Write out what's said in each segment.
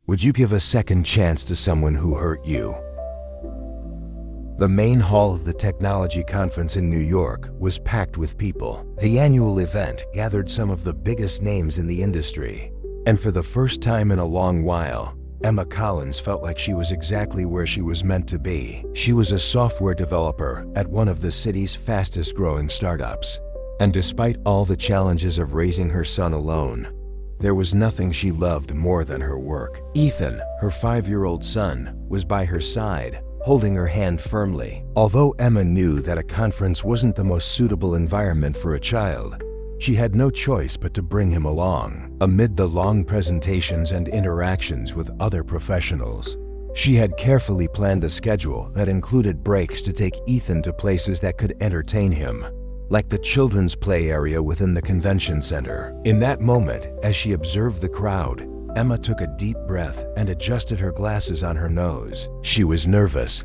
Would you give a second chance to someone who hurt you? The main hall of the technology conference in New York was packed with people. The annual event gathered some of the biggest names in the industry. And for the first time in a long while, Emma Collins felt like she was exactly where she was meant to be. She was a software developer at one of the city's fastest growing startups. And despite all the challenges of raising her son alone, there was nothing she loved more than her work. Ethan, her 5-year-old son, was by her side, holding her hand firmly. Although Emma knew that a conference wasn't the most suitable environment for a child, she had no choice but to bring him along. Amid the long presentations and interactions with other professionals, she had carefully planned a schedule that included breaks to take Ethan to places that could entertain him, like the children's play area within the convention center. In that moment, as she observed the crowd, Emma took a deep breath and adjusted her glasses on her nose. She was nervous,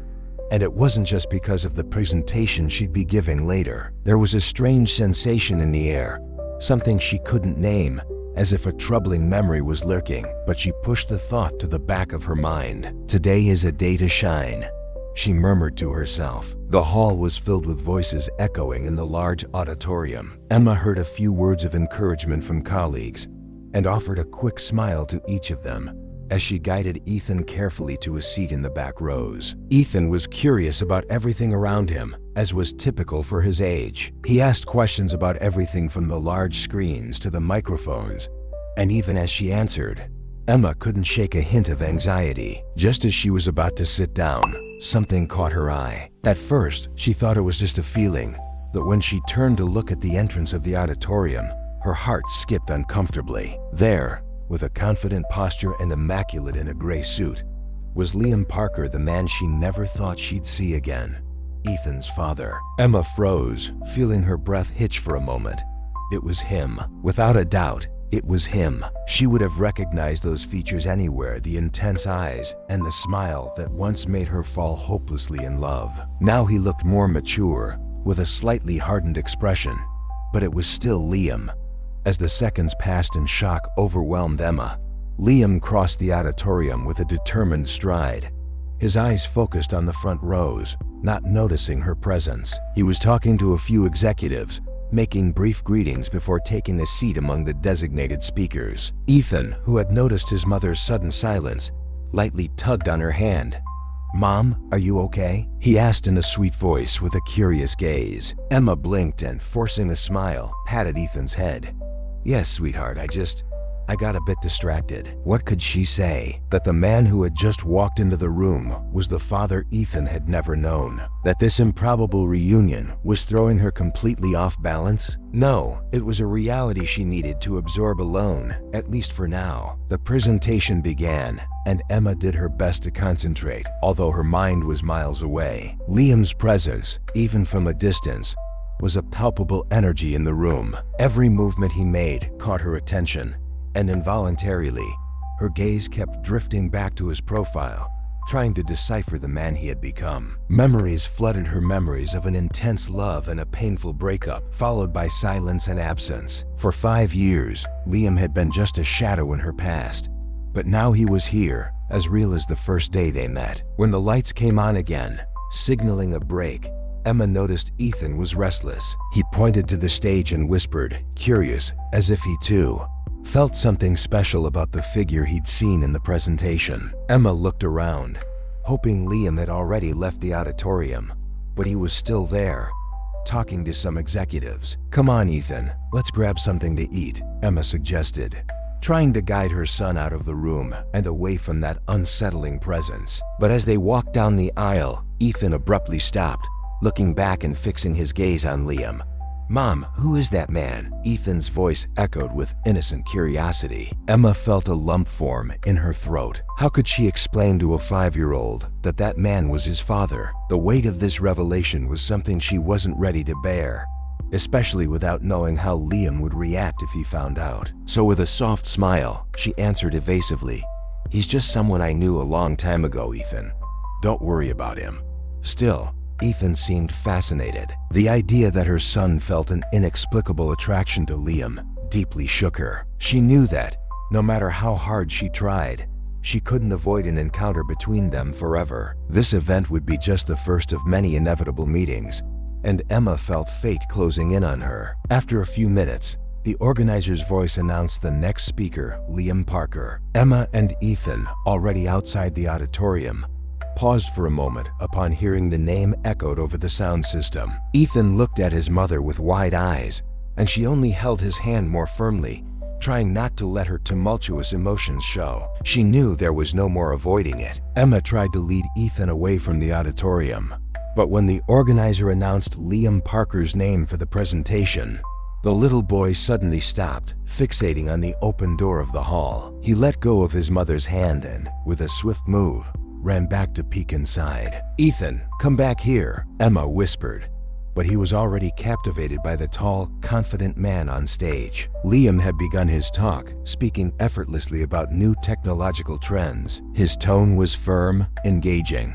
and it wasn't just because of the presentation she'd be giving later. There was a strange sensation in the air, something she couldn't name, as if a troubling memory was lurking, but she pushed the thought to the back of her mind. Today is a day to shine, she murmured to herself. The hall was filled with voices echoing in the large auditorium. Emma heard a few words of encouragement from colleagues and offered a quick smile to each of them as she guided Ethan carefully to a seat in the back rows. Ethan was curious about everything around him, as was typical for his age. He asked questions about everything from the large screens to the microphones, and even as she answered, Emma couldn't shake a hint of anxiety. Just as she was about to sit down, something caught her eye. At first, she thought it was just a feeling, but when she turned to look at the entrance of the auditorium, her heart skipped uncomfortably. There, with a confident posture and immaculate in a gray suit, was Liam Parker, the man she never thought she'd see again. Ethan's father. Emma froze, feeling her breath hitch for a moment. It was him. Without a doubt, it was him. She would have recognized those features anywhere, the intense eyes and the smile that once made her fall hopelessly in love. Now he looked more mature, with a slightly hardened expression, but it was still Liam. As the seconds passed and shock overwhelmed Emma, Liam crossed the auditorium with a determined stride. His eyes focused on the front rows, not noticing her presence. He was talking to a few executives, making brief greetings before taking a seat among the designated speakers. Ethan, who had noticed his mother's sudden silence, lightly tugged on her hand. "Mom, are you okay?" he asked in a sweet voice with a curious gaze. Emma blinked and, forcing a smile, patted Ethan's head. "Yes, sweetheart, I got a bit distracted." What could she say? That the man who had just walked into the room was the father Ethan had never known? That this improbable reunion was throwing her completely off balance? No, it was a reality she needed to absorb alone, at least for now. The presentation began, and Emma did her best to concentrate, although her mind was miles away. Liam's presence, even from a distance, was a palpable energy in the room. Every movement he made caught her attention, and involuntarily, her gaze kept drifting back to his profile, trying to decipher the man he had become. Memories flooded her memories of an intense love and a painful breakup, followed by silence and absence. For 5 years, Liam had been just a shadow in her past, but now he was here, as real as the first day they met. When the lights came on again, signaling a break, Emma noticed Ethan was restless. He pointed to the stage and whispered, curious, as if he too felt something special about the figure he'd seen in the presentation. Emma looked around, hoping Liam had already left the auditorium, but he was still there, talking to some executives. "Come on, Ethan, let's grab something to eat," Emma suggested, trying to guide her son out of the room and away from that unsettling presence. But as they walked down the aisle, Ethan abruptly stopped, looking back and fixing his gaze on Liam. "Mom, who is that man?" Ethan's voice echoed with innocent curiosity. Emma felt a lump form in her throat. How could she explain to a 5-year-old that that man was his father? The weight of this revelation was something she wasn't ready to bear, especially without knowing how Liam would react if he found out. So with a soft smile, she answered evasively, "He's just someone I knew a long time ago, Ethan. Don't worry about him." Still, Ethan seemed fascinated. The idea that her son felt an inexplicable attraction to Liam deeply shook her. She knew that, no matter how hard she tried, she couldn't avoid an encounter between them forever. This event would be just the first of many inevitable meetings, and Emma felt fate closing in on her. After a few minutes, the organizer's voice announced the next speaker, Liam Parker. Emma and Ethan, already outside the auditorium, paused for a moment upon hearing the name echoed over the sound system. Ethan looked at his mother with wide eyes, and she only held his hand more firmly, trying not to let her tumultuous emotions show. She knew there was no more avoiding it. Emma tried to lead Ethan away from the auditorium, but when the organizer announced Liam Parker's name for the presentation, the little boy suddenly stopped, fixating on the open door of the hall. He let go of his mother's hand and, with a swift move, ran back to peek inside. "Ethan, come back here," Emma whispered, but he was already captivated by the tall, confident man on stage. Liam had begun his talk, speaking effortlessly about new technological trends. His tone was firm, engaging,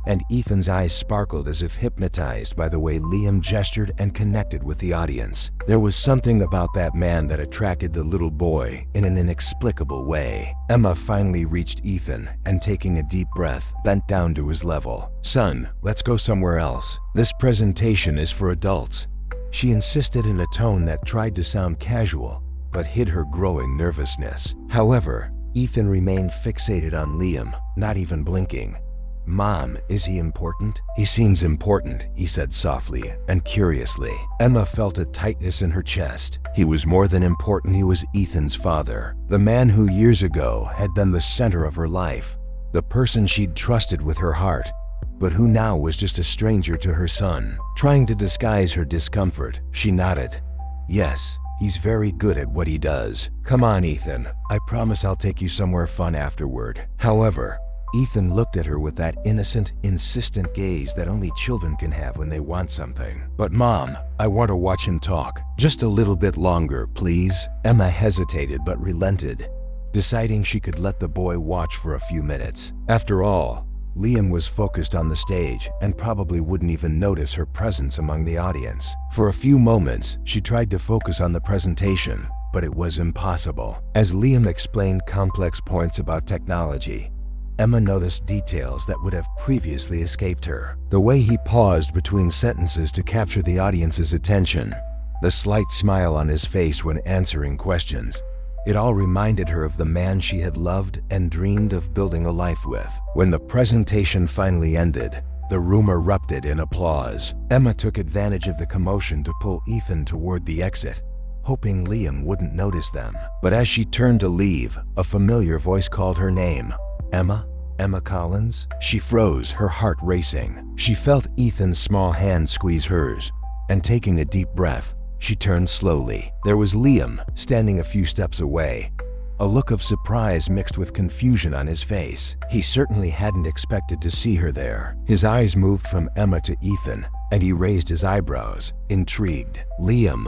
and Ethan's eyes sparkled as if hypnotized by the way Liam gestured and connected with the audience. There was something about that man that attracted the little boy in an inexplicable way. Emma finally reached Ethan and, taking a deep breath, bent down to his level. "Son, let's go somewhere else. This presentation is for adults," she insisted in a tone that tried to sound casual but hid her growing nervousness. However, Ethan remained fixated on Liam, not even blinking. "Mom, is he important?" "He seems important," he said softly and curiously. Emma felt a tightness in her chest. He was more than important. He was Ethan's father, the man who years ago had been the center of her life, the person she'd trusted with her heart, but who now was just a stranger to her son. Trying to disguise her discomfort, she nodded. "Yes, he's very good at what he does. Come on, Ethan. I promise I'll take you somewhere fun afterward." However, Ethan looked at her with that innocent, insistent gaze that only children can have when they want something. "But Mom, I want to watch him talk. Just a little bit longer, please." Emma hesitated but relented, deciding she could let the boy watch for a few minutes. After all, Liam was focused on the stage and probably wouldn't even notice her presence among the audience. For a few moments, she tried to focus on the presentation, but it was impossible. As Liam explained complex points about technology, Emma noticed details that would have previously escaped her. The way he paused between sentences to capture the audience's attention, the slight smile on his face when answering questions. It all reminded her of the man she had loved and dreamed of building a life with. When the presentation finally ended, the room erupted in applause. Emma took advantage of the commotion to pull Ethan toward the exit, hoping Liam wouldn't notice them. But as she turned to leave, a familiar voice called her name. "Emma? Emma Collins?" She froze, her heart racing. She felt Ethan's small hand squeeze hers, and taking a deep breath, she turned slowly. There was Liam, standing a few steps away, a look of surprise mixed with confusion on his face. He certainly hadn't expected to see her there. His eyes moved from Emma to Ethan, and he raised his eyebrows, intrigued. "Liam,"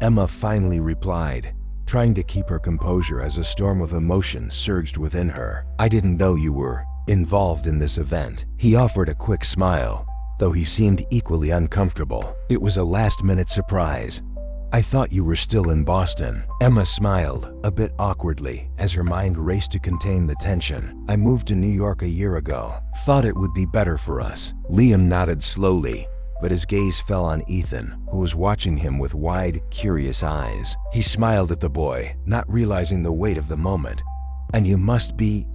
Emma finally replied, trying to keep her composure as a storm of emotion surged within her. "I didn't know you were involved in this event." He offered a quick smile, though he seemed equally uncomfortable. "It was a last-minute surprise. I thought you were still in Boston." Emma smiled, a bit awkwardly, as her mind raced to contain the tension. "I moved to New York a year ago. Thought it would be better for us." Liam nodded slowly, but his gaze fell on Ethan, who was watching him with wide, curious eyes. He smiled at the boy, not realizing the weight of the moment. "And you must be—"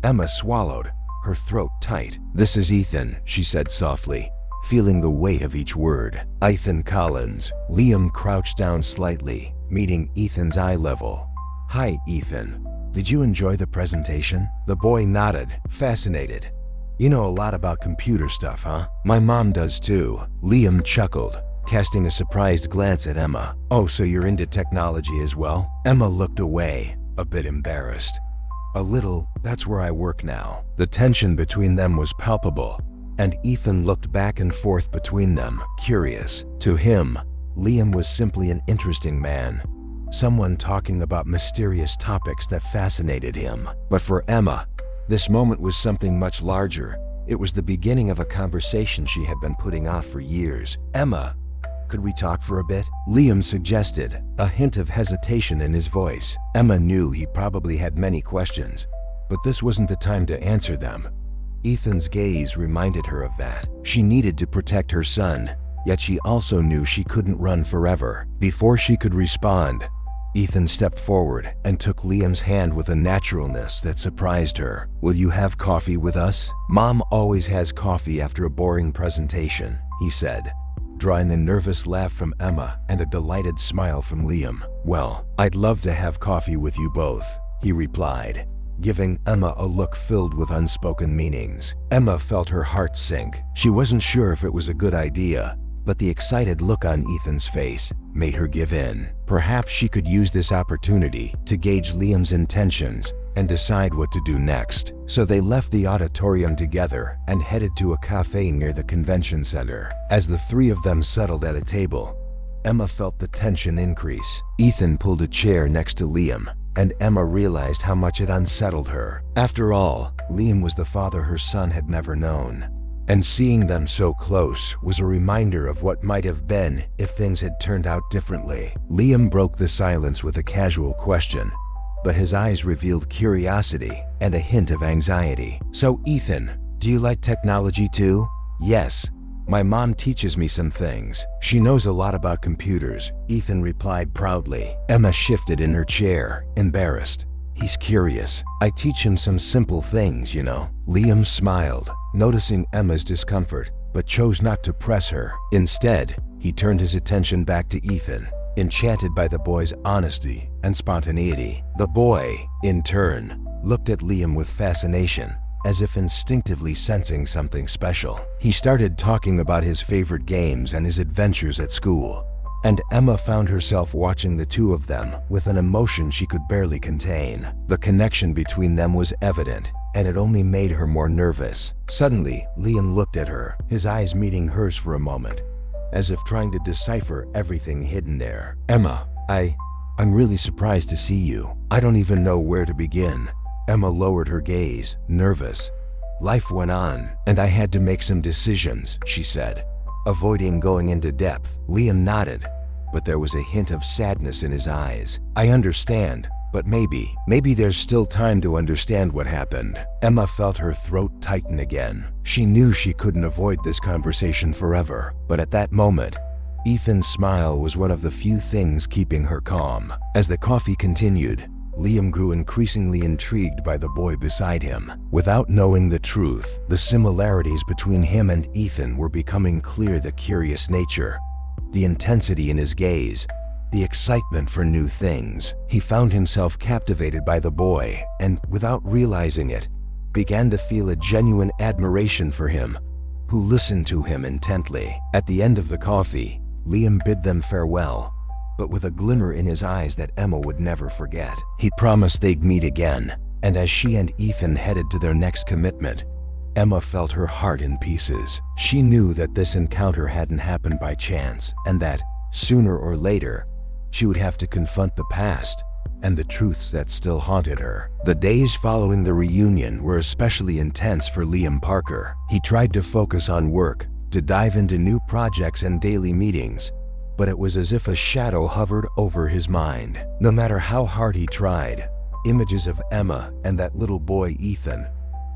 Emma swallowed, her throat tight. "This is Ethan," she said softly, feeling the weight of each word. "Ethan Collins." Liam crouched down slightly, meeting Ethan's eye level. "Hi, Ethan. Did you enjoy the presentation?" The boy nodded, fascinated. "You know a lot about computer stuff, huh?" "My mom does too." Liam chuckled, casting a surprised glance at Emma. "Oh, so you're into technology as well?" Emma looked away, a bit embarrassed. "A little. That's where I work now." The tension between them was palpable, and Ethan looked back and forth between them, curious. To him, Liam was simply an interesting man, someone talking about mysterious topics that fascinated him. But for Emma, this moment was something much larger. It was the beginning of a conversation she had been putting off for years. "Emma, could we talk for a bit?" Liam suggested, a hint of hesitation in his voice. Emma knew he probably had many questions, but this wasn't the time to answer them. Ethan's gaze reminded her of that. She needed to protect her son, yet she also knew she couldn't run forever. Before she could respond, Ethan stepped forward and took Liam's hand with a naturalness that surprised her. "Will you have coffee with us? Mom always has coffee after a boring presentation," he said, drawing a nervous laugh from Emma and a delighted smile from Liam. "Well, I'd love to have coffee with you both," he replied, giving Emma a look filled with unspoken meanings. Emma felt her heart sink. She wasn't sure if it was a good idea, but the excited look on Ethan's face made her give in. Perhaps she could use this opportunity to gauge Liam's intentions and decide what to do next. So they left the auditorium together and headed to a cafe near the convention center. As the three of them settled at a table, Emma felt the tension increase. Ethan pulled a chair next to Liam, and Emma realized how much it unsettled her. After all, Liam was the father her son had never known, and seeing them so close was a reminder of what might have been if things had turned out differently. Liam broke the silence with a casual question, but his eyes revealed curiosity and a hint of anxiety. "So Ethan, do you like technology too?" "Yes. My mom teaches me some things. She knows a lot about computers," Ethan replied proudly. Emma shifted in her chair, embarrassed. "He's curious. I teach him some simple things, you know." Liam smiled, noticing Emma's discomfort, but chose not to press her. Instead, he turned his attention back to Ethan, enchanted by the boy's honesty and spontaneity. The boy, in turn, looked at Liam with fascination, as if instinctively sensing something special. He started talking about his favorite games and his adventures at school, and Emma found herself watching the two of them with an emotion she could barely contain. The connection between them was evident, and it only made her more nervous. Suddenly, Liam looked at her, his eyes meeting hers for a moment, as if trying to decipher everything hidden there. "Emma, I'm really surprised to see you. I don't even know where to begin." Emma lowered her gaze, nervous. "Life went on, and I had to make some decisions," she said, avoiding going into depth. Liam nodded, but there was a hint of sadness in his eyes. "I understand, but maybe there's still time to understand what happened." Emma felt her throat tighten again. She knew she couldn't avoid this conversation forever, but at that moment, Ethan's smile was one of the few things keeping her calm. As the coffee continued, Liam grew increasingly intrigued by the boy beside him. Without knowing the truth, the similarities between him and Ethan were becoming clear. The curious nature, the intensity in his gaze, the excitement for new things. He found himself captivated by the boy and, without realizing it, began to feel a genuine admiration for him, who listened to him intently. At the end of the coffee, Liam bid them farewell, but with a glimmer in his eyes that Emma would never forget. He promised they'd meet again, and as she and Ethan headed to their next commitment, Emma felt her heart in pieces. She knew that this encounter hadn't happened by chance, and that, sooner or later, she would have to confront the past and the truths that still haunted her. The days following the reunion were especially intense for Liam Parker. He tried to focus on work, to dive into new projects and daily meetings, but it was as if a shadow hovered over his mind. No matter how hard he tried, images of Emma and that little boy Ethan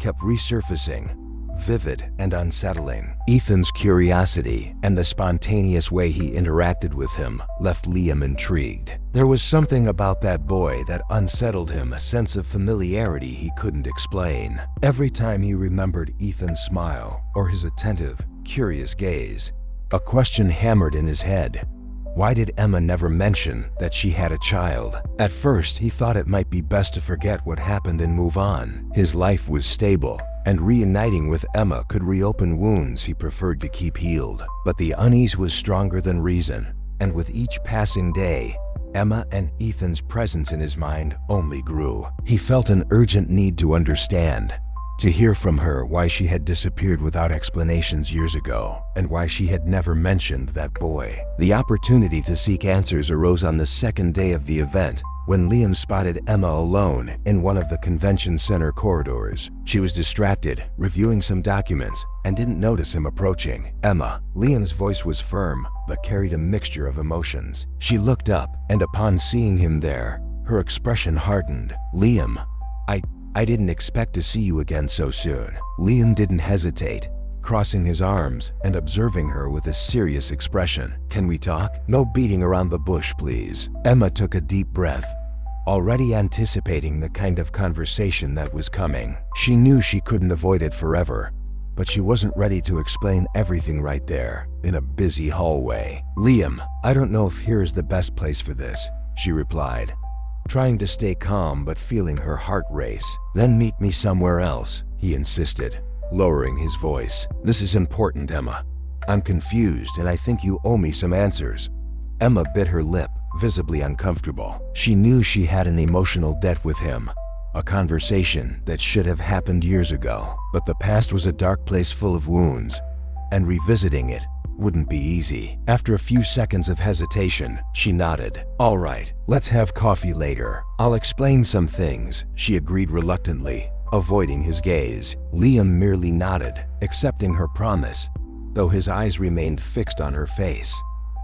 kept resurfacing, vivid and unsettling. Ethan's curiosity and the spontaneous way he interacted with him left Liam intrigued. There was something about that boy that unsettled him, a sense of familiarity he couldn't explain. Every time he remembered Ethan's smile or his attentive, curious gaze, a question hammered in his head. Why did Emma never mention that she had a child? At first, he thought it might be best to forget what happened and move on. His life was stable, and reuniting with Emma could reopen wounds he preferred to keep healed. But the unease was stronger than reason, and with each passing day, Emma and Ethan's presence in his mind only grew. He felt an urgent need to understand, to hear from her why she had disappeared without explanations years ago, and why she had never mentioned that boy. The opportunity to seek answers arose on the second day of the event, when Liam spotted Emma alone in one of the convention center corridors. She was distracted, reviewing some documents, and didn't notice him approaching. "Emma." Liam's voice was firm, but carried a mixture of emotions. She looked up, and upon seeing him there, her expression hardened. "Liam, I didn't expect to see you again so soon." Liam didn't hesitate, crossing his arms and observing her with a serious expression. "Can we talk? No beating around the bush, please." Emma took a deep breath, already anticipating the kind of conversation that was coming. She knew she couldn't avoid it forever, but she wasn't ready to explain everything right there, in a busy hallway. "Liam, I don't know if here's the best place for this," she replied, trying to stay calm but feeling her heart race. "Then meet me somewhere else," he insisted, lowering his voice. "This is important, Emma. I'm confused and I think you owe me some answers." Emma bit her lip, visibly uncomfortable. She knew she had an emotional debt with him, a conversation that should have happened years ago. But the past was a dark place full of wounds, and revisiting it wouldn't be easy. After a few seconds of hesitation, she nodded. "All right, let's have coffee later. I'll explain some things," she agreed reluctantly, avoiding his gaze. Liam merely nodded, accepting her promise, though his eyes remained fixed on her face,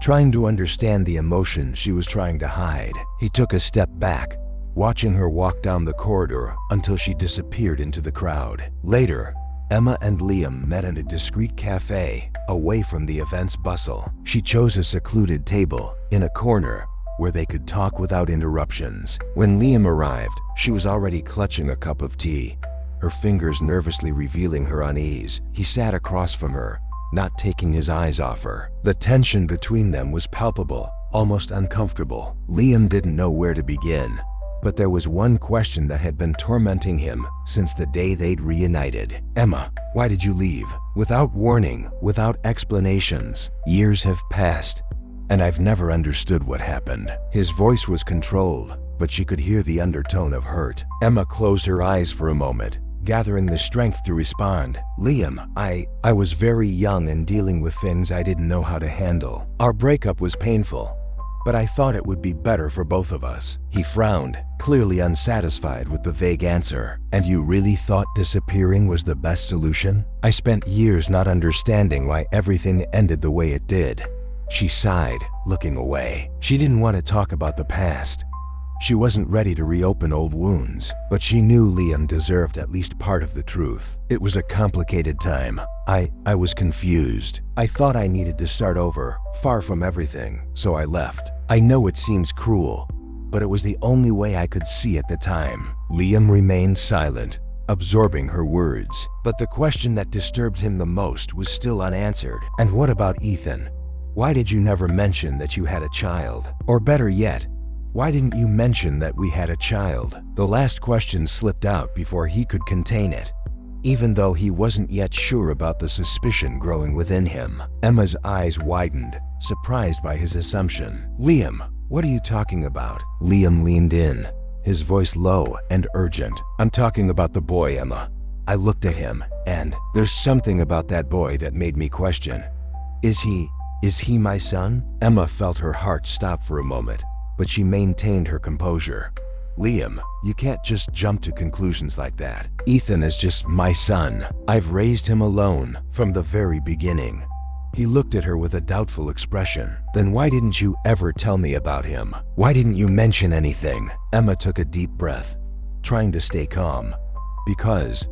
trying to understand the emotion she was trying to hide. He took a step back, watching her walk down the corridor until she disappeared into the crowd. Later, Emma and Liam met at a discreet cafe, away from the event's bustle. She chose a secluded table in a corner where they could talk without interruptions. When Liam arrived, she was already clutching a cup of tea, her fingers nervously revealing her unease. He sat across from her, not taking his eyes off her. The tension between them was palpable, almost uncomfortable. Liam didn't know where to begin, but there was one question that had been tormenting him since the day they'd reunited. "Emma, why did you leave? Without warning, without explanations. Years have passed, and I've never understood what happened." His voice was controlled, but she could hear the undertone of hurt. Emma closed her eyes for a moment, gathering the strength to respond. "Liam, I was very young and dealing with things I didn't know how to handle. Our breakup was painful, but I thought it would be better for both of us." He frowned, clearly unsatisfied with the vague answer. "And you really thought disappearing was the best solution?" "I spent years not understanding why everything ended the way it did." She sighed, looking away. She didn't want to talk about the past. She wasn't ready to reopen old wounds, but she knew Liam deserved at least part of the truth. "It was a complicated time. I was confused. I thought I needed to start over, far from everything, so I left. I know it seems cruel, but it was the only way I could see at the time." Liam remained silent, absorbing her words. But the question that disturbed him the most was still unanswered. "And what about Ethan? Why did you never mention that you had a child? Or better yet, why didn't you mention that we had a child?" The last question slipped out before he could contain it, even though he wasn't yet sure about the suspicion growing within him. Emma's eyes widened, surprised by his assumption. "Liam, what are you talking about?" Liam leaned in, his voice low and urgent. "I'm talking about the boy, Emma." I looked at him, and there's something about that boy that made me question. Is he my son?" Emma felt her heart stop for a moment, but she maintained her composure. "Liam, you can't just jump to conclusions like that. Ethan is just my son. I've raised him alone from the very beginning." He looked at her with a doubtful expression. "Then why didn't you ever tell me about him? Why didn't you mention anything?" Emma took a deep breath, trying to stay calm. "Because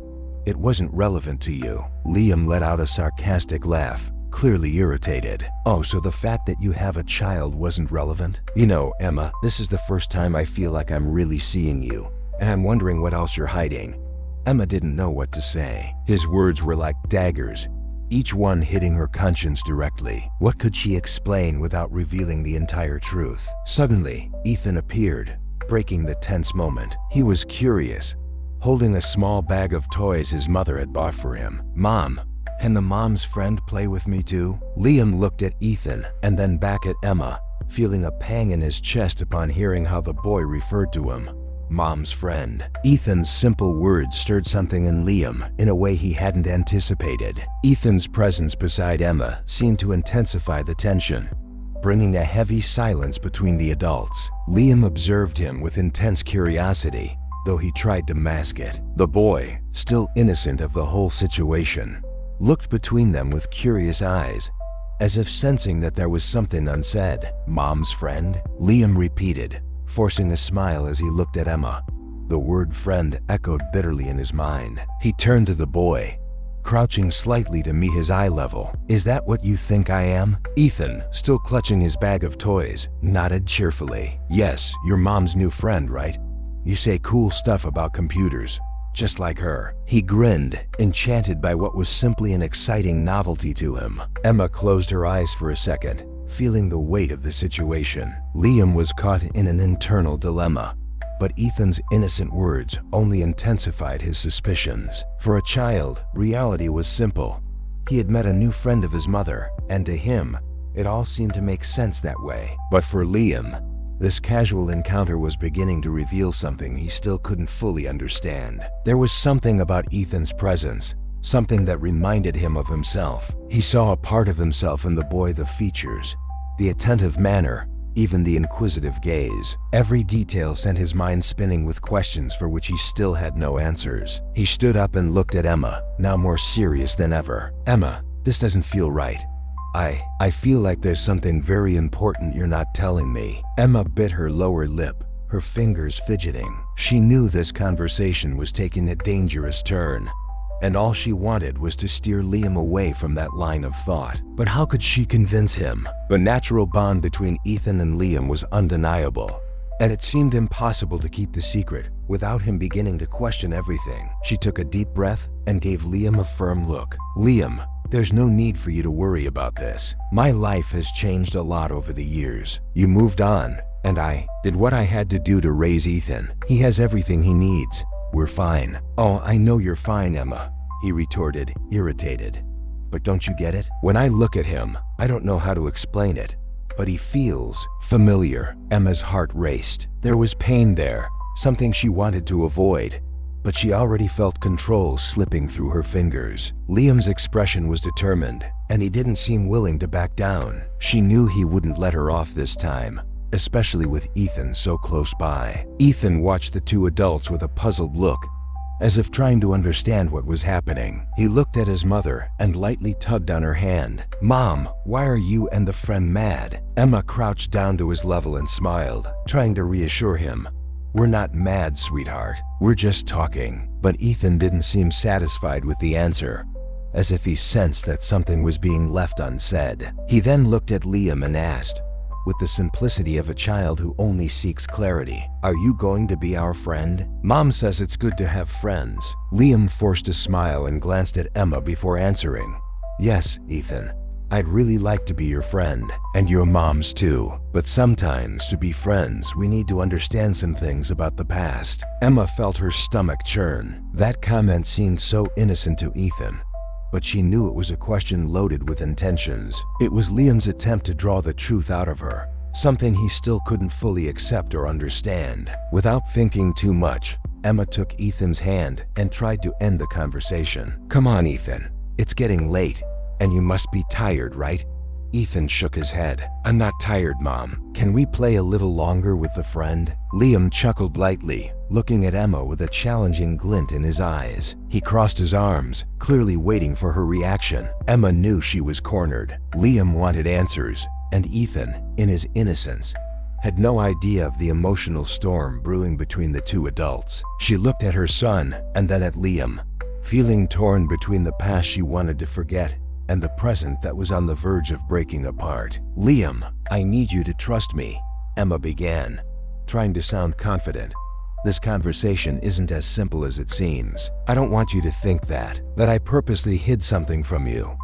it wasn't relevant to you." Liam let out a sarcastic laugh, clearly irritated. "Oh, so the fact that you have a child wasn't relevant? You know, Emma, this is the first time I feel like I'm really seeing you, and I'm wondering what else you're hiding." Emma didn't know what to say. His words were like daggers, each one hitting her conscience directly. What could she explain without revealing the entire truth? Suddenly, Ethan appeared, breaking the tense moment. He was curious, holding a small bag of toys his mother had bought for him. "Mom, can the mom's friend play with me too?" Liam looked at Ethan and then back at Emma, feeling a pang in his chest upon hearing how the boy referred to him. Mom's friend. Ethan's simple words stirred something in Liam in a way he hadn't anticipated. Ethan's presence beside Emma seemed to intensify the tension, bringing a heavy silence between the adults. Liam observed him with intense curiosity, though he tried to mask it. The boy, still innocent of the whole situation, looked between them with curious eyes, as if sensing that there was something unsaid. "Mom's friend?" Liam repeated, forcing a smile as he looked at Emma. The word friend echoed bitterly in his mind. He turned to the boy, crouching slightly to meet his eye level. Is that what you think I am? Ethan, still clutching his bag of toys, nodded cheerfully. Yes, your mom's new friend, right? You say cool stuff about computers, just like her. He grinned, enchanted by what was simply an exciting novelty to him. Emma closed her eyes for a second, feeling the weight of the situation. Liam was caught in an internal dilemma, but Ethan's innocent words only intensified his suspicions. For a child, reality was simple. He had met a new friend of his mother, and to him, it all seemed to make sense that way. But for Liam, this casual encounter was beginning to reveal something he still couldn't fully understand. There was something about Ethan's presence, something that reminded him of himself. He saw a part of himself in the boy, the features, the attentive manner, even the inquisitive gaze. Every detail sent his mind spinning with questions for which he still had no answers. He stood up and looked at Emma, now more serious than ever. Emma, this doesn't feel right. I feel like there's something very important you're not telling me. Emma bit her lower lip, her fingers fidgeting. She knew this conversation was taking a dangerous turn, and all she wanted was to steer Liam away from that line of thought. But how could she convince him? The natural bond between Ethan and Liam was undeniable, and it seemed impossible to keep the secret without him beginning to question everything. She took a deep breath and gave Liam a firm look. Liam, there's no need for you to worry about this. My life has changed a lot over the years. You moved on, and I did what I had to do to raise Ethan. He has everything he needs. We're fine. Oh, I know you're fine, Emma, he retorted, irritated. But don't you get it? When I look at him, I don't know how to explain it, but he feels familiar. Emma's heart raced. There was pain there, something she wanted to avoid, but she already felt control slipping through her fingers. Liam's expression was determined, and he didn't seem willing to back down. She knew he wouldn't let her off this time, especially with Ethan so close by. Ethan watched the two adults with a puzzled look, as if trying to understand what was happening. He looked at his mother and lightly tugged on her hand. Mom, why are you and the friend mad? Emma crouched down to his level and smiled, trying to reassure him. We're not mad, sweetheart. We're just talking. But Ethan didn't seem satisfied with the answer, as if he sensed that something was being left unsaid. He then looked at Liam and asked, with the simplicity of a child who only seeks clarity, are you going to be our friend? Mom says it's good to have friends. Liam forced a smile and glanced at Emma before answering. Yes, Ethan. I'd really like to be your friend, and your mom's too. But sometimes, to be friends, we need to understand some things about the past. Emma felt her stomach churn. That comment seemed so innocent to Ethan, but she knew it was a question loaded with intentions. It was Liam's attempt to draw the truth out of her, something he still couldn't fully accept or understand. Without thinking too much, Emma took Ethan's hand and tried to end the conversation. Come on, Ethan. It's getting late, and you must be tired, right? Ethan shook his head. I'm not tired, Mom. Can we play a little longer with the friend? Liam chuckled lightly, looking at Emma with a challenging glint in his eyes. He crossed his arms, clearly waiting for her reaction. Emma knew she was cornered. Liam wanted answers, and Ethan, in his innocence, had no idea of the emotional storm brewing between the two adults. She looked at her son and then at Liam, feeling torn between the past she wanted to forget and the present that was on the verge of breaking apart. Liam, I need you to trust me, Emma began, trying to sound confident. This conversation isn't as simple as it seems. I don't want you to think that I purposely hid something from you.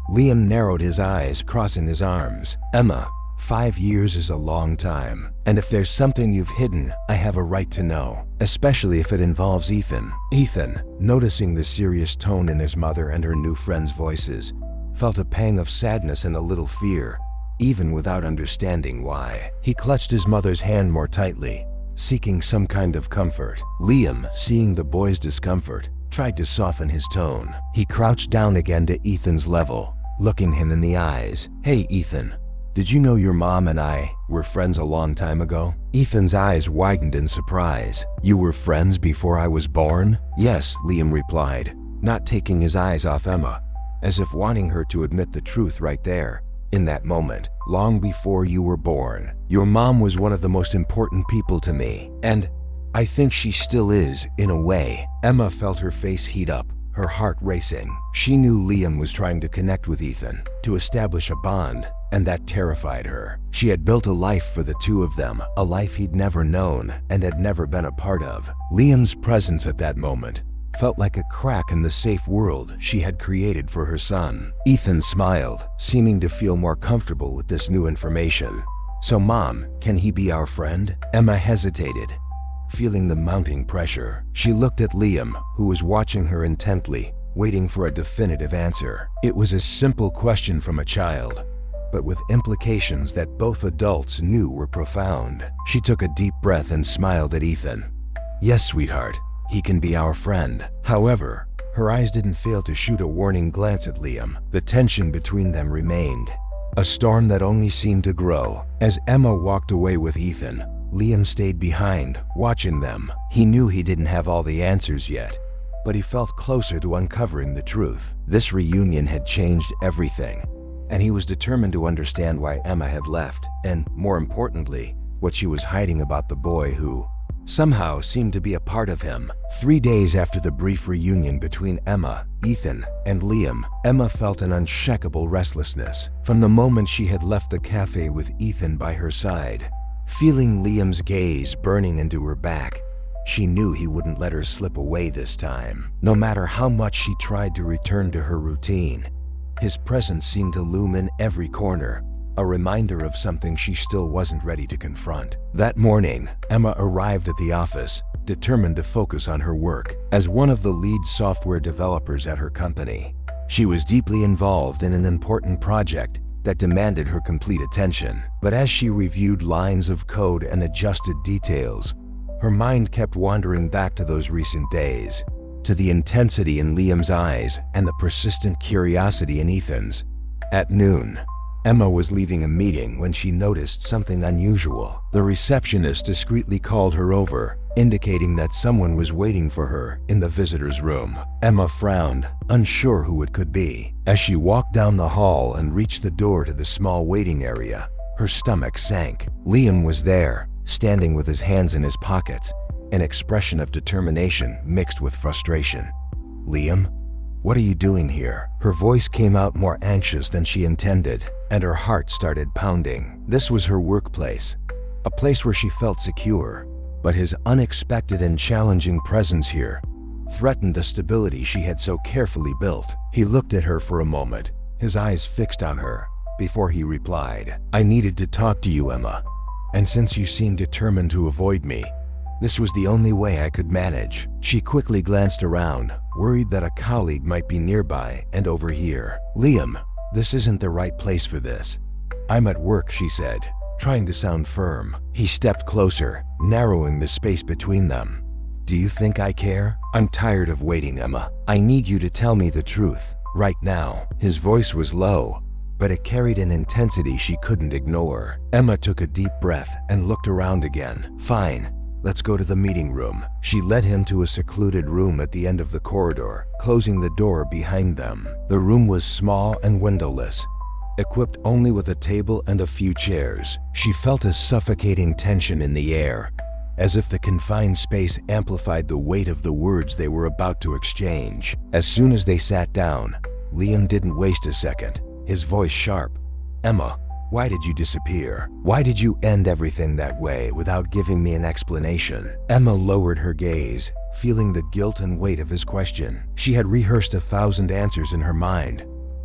Liam narrowed his eyes, crossing his arms. Emma, 5 years is a long time, and if there's something you've hidden, I have a right to know, especially if it involves Ethan. Ethan, noticing the serious tone in his mother and her new friend's voices, felt a pang of sadness and a little fear, even without understanding why. He clutched his mother's hand more tightly, seeking some kind of comfort. Liam, seeing the boy's discomfort, tried to soften his tone. He crouched down again to Ethan's level, looking him in the eyes. Hey, Ethan, did you know your mom and I were friends a long time ago? Ethan's eyes widened in surprise. You were friends before I was born? Yes, Liam replied, not taking his eyes off Emma, as if wanting her to admit the truth right there. In that moment, long before you were born, your mom was one of the most important people to me, and I think she still is, in a way. Emma felt her face heat up, her heart racing. She knew Liam was trying to connect with Ethan, to establish a bond, and that terrified her. She had built a life for the two of them, a life he'd never known and had never been a part of. Liam's presence at that moment felt like a crack in the safe world she had created for her son. Ethan smiled, seeming to feel more comfortable with this new information. "So Mom, can he be our friend?" Emma hesitated, feeling the mounting pressure. She looked at Liam, who was watching her intently, waiting for a definitive answer. It was a simple question from a child, but with implications that both adults knew were profound. She took a deep breath and smiled at Ethan. "Yes, sweetheart, he can be our friend." However, her eyes didn't fail to shoot a warning glance at Liam. The tension between them remained, a storm that only seemed to grow. As Emma walked away with Ethan, Liam stayed behind, watching them. He knew he didn't have all the answers yet, but he felt closer to uncovering the truth. This reunion had changed everything, and he was determined to understand why Emma had left, and, more importantly, what she was hiding about the boy who somehow seemed to be a part of him. 3 days after the brief reunion between Emma, Ethan, and Liam, Emma felt an unshakable restlessness. From the moment she had left the cafe with Ethan by her side, feeling Liam's gaze burning into her back, she knew he wouldn't let her slip away this time. No matter how much she tried to return to her routine, his presence seemed to loom in every corner, a reminder of something she still wasn't ready to confront. That morning, Emma arrived at the office, determined to focus on her work. As one of the lead software developers at her company, she was deeply involved in an important project that demanded her complete attention. But as she reviewed lines of code and adjusted details, her mind kept wandering back to those recent days, to the intensity in Liam's eyes and the persistent curiosity in Ethan's. At noon, Emma was leaving a meeting when she noticed something unusual. The receptionist discreetly called her over, indicating that someone was waiting for her in the visitor's room. Emma frowned, unsure who it could be. As she walked down the hall and reached the door to the small waiting area, her stomach sank. Liam was there, standing with his hands in his pockets, an expression of determination mixed with frustration. "Liam, what are you doing here?" Her voice came out more anxious than she intended, and her heart started pounding. This was her workplace, a place where she felt secure, but his unexpected and challenging presence here threatened the stability she had so carefully built. He looked at her for a moment, his eyes fixed on her, before he replied, "I needed to talk to you, Emma, and since you seemed determined to avoid me, this was the only way I could manage." She quickly glanced around, worried that a colleague might be nearby and overhear. "Liam, this isn't the right place for this. I'm at work," she said, trying to sound firm. He stepped closer, narrowing the space between them. "Do you think I care? I'm tired of waiting, Emma. I need you to tell me the truth, right now." His voice was low, but it carried an intensity she couldn't ignore. Emma took a deep breath and looked around again. "Fine, let's go to the meeting room." She led him to a secluded room at the end of the corridor, closing the door behind them. The room was small and windowless, equipped only with a table and a few chairs. She felt a suffocating tension in the air, as if the confined space amplified the weight of the words they were about to exchange. As soon as they sat down, Liam didn't waste a second, his voice sharp. "Emma, why did you disappear? Why did you end everything that way without giving me an explanation?" Emma lowered her gaze, feeling the guilt and weight of his question. She had rehearsed 1,000 answers in her mind,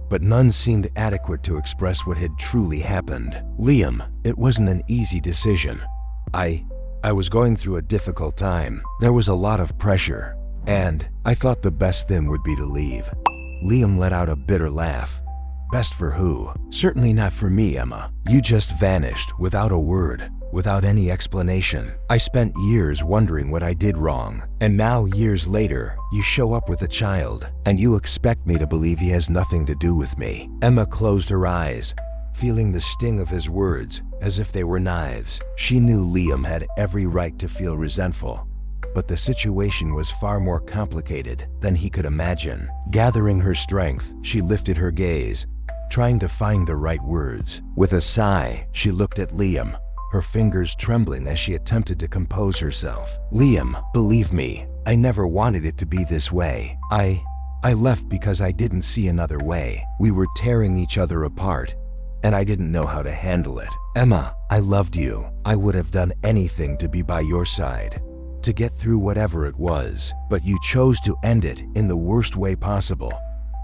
but none seemed adequate to express what had truly happened. "Liam, it wasn't an easy decision. I was going through a difficult time. There was a lot of pressure, and I thought the best thing would be to leave." Liam let out a bitter laugh. "Best for who? Certainly not for me, Emma. You just vanished without a word, without any explanation. I spent years wondering what I did wrong, and now, years later, you show up with a child, and you expect me to believe he has nothing to do with me." Emma closed her eyes, feeling the sting of his words as if they were knives. She knew Liam had every right to feel resentful, but the situation was far more complicated than he could imagine. Gathering her strength, she lifted her gaze, trying to find the right words. With a sigh, she looked at Liam, her fingers trembling as she attempted to compose herself. "Liam, believe me, I never wanted it to be this way. I left because I didn't see another way. We were tearing each other apart, and I didn't know how to handle it. Emma, I loved you. I would have done anything to be by your side, to get through whatever it was, but you chose to end it in the worst way possible,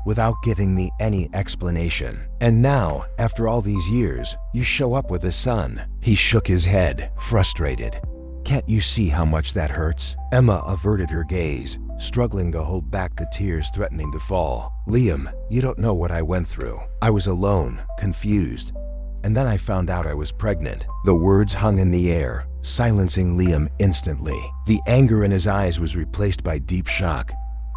without giving me any explanation. And now, after all these years, you show up with a son." He shook his head, frustrated. "Can't you see how much that hurts?" Emma averted her gaze, struggling to hold back the tears threatening to fall. "Liam, you don't know what I went through. I was alone, confused, and then I found out I was pregnant." The words hung in the air, silencing Liam instantly. The anger in his eyes was replaced by deep shock,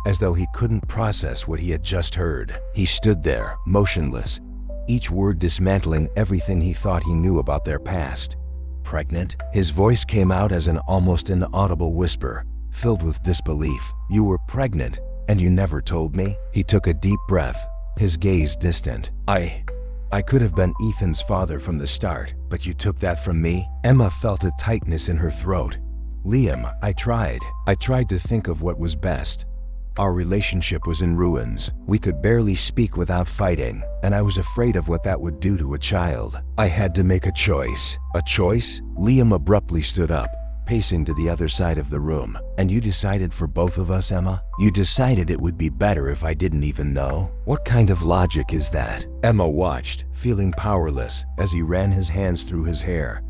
as though he couldn't process what he had just heard. He stood there, motionless, each word dismantling everything he thought he knew about their past. "Pregnant?" His voice came out as an almost inaudible whisper, filled with disbelief. "You were pregnant, and you never told me?" He took a deep breath, his gaze distant. I could have been Ethan's father from the start, but you took that from me?" Emma felt a tightness in her throat. "Liam, I tried to think of what was best. Our relationship was in ruins. We could barely speak without fighting, and I was afraid of what that would do to a child. I had to make a choice." "A choice?" Liam abruptly stood up, pacing to the other side of the room. "And you decided for both of us, Emma? You decided it would be better if I didn't even know? What kind of logic is that?" Emma watched, feeling powerless, as he ran his hands through his hair,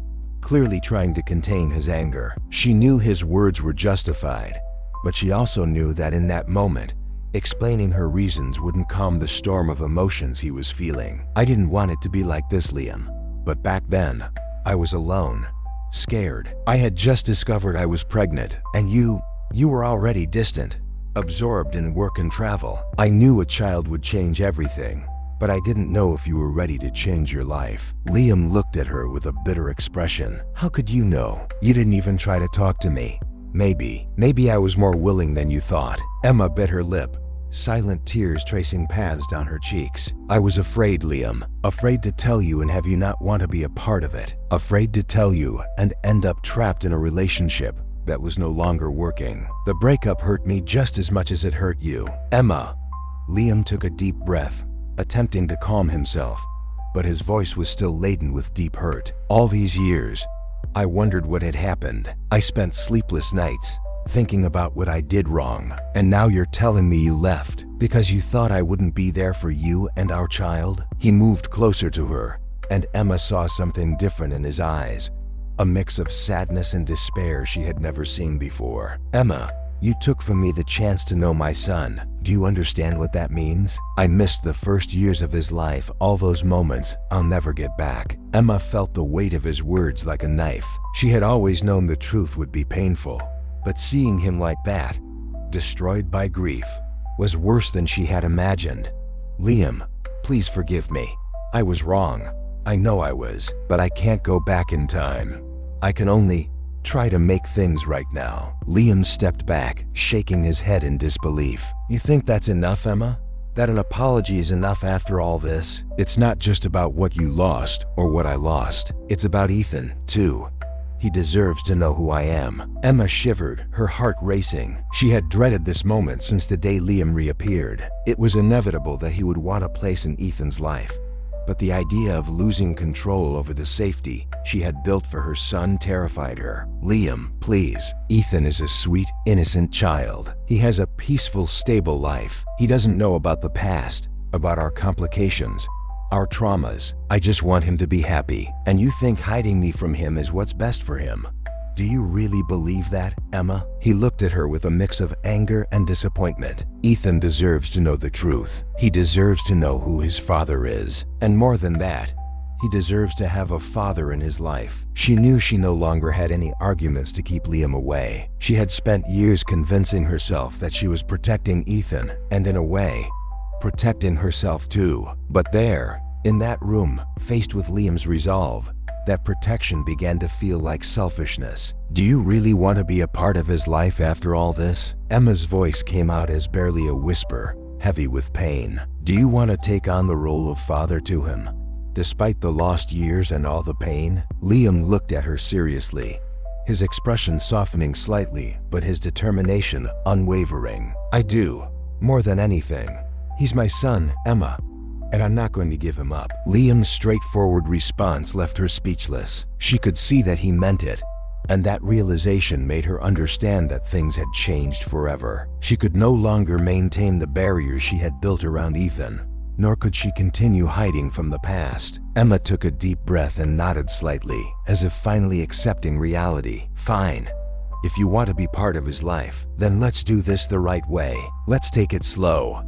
clearly trying to contain his anger. She knew his words were justified, but she also knew that in that moment, explaining her reasons wouldn't calm the storm of emotions he was feeling. "I didn't want it to be like this, Liam. But back then, I was alone, scared. I had just discovered I was pregnant, and you were already distant, absorbed in work and travel. I knew a child would change everything, but I didn't know if you were ready to change your life." Liam looked at her with a bitter expression. "How could you know? You didn't even try to talk to me." Maybe I was more willing than you thought." Emma bit her lip, silent tears tracing paths down her cheeks. "I was afraid, Liam. Afraid to tell you and have you not want to be a part of it. Afraid to tell you and end up trapped in a relationship that was no longer working. The breakup hurt me just as much as it hurt you." "Emma." Liam took a deep breath, attempting to calm himself, but his voice was still laden with deep hurt. "All these years, I wondered what had happened. I spent sleepless nights, thinking about what I did wrong. And now you're telling me you left because you thought I wouldn't be there for you and our child?" He moved closer to her, and Emma saw something different in his eyes, a mix of sadness and despair she had never seen before. "Emma, you took from me the chance to know my son. Do you understand what that means? I missed the first years of his life, all those moments I'll never get back." Emma felt the weight of his words like a knife. She had always known the truth would be painful, but seeing him like that, destroyed by grief, was worse than she had imagined. "Liam, please forgive me. I was wrong. I know I was, but I can't go back in time. I can only try to make things right now." Liam stepped back, shaking his head in disbelief. "You think that's enough, Emma? That an apology is enough after all this? It's not just about what you lost or what I lost. It's about Ethan, too. He deserves to know who I am." Emma shivered, her heart racing. She had dreaded this moment since the day Liam reappeared. It was inevitable that he would want a place in Ethan's life, but the idea of losing control over the safety she had built for her son terrified her. "Liam, please. Ethan is a sweet, innocent child. He has a peaceful, stable life. He doesn't know about the past, about our complications, our traumas. I just want him to be happy. And you think hiding me from him is what's best for him? Do you really believe that, Emma?" He looked at her with a mix of anger and disappointment. "Ethan deserves to know the truth. He deserves to know who his father is. And more than that, he deserves to have a father in his life." She knew she no longer had any arguments to keep Liam away. She had spent years convincing herself that she was protecting Ethan, and in a way, protecting herself too. But there, in that room, faced with Liam's resolve, that protection began to feel like selfishness. "Do you really want to be a part of his life after all this?" Emma's voice came out as barely a whisper, heavy with pain. "Do you want to take on the role of father to him? Despite the lost years and all the pain, Liam looked at her seriously, his expression softening slightly, but his determination unwavering. "I do, more than anything. He's my son, Emma, and I'm not going to give him up." Liam's straightforward response left her speechless. She could see that he meant it, and that realization made her understand that things had changed forever. She could no longer maintain the barriers she had built around Ethan, nor could she continue hiding from the past. Emma took a deep breath and nodded slightly, as if finally accepting reality. "Fine. If you want to be part of his life, then let's do this the right way. Let's take it slow.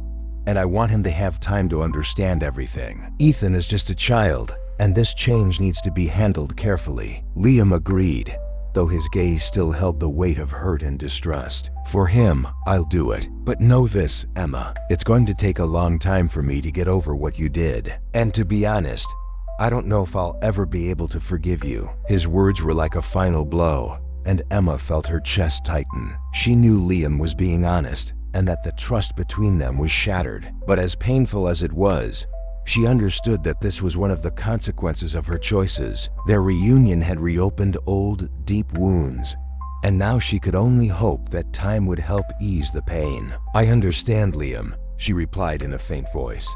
And I want him to have time to understand everything. Ethan is just a child, and this change needs to be handled carefully." Liam agreed, though his gaze still held the weight of hurt and distrust. "For him, I'll do it. But know this, Emma, it's going to take a long time for me to get over what you did. And to be honest, I don't know if I'll ever be able to forgive you." His words were like a final blow, and Emma felt her chest tighten. She knew Liam was being honest, and that the trust between them was shattered. But as painful as it was, she understood that this was one of the consequences of her choices. Their reunion had reopened old, deep wounds, and now she could only hope that time would help ease the pain. "I understand, Liam," she replied in a faint voice,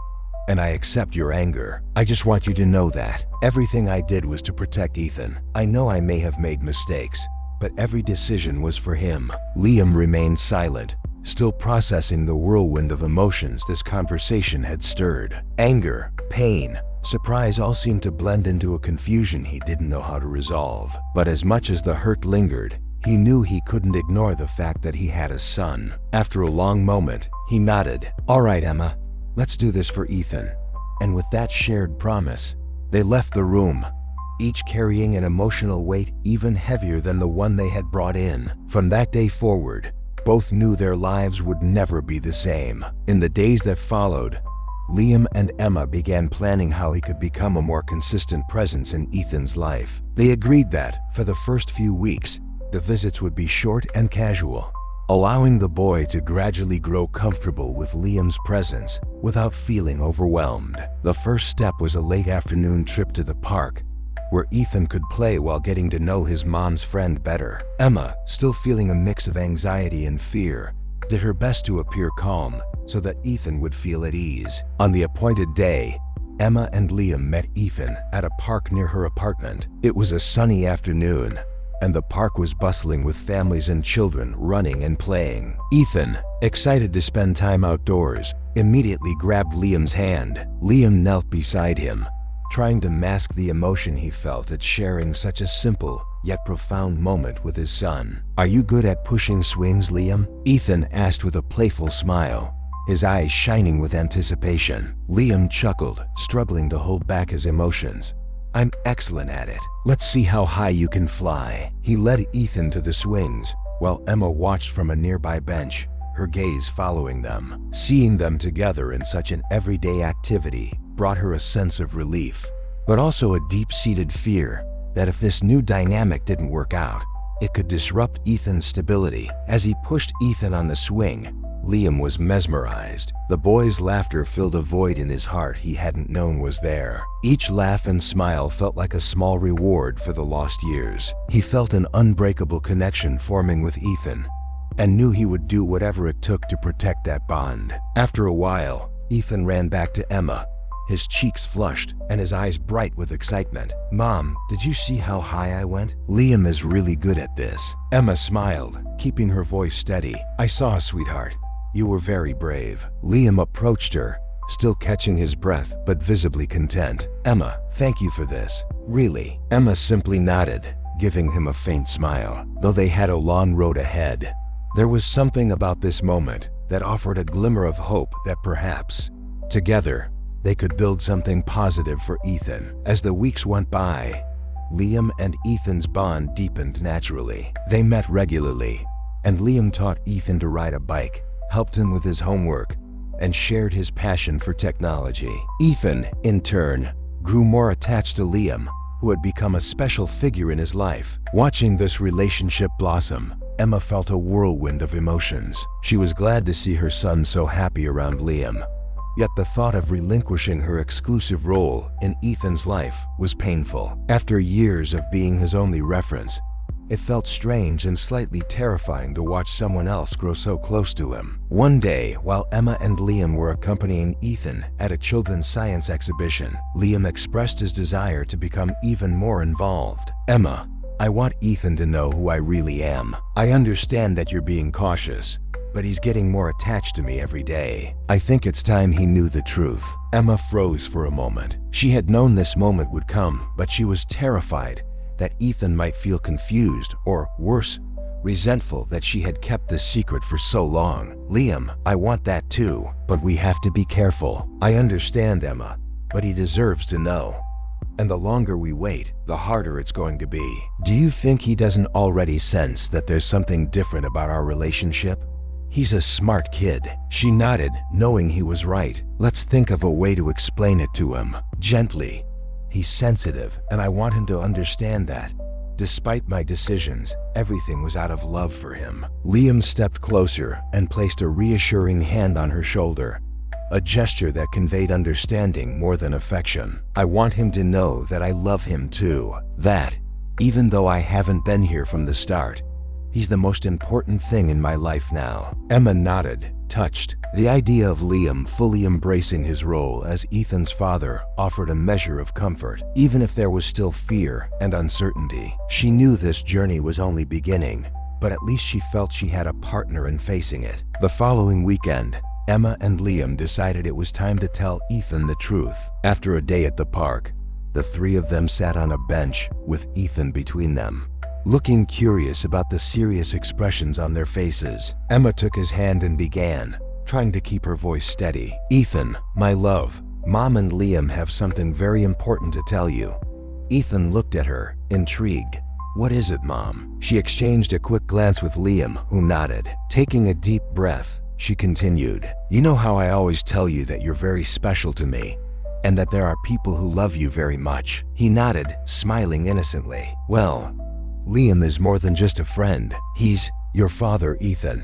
"and I accept your anger. I just want you to know that everything I did was to protect Ethan. I know I may have made mistakes, but every decision was for him." Liam remained silent, still processing the whirlwind of emotions this conversation had stirred. Anger, pain, surprise all seemed to blend into a confusion he didn't know how to resolve. But as much as the hurt lingered, he knew he couldn't ignore the fact that he had a son. After a long moment, he nodded. "All right, Emma, let's do this for Ethan." And with that shared promise, they left the room, each carrying an emotional weight even heavier than the one they had brought in. From that day forward, both knew their lives would never be the same. In the days that followed, Liam and Emma began planning how he could become a more consistent presence in Ethan's life. They agreed that, for the first few weeks, the visits would be short and casual, allowing the boy to gradually grow comfortable with Liam's presence without feeling overwhelmed. The first step was a late afternoon trip to the park, where Ethan could play while getting to know his mom's friend better. Emma, still feeling a mix of anxiety and fear, did her best to appear calm so that Ethan would feel at ease. On the appointed day, Emma and Liam met Ethan at a park near her apartment. It was a sunny afternoon, and the park was bustling with families and children running and playing. Ethan, excited to spend time outdoors, immediately grabbed Liam's hand. Liam knelt beside him, trying to mask the emotion he felt at sharing such a simple yet profound moment with his son. "Are you good at pushing swings, Liam?" Ethan asked with a playful smile, his eyes shining with anticipation. Liam chuckled, struggling to hold back his emotions. "I'm excellent at it. Let's see how high you can fly." He led Ethan to the swings, while Emma watched from a nearby bench, her gaze following them. Seeing them together in such an everyday activity brought her a sense of relief, but also a deep-seated fear that if this new dynamic didn't work out, it could disrupt Ethan's stability. As he pushed Ethan on the swing, Liam was mesmerized. The boy's laughter filled a void in his heart he hadn't known was there. Each laugh and smile felt like a small reward for the lost years. He felt an unbreakable connection forming with Ethan, and knew he would do whatever it took to protect that bond. After a while, Ethan ran back to Emma, his cheeks flushed and his eyes bright with excitement. "Mom, did you see how high I went? Liam is really good at this." Emma smiled, keeping her voice steady. "I saw, sweetheart. You were very brave." Liam approached her, still catching his breath but visibly content. "Emma, thank you for this. Really?" Emma simply nodded, giving him a faint smile. Though they had a long road ahead, there was something about this moment that offered a glimmer of hope that perhaps, together, they could build something positive for Ethan. As the weeks went by, Liam and Ethan's bond deepened naturally. They met regularly, and Liam taught Ethan to ride a bike, helped him with his homework, and shared his passion for technology. Ethan, in turn, grew more attached to Liam, who had become a special figure in his life. Watching this relationship blossom, Emma felt a whirlwind of emotions. She was glad to see her son so happy around Liam, Yet the thought of relinquishing her exclusive role in Ethan's life was painful. After years of being his only reference, it felt strange and slightly terrifying to watch someone else grow so close to him. One day, while Emma and Liam were accompanying Ethan at a children's science exhibition, Liam expressed his desire to become even more involved. "Emma, I want Ethan to know who I really am. I understand that you're being cautious, but he's getting more attached to me every day. I think it's time he knew the truth." Emma froze for a moment. She had known this moment would come, but she was terrified that Ethan might feel confused or, worse, resentful that she had kept this secret for so long. "Liam, I want that too, but we have to be careful. I understand, Emma, but he deserves to know. And the longer we wait, the harder it's going to be. Do you think he doesn't already sense that there's something different about our relationship? He's a smart kid." She nodded, knowing he was right. "Let's think of a way to explain it to him. Gently. He's sensitive, and I want him to understand that, despite my decisions, everything was out of love for him." Liam stepped closer and placed a reassuring hand on her shoulder, a gesture that conveyed understanding more than affection. "I want him to know that I love him too. That, even though I haven't been here from the start, he's the most important thing in my life now." Emma nodded, touched. The idea of Liam fully embracing his role as Ethan's father offered a measure of comfort, even if there was still fear and uncertainty. She knew this journey was only beginning, but at least she felt she had a partner in facing it. The following weekend, Emma and Liam decided it was time to tell Ethan the truth. After a day at the park, the three of them sat on a bench with Ethan between them, looking curious about the serious expressions on their faces. Emma took his hand and began, trying to keep her voice steady. "Ethan, my love, Mom and Liam have something very important to tell you." Ethan looked at her, intrigued. "What is it, Mom?" She exchanged a quick glance with Liam, who nodded. Taking a deep breath, she continued, "You know how I always tell you that you're very special to me, and that there are people who love you very much?" He nodded, smiling innocently. "Well, Liam is more than just a friend. He's your father, Ethan."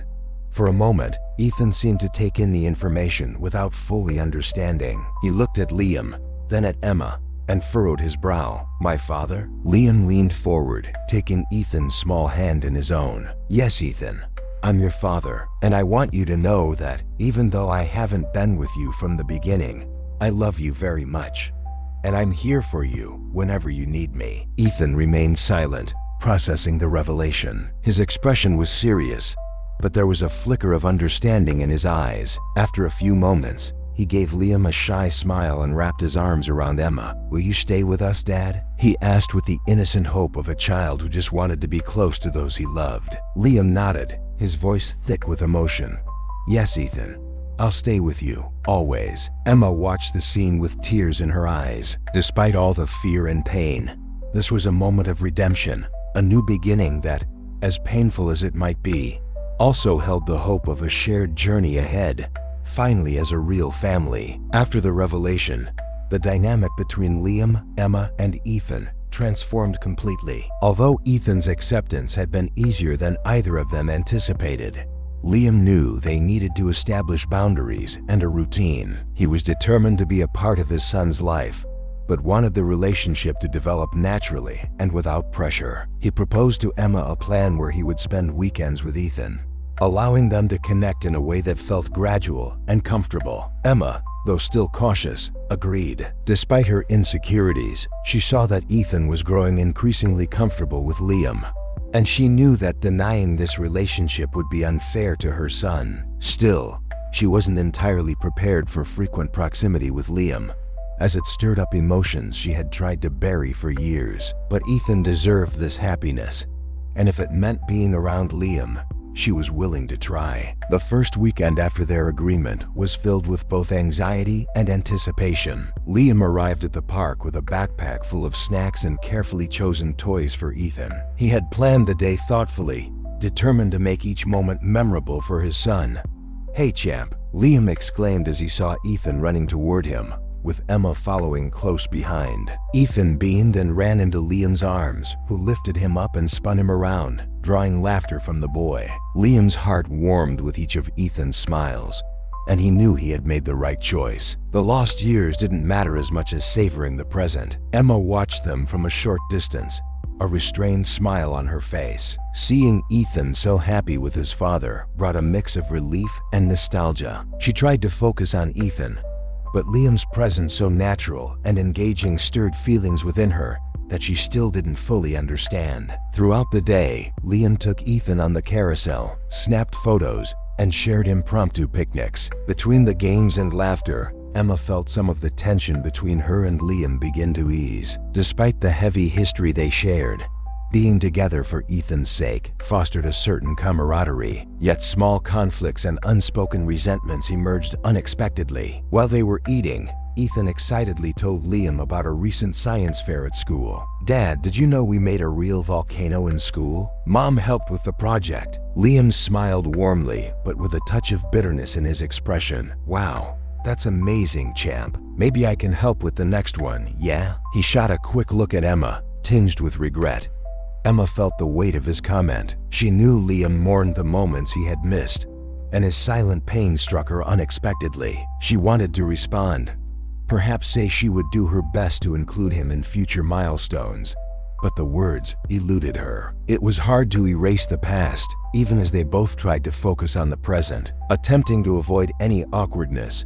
For a moment, Ethan seemed to take in the information without fully understanding. He looked at Liam, then at Emma, and furrowed his brow. "My father?" Liam leaned forward, taking Ethan's small hand in his own. "Yes, Ethan. I'm your father, and I want you to know that even though I haven't been with you from the beginning, I love you very much, and I'm here for you whenever you need me." Ethan remained silent, processing the revelation. His expression was serious, but there was a flicker of understanding in his eyes. After a few moments, he gave Liam a shy smile and wrapped his arms around Emma. "Will you stay with us, Dad?" he asked with the innocent hope of a child who just wanted to be close to those he loved. Liam nodded, his voice thick with emotion. "Yes, Ethan. I'll stay with you, always." Emma watched the scene with tears in her eyes. Despite all the fear and pain, this was a moment of redemption, a new beginning that, as painful as it might be, also held the hope of a shared journey ahead, finally as a real family. After the revelation, the dynamic between Liam, Emma, and Ethan transformed completely. Although Ethan's acceptance had been easier than either of them anticipated, Liam knew they needed to establish boundaries and a routine. He was determined to be a part of his son's life, but wanted the relationship to develop naturally and without pressure. He proposed to Emma a plan where he would spend weekends with Ethan, allowing them to connect in a way that felt gradual and comfortable. Emma, though still cautious, agreed. Despite her insecurities, she saw that Ethan was growing increasingly comfortable with Liam, and she knew that denying this relationship would be unfair to her son. Still, she wasn't entirely prepared for frequent proximity with Liam, as it stirred up emotions she had tried to bury for years. But Ethan deserved this happiness, and if it meant being around Liam, she was willing to try. The first weekend after their agreement was filled with both anxiety and anticipation. Liam arrived at the park with a backpack full of snacks and carefully chosen toys for Ethan. He had planned the day thoughtfully, determined to make each moment memorable for his son. "Hey, champ," Liam exclaimed as he saw Ethan running toward him, with Emma following close behind. Ethan beamed and ran into Liam's arms, who lifted him up and spun him around, drawing laughter from the boy. Liam's heart warmed with each of Ethan's smiles, and he knew he had made the right choice. The lost years didn't matter as much as savoring the present. Emma watched them from a short distance, a restrained smile on her face. Seeing Ethan so happy with his father brought a mix of relief and nostalgia. She tried to focus on Ethan, but Liam's presence so natural and engaging stirred feelings within her that she still didn't fully understand. Throughout the day, Liam took Ethan on the carousel, snapped photos, and shared impromptu picnics. Between the games and laughter, Emma felt some of the tension between her and Liam begin to ease. Despite the heavy history they shared, being together for Ethan's sake fostered a certain camaraderie, yet small conflicts and unspoken resentments emerged unexpectedly. While they were eating, Ethan excitedly told Liam about a recent science fair at school. "Dad, did you know we made a real volcano in school? Mom helped with the project." Liam smiled warmly, but with a touch of bitterness in his expression. "Wow, that's amazing, champ. Maybe I can help with the next one, yeah?" He shot a quick look at Emma, tinged with regret. Emma felt the weight of his comment. She knew Liam mourned the moments he had missed, and his silent pain struck her unexpectedly. She wanted to respond, perhaps say she would do her best to include him in future milestones, but the words eluded her. It was hard to erase the past, even as they both tried to focus on the present. Attempting to avoid any awkwardness,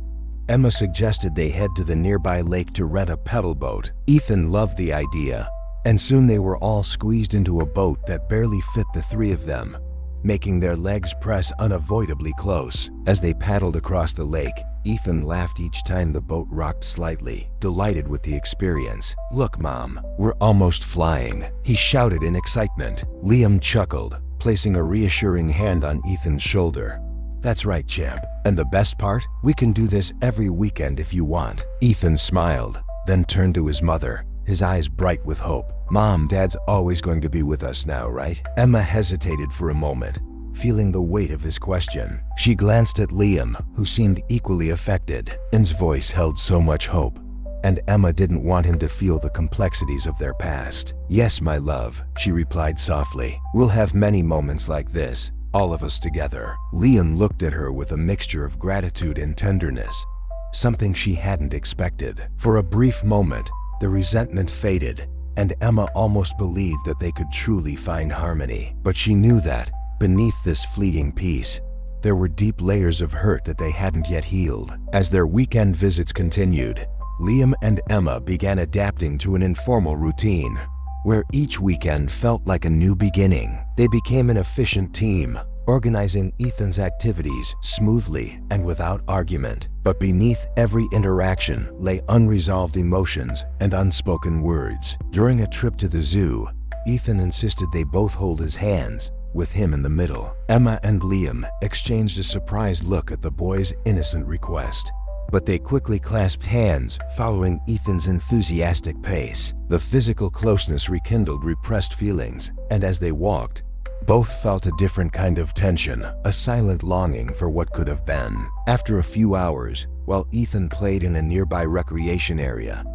Emma suggested they head to the nearby lake to rent a pedal boat. Ethan loved the idea, and soon they were all squeezed into a boat that barely fit the three of them, making their legs press unavoidably close. As they paddled across the lake, Ethan laughed each time the boat rocked slightly, delighted with the experience. "Look, Mom, we're almost flying," he shouted in excitement. Liam chuckled, placing a reassuring hand on Ethan's shoulder. "That's right, champ. And the best part? We can do this every weekend if you want." Ethan smiled, then turned to his mother, his eyes bright with hope. "Mom, Dad's always going to be with us now, right?" Emma hesitated for a moment, feeling the weight of his question. She glanced at Liam, who seemed equally affected. His voice held so much hope, and Emma didn't want him to feel the complexities of their past. "Yes, my love," she replied softly. "We'll have many moments like this, all of us together." Liam looked at her with a mixture of gratitude and tenderness, something she hadn't expected. For a brief moment, the resentment faded, and Emma almost believed that they could truly find harmony. But she knew that, beneath this fleeting peace, there were deep layers of hurt that they hadn't yet healed. As their weekend visits continued, Liam and Emma began adapting to an informal routine, where each weekend felt like a new beginning. They became an efficient team, organizing Ethan's activities smoothly and without argument. But beneath every interaction lay unresolved emotions and unspoken words. During a trip to the zoo, Ethan insisted they both hold his hands, with him in the middle. Emma and Liam exchanged a surprised look at the boy's innocent request, but they quickly clasped hands, following Ethan's enthusiastic pace. The physical closeness rekindled repressed feelings, and as they walked, both felt a different kind of tension, a silent longing for what could have been. After a few hours, while Ethan played in a nearby recreation area,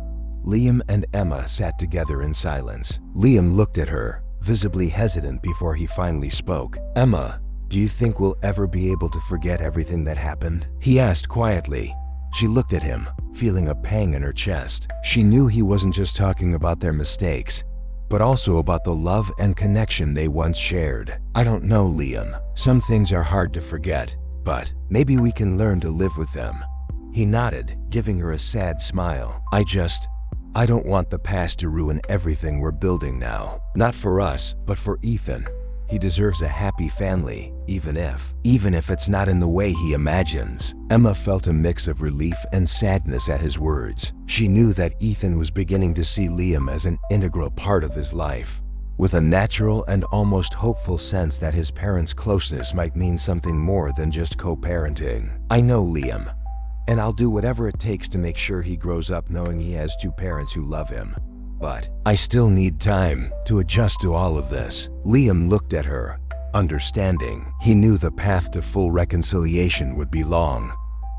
Liam and Emma sat together in silence. Liam looked at her, visibly hesitant before he finally spoke. "Emma, do you think we'll ever be able to forget everything that happened?" he asked quietly. She looked at him, feeling a pang in her chest. She knew he wasn't just talking about their mistakes, but also about the love and connection they once shared. "I don't know, Liam. Some things are hard to forget, but maybe we can learn to live with them." He nodded, giving her a sad smile. I don't want the past to ruin everything we're building now. Not for us, but for Ethan. He deserves a happy family, even if it's not in the way he imagines." Emma felt a mix of relief and sadness at his words. She knew that Ethan was beginning to see Liam as an integral part of his life, with a natural and almost hopeful sense that his parents' closeness might mean something more than just co-parenting. "I know, Liam, and I'll do whatever it takes to make sure he grows up knowing he has two parents who love him. But I still need time to adjust to all of this." Liam looked at her, understanding. He knew the path to full reconciliation would be long,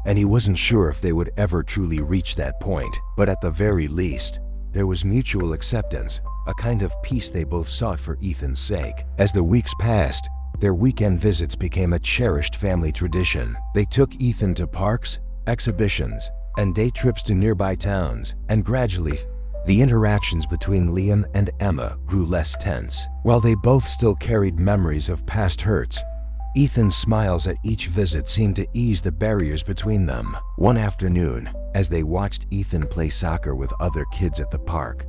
and he wasn't sure if they would ever truly reach that point. But at the very least, there was mutual acceptance, a kind of peace they both sought for Ethan's sake. As the weeks passed, Their weekend visits became a cherished family tradition. They took Ethan to parks, exhibitions, and day trips to nearby towns, and gradually, the interactions between Liam and Emma grew less tense. While they both still carried memories of past hurts, Ethan's smiles at each visit seemed to ease the barriers between them. One afternoon, as they watched Ethan play soccer with other kids at the park,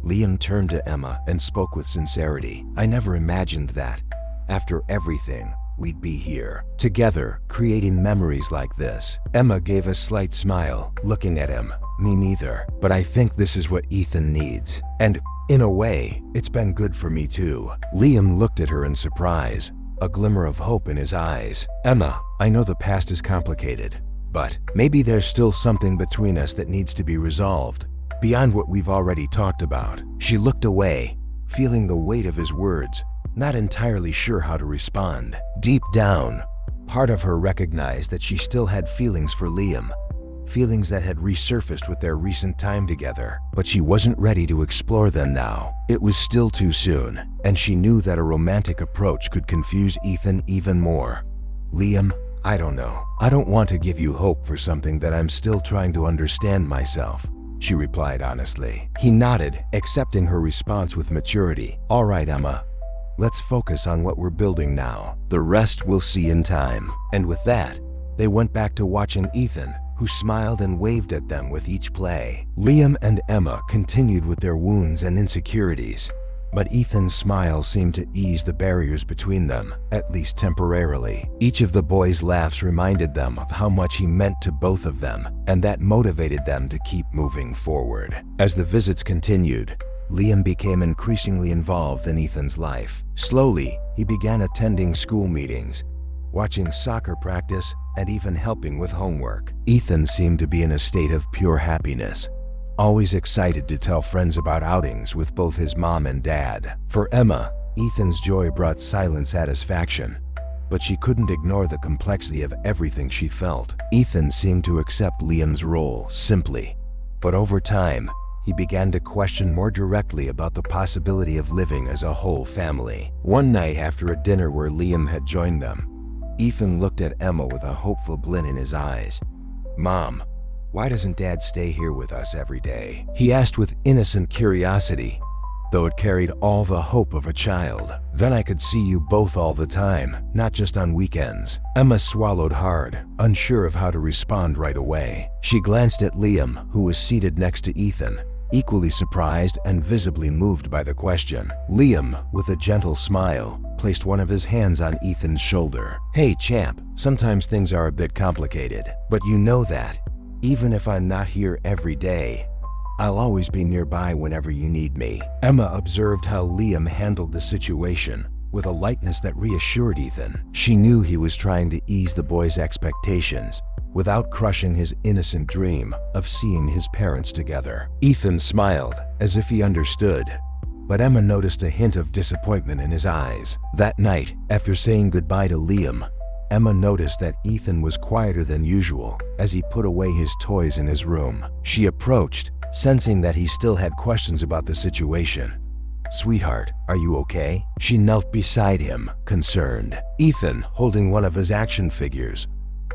Liam turned to Emma and spoke with sincerity. "I never imagined that, after everything, we'd be here, together, creating memories like this." Emma gave a slight smile, looking at him. "Me neither, but I think this is what Ethan needs. And, in a way, it's been good for me too." Liam looked at her in surprise, a glimmer of hope in his eyes. "Emma, I know the past is complicated, but maybe there's still something between us that needs to be resolved, beyond what we've already talked about." She looked away, feeling the weight of his words, not entirely sure how to respond. Deep down, part of her recognized that she still had feelings for Liam, feelings that had resurfaced with their recent time together, but she wasn't ready to explore them now. It was still too soon, and she knew that a romantic approach could confuse Ethan even more. "Liam, I don't know. I don't want to give you hope for something that I'm still trying to understand myself," she replied honestly. He nodded, accepting her response with maturity. "All right, Emma. Let's focus on what we're building now. The rest we'll see in time." And with that, they went back to watching Ethan, who smiled and waved at them with each play. Liam and Emma continued with their wounds and insecurities, but Ethan's smile seemed to ease the barriers between them, at least temporarily. Each of the boys' laughs reminded them of how much he meant to both of them, and that motivated them to keep moving forward. As the visits continued, Liam became increasingly involved in Ethan's life. Slowly, he began attending school meetings, watching soccer practice, and even helping with homework. Ethan seemed to be in a state of pure happiness, always excited to tell friends about outings with both his mom and dad. For Emma, Ethan's joy brought silent satisfaction, but she couldn't ignore the complexity of everything she felt. Ethan seemed to accept Liam's role simply, but over time, he began to question more directly about the possibility of living as a whole family. One night after a dinner where Liam had joined them, Ethan looked at Emma with a hopeful glint in his eyes. "Mom, why doesn't Dad stay here with us every day?" he asked with innocent curiosity, though it carried all the hope of a child. "Then I could see you both all the time, not just on weekends." Emma swallowed hard, unsure of how to respond right away. She glanced at Liam, who was seated next to Ethan, equally surprised and visibly moved by the question. Liam, with a gentle smile, placed one of his hands on Ethan's shoulder. "Hey, champ, sometimes things are a bit complicated, but you know that, even if I'm not here every day, I'll always be nearby whenever you need me." Emma observed how Liam handled the situation with a lightness that reassured Ethan. She knew he was trying to ease the boy's expectations without crushing his innocent dream of seeing his parents together. Ethan smiled, as if he understood, but Emma noticed a hint of disappointment in his eyes. That night, after saying goodbye to Liam, Emma noticed that Ethan was quieter than usual as he put away his toys in his room. She approached, sensing that he still had questions about the situation. "Sweetheart, are you okay?" She knelt beside him, concerned. Ethan, holding one of his action figures,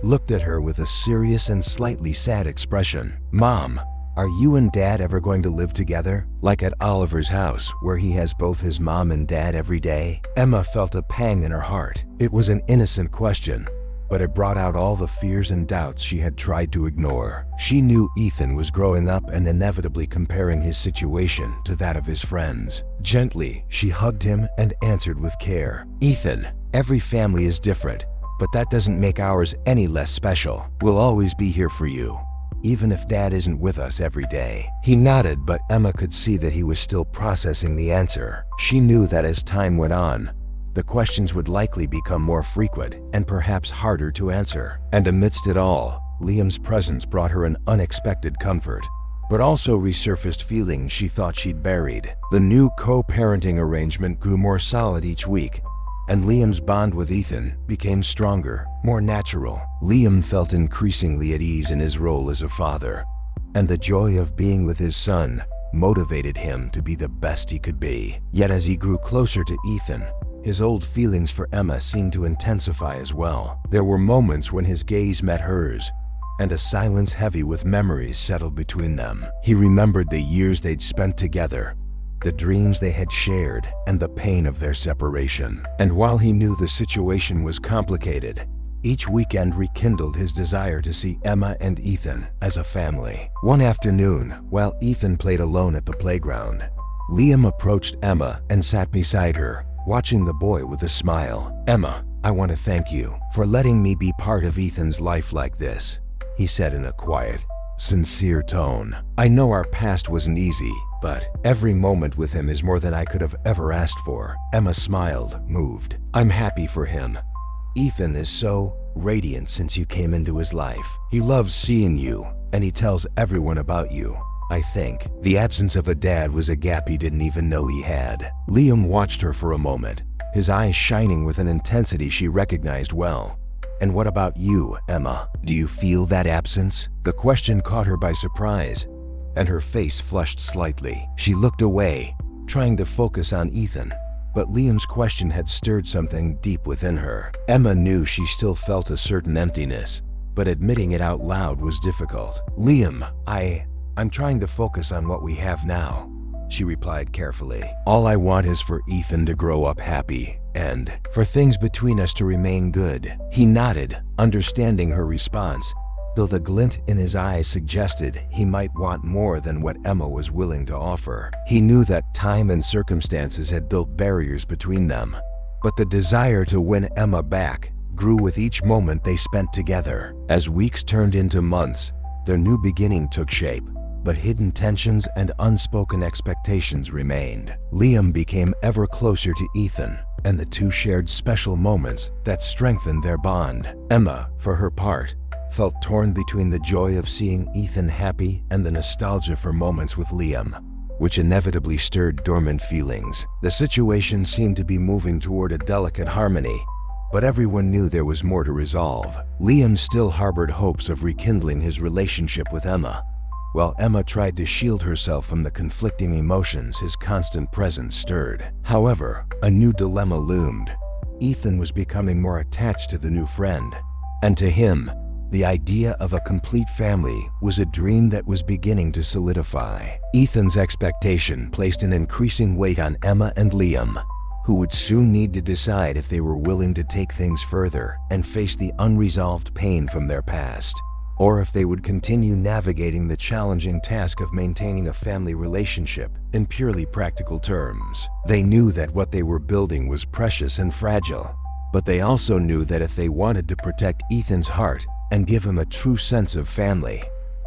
looked at her with a serious and slightly sad expression. "Mom, are you and Dad ever going to live together, like at Oliver's house, where he has both his mom and dad every day?" Emma felt a pang in her heart. It was an innocent question, but it brought out all the fears and doubts she had tried to ignore. She knew Ethan was growing up and inevitably comparing his situation to that of his friends. Gently, she hugged him and answered with care. "Ethan, every family is different, but that doesn't make ours any less special. We'll always be here for you, even if Dad isn't with us every day." He nodded, but Emma could see that he was still processing the answer. She knew that as time went on, the questions would likely become more frequent and perhaps harder to answer. And amidst it all, Liam's presence brought her an unexpected comfort, but also resurfaced feelings she thought she'd buried. The new co-parenting arrangement grew more solid each week, and Liam's bond with Ethan became stronger, more natural. Liam felt increasingly at ease in his role as a father, and the joy of being with his son motivated him to be the best he could be. Yet as he grew closer to Ethan, His old feelings for Emma seemed to intensify as well. There were moments when his gaze met hers, and a silence heavy with memories settled between them. He remembered the years they'd spent together, the dreams they had shared, and the pain of their separation. And while he knew the situation was complicated, each weekend rekindled his desire to see Emma and Ethan as a family. One afternoon, while Ethan played alone at the playground, Liam approached Emma and sat beside her, watching the boy with a smile. "Emma, I want to thank you for letting me be part of Ethan's life like this," he said in a quiet, sincere tone. "I know our past wasn't easy, but every moment with him is more than I could have ever asked for." Emma smiled, moved. "I'm happy for him. Ethan is so radiant since you came into his life. He loves seeing you, and he tells everyone about you. I think the absence of a dad was a gap he didn't even know he had." Liam watched her for a moment, his eyes shining with an intensity she recognized well. "And what about you, Emma? Do you feel that absence?" The question caught her by surprise, and her face flushed slightly. She looked away, trying to focus on Ethan, but Liam's question had stirred something deep within her. Emma knew she still felt a certain emptiness, but admitting it out loud was difficult. "Liam, I'm trying to focus on what we have now," she replied carefully. "All I want is for Ethan to grow up happy, and for things between us to remain good." He nodded, understanding her response, though the glint in his eyes suggested he might want more than what Emma was willing to offer. He knew that time and circumstances had built barriers between them, but the desire to win Emma back grew with each moment they spent together. As weeks turned into months, their new beginning took shape, but hidden tensions and unspoken expectations remained. Liam became ever closer to Ethan, and the two shared special moments that strengthened their bond. Emma, for her part, felt torn between the joy of seeing Ethan happy and the nostalgia for moments with Liam, which inevitably stirred dormant feelings. The situation seemed to be moving toward a delicate harmony, but everyone knew there was more to resolve. Liam still harbored hopes of rekindling his relationship with Emma, while Emma tried to shield herself from the conflicting emotions his constant presence stirred. However, a new dilemma loomed. Ethan was becoming more attached to the new friend, and to him, the idea of a complete family was a dream that was beginning to solidify. Ethan's expectation placed an increasing weight on Emma and Liam, who would soon need to decide if they were willing to take things further and face the unresolved pain from their past, or if they would continue navigating the challenging task of maintaining a family relationship in purely practical terms. They knew that what they were building was precious and fragile, but they also knew that if they wanted to protect Ethan's heart and give him a true sense of family,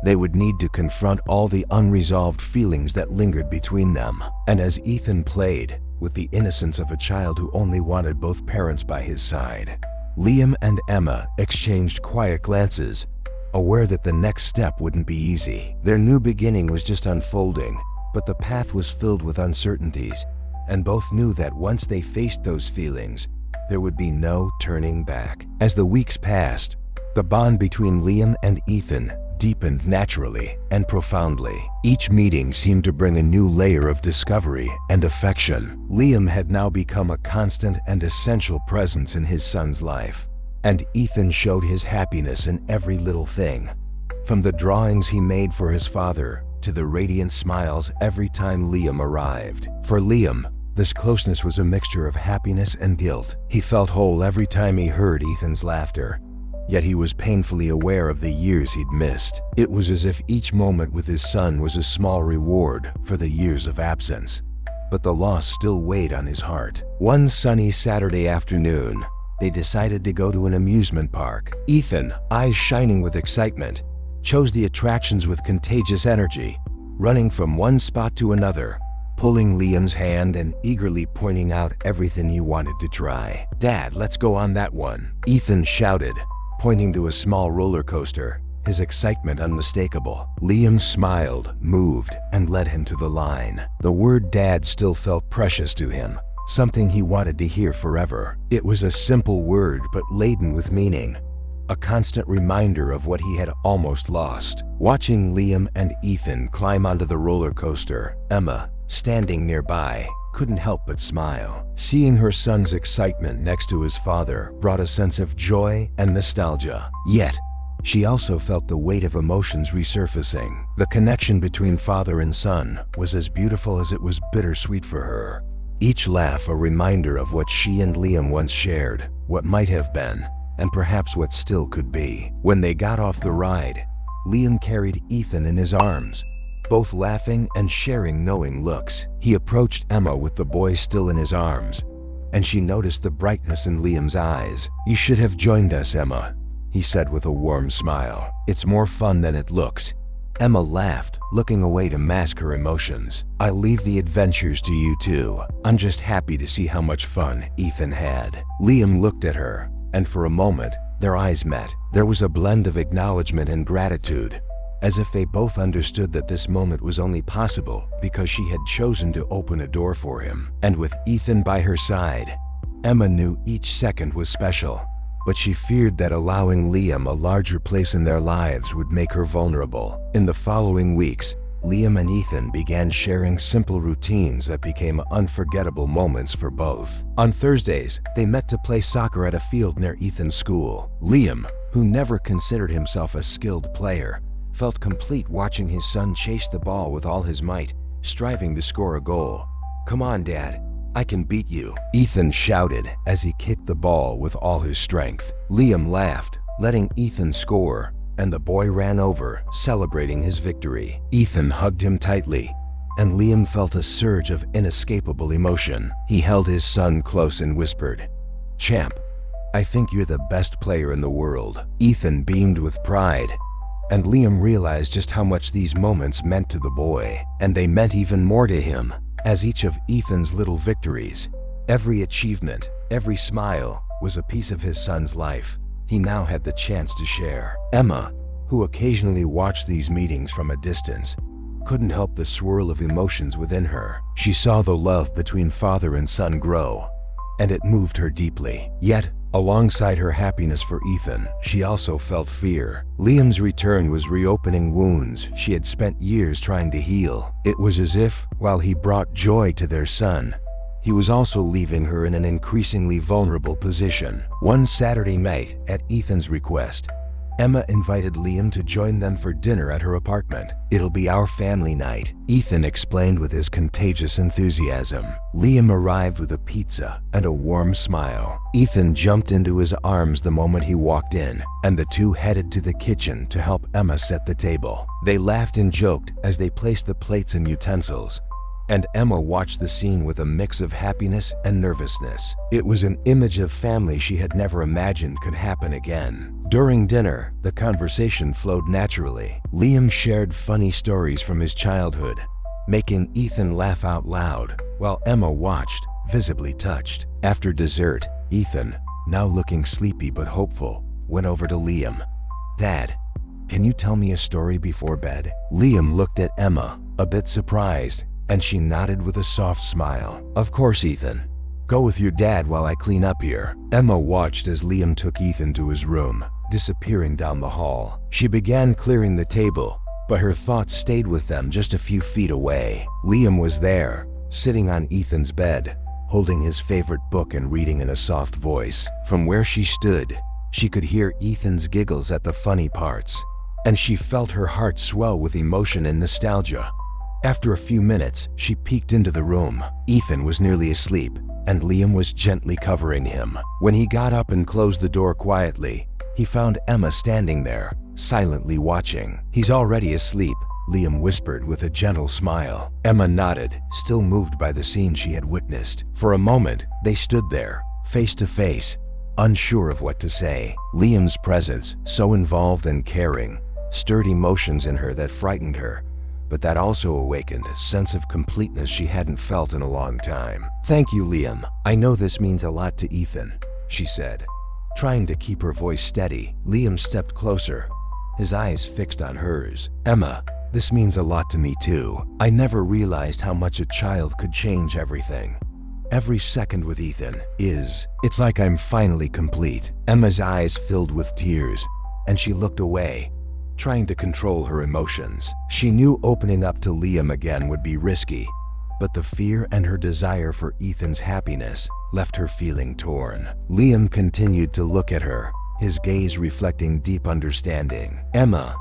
they would need to confront all the unresolved feelings that lingered between them. And as Ethan played, with the innocence of a child who only wanted both parents by his side, Liam and Emma exchanged quiet glances, aware that the next step wouldn't be easy. Their new beginning was just unfolding, but the path was filled with uncertainties, and both knew that once they faced those feelings, there would be no turning back. As the weeks passed, the bond between Liam and Ethan deepened naturally and profoundly. Each meeting seemed to bring a new layer of discovery and affection. Liam had now become a constant and essential presence in his son's life, and Ethan showed his happiness in every little thing, from the drawings he made for his father to the radiant smiles every time Liam arrived. For Liam, this closeness was a mixture of happiness and guilt. He felt whole every time he heard Ethan's laughter, yet he was painfully aware of the years he'd missed. It was as if each moment with his son was a small reward for the years of absence, but the loss still weighed on his heart. One sunny Saturday afternoon, they decided to go to an amusement park. Ethan, eyes shining with excitement, chose the attractions with contagious energy, running from one spot to another, pulling Liam's hand and eagerly pointing out everything he wanted to try. "Dad, let's go on that one," Ethan shouted, pointing to a small roller coaster, his excitement unmistakable. Liam smiled, moved, and led him to the line. The word "dad" still felt precious to him, something he wanted to hear forever. It was a simple word but laden with meaning, a constant reminder of what he had almost lost. Watching Liam and Ethan climb onto the roller coaster, Emma, standing nearby, couldn't help but smile. Seeing her son's excitement next to his father brought a sense of joy and nostalgia. Yet, she also felt the weight of emotions resurfacing. The connection between father and son was as beautiful as it was bittersweet for her. Each laugh a reminder of what she and Liam once shared, what might have been, and perhaps what still could be. When they got off the ride, Liam carried Ethan in his arms, both laughing and sharing knowing looks. He approached Emma with the boy still in his arms, and she noticed the brightness in Liam's eyes. "You should have joined us, Emma," he said with a warm smile. "It's more fun than it looks." Emma laughed, looking away to mask her emotions. "I'll leave the adventures to you two. I'm just happy to see how much fun Ethan had." Liam looked at her, and for a moment, their eyes met. There was a blend of acknowledgement and gratitude, as if they both understood that this moment was only possible because she had chosen to open a door for him. And with Ethan by her side, Emma knew each second was special. But she feared that allowing Liam a larger place in their lives would make her vulnerable. In the following weeks, Liam and Ethan began sharing simple routines that became unforgettable moments for both. On Thursdays, they met to play soccer at a field near Ethan's school. Liam, who never considered himself a skilled player, felt complete watching his son chase the ball with all his might, striving to score a goal. "Come on, Dad. I can beat you," Ethan shouted as he kicked the ball with all his strength. Liam laughed, letting Ethan score, and the boy ran over, celebrating his victory. Ethan hugged him tightly, and Liam felt a surge of inescapable emotion. He held his son close and whispered, "Champ, I think you're the best player in the world." Ethan beamed with pride, and Liam realized just how much these moments meant to the boy. And they meant even more to him. As each of Ethan's little victories, every achievement, every smile, was a piece of his son's life, he now had the chance to share. Emma, who occasionally watched these meetings from a distance, couldn't help the swirl of emotions within her. She saw the love between father and son grow, and it moved her deeply. Yet, alongside her happiness for Ethan, she also felt fear. Liam's return was reopening wounds she had spent years trying to heal. It was as if, while he brought joy to their son, he was also leaving her in an increasingly vulnerable position. One Saturday night, at Ethan's request, Emma invited Liam to join them for dinner at her apartment. "It'll be our family night," Ethan explained with his contagious enthusiasm. Liam arrived with a pizza and a warm smile. Ethan jumped into his arms the moment he walked in, and the two headed to the kitchen to help Emma set the table. They laughed and joked as they placed the plates and utensils, and Emma watched the scene with a mix of happiness and nervousness. It was an image of family she had never imagined could happen again. During dinner, the conversation flowed naturally. Liam shared funny stories from his childhood, making Ethan laugh out loud, while Emma watched, visibly touched. After dessert, Ethan, now looking sleepy but hopeful, went over to Liam. "Dad, can you tell me a story before bed?" Liam looked at Emma, a bit surprised, and she nodded with a soft smile. "Of course, Ethan. Go with your dad while I clean up here." Emma watched as Liam took Ethan to his room, disappearing down the hall. She began clearing the table, but her thoughts stayed with them just a few feet away. Liam was there, sitting on Ethan's bed, holding his favorite book and reading in a soft voice. From where she stood, she could hear Ethan's giggles at the funny parts, and she felt her heart swell with emotion and nostalgia. After a few minutes, she peeked into the room. Ethan was nearly asleep, and Liam was gently covering him. When he got up and closed the door quietly, he found Emma standing there, silently watching. "He's already asleep," Liam whispered with a gentle smile. Emma nodded, still moved by the scene she had witnessed. For a moment, they stood there, face to face, unsure of what to say. Liam's presence, so involved and caring, stirred emotions in her that frightened her, but that also awakened a sense of completeness she hadn't felt in a long time. "Thank you, Liam. I know this means a lot to Ethan," she said, trying to keep her voice steady. Liam stepped closer, his eyes fixed on hers. "Emma, this means a lot to me too. I never realized how much a child could change everything. Every second with Ethan it's like I'm finally complete." Emma's eyes filled with tears, and she looked away, trying to control her emotions. She knew opening up to Liam again would be risky, but the fear and her desire for Ethan's happiness left her feeling torn. Liam continued to look at her, his gaze reflecting deep understanding. "Emma,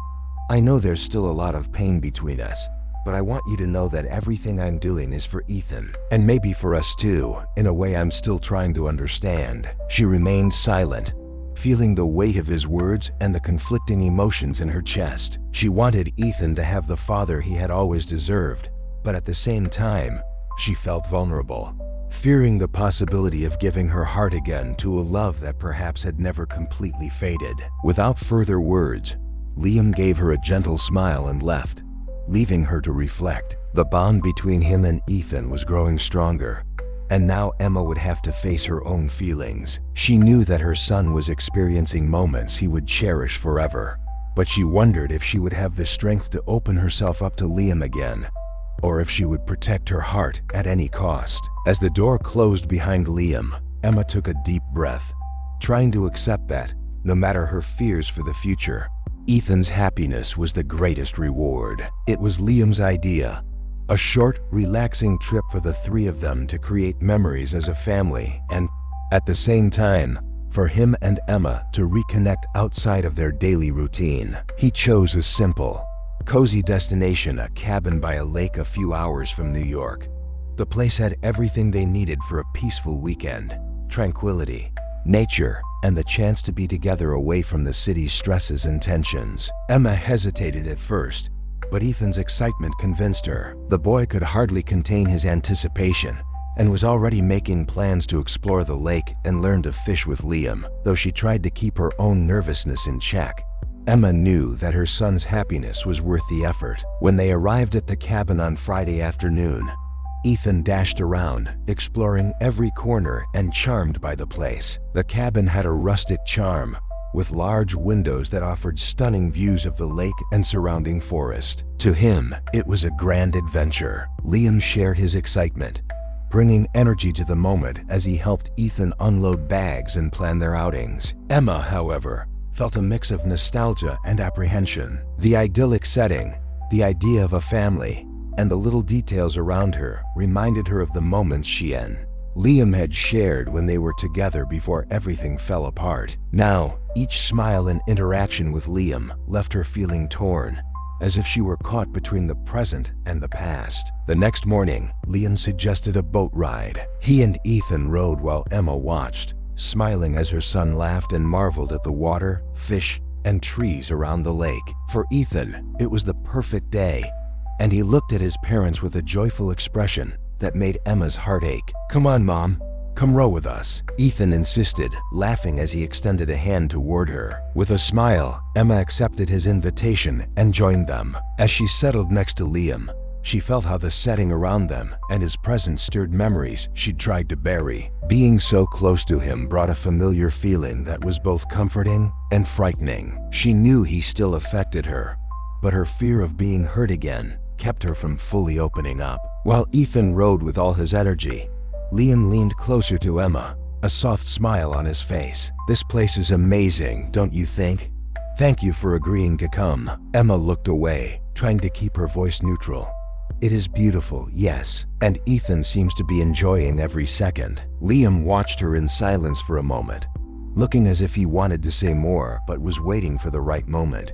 I know there's still a lot of pain between us, but I want you to know that everything I'm doing is for Ethan, and maybe for us too, in a way I'm still trying to understand." She remained silent, feeling the weight of his words and the conflicting emotions in her chest. She wanted Ethan to have the father he had always deserved, but at the same time, she felt vulnerable, fearing the possibility of giving her heart again to a love that perhaps had never completely faded. Without further words, Liam gave her a gentle smile and left, leaving her to reflect. The bond between him and Ethan was growing stronger, and now Emma would have to face her own feelings. She knew that her son was experiencing moments he would cherish forever, but she wondered if she would have the strength to open herself up to Liam again, or if she would protect her heart at any cost. As the door closed behind Liam, Emma took a deep breath, trying to accept that, no matter her fears for the future, Ethan's happiness was the greatest reward. It was Liam's idea, a short, relaxing trip for the three of them to create memories as a family and, at the same time, for him and Emma to reconnect outside of their daily routine. He chose a simple, cozy destination, a cabin by a lake a few hours from New York. The place had everything they needed for a peaceful weekend: tranquility, nature, and the chance to be together away from the city's stresses and tensions. Emma hesitated at first, but Ethan's excitement convinced her. The boy could hardly contain his anticipation and was already making plans to explore the lake and learn to fish with Liam. Though she tried to keep her own nervousness in check, Emma knew that her son's happiness was worth the effort. When they arrived at the cabin on Friday afternoon, Ethan dashed around, exploring every corner and charmed by the place. The cabin had a rustic charm, with large windows that offered stunning views of the lake and surrounding forest. To him, it was a grand adventure. Liam shared his excitement, bringing energy to the moment as he helped Ethan unload bags and plan their outings. Emma, however, felt a mix of nostalgia and apprehension. The idyllic setting, the idea of a family, and the little details around her reminded her of the moments she and Liam had shared when they were together before everything fell apart. Now, each smile and interaction with Liam left her feeling torn, as if she were caught between the present and the past. The next morning, Liam suggested a boat ride. He and Ethan rowed while Emma watched, smiling as her son laughed and marveled at the water, fish, and trees around the lake. For Ethan, it was the perfect day, and he looked at his parents with a joyful expression that made Emma's heart ache. "Come on, Mom. Come row with us," Ethan insisted, laughing as he extended a hand toward her. With a smile, Emma accepted his invitation and joined them. As she settled next to Liam, she felt how the setting around them and his presence stirred memories she'd tried to bury. Being so close to him brought a familiar feeling that was both comforting and frightening. She knew he still affected her, but her fear of being hurt again kept her from fully opening up. While Ethan rowed with all his energy, Liam leaned closer to Emma, a soft smile on his face. "This place is amazing, don't you think? Thank you for agreeing to come." Emma looked away, trying to keep her voice neutral. "It is beautiful, yes, and Ethan seems to be enjoying every second." Liam watched her in silence for a moment, looking as if he wanted to say more but was waiting for the right moment.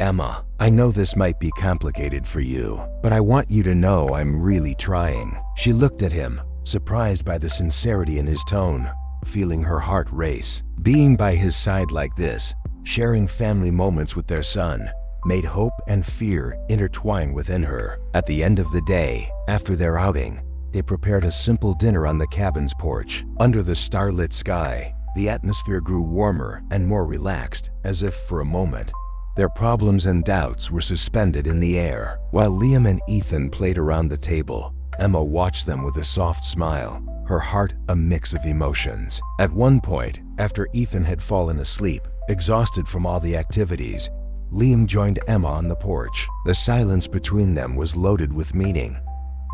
"Emma, I know this might be complicated for you, but I want you to know I'm really trying." She looked at him, surprised by the sincerity in his tone, feeling her heart race. Being by his side like this, sharing family moments with their son, made hope and fear intertwine within her. At the end of the day, after their outing, they prepared a simple dinner on the cabin's porch. Under the starlit sky, the atmosphere grew warmer and more relaxed, as if for a moment their problems and doubts were suspended in the air. While Liam and Ethan played around the table, Emma watched them with a soft smile, her heart a mix of emotions. At one point, after Ethan had fallen asleep, exhausted from all the activities, Liam joined Emma on the porch. The silence between them was loaded with meaning,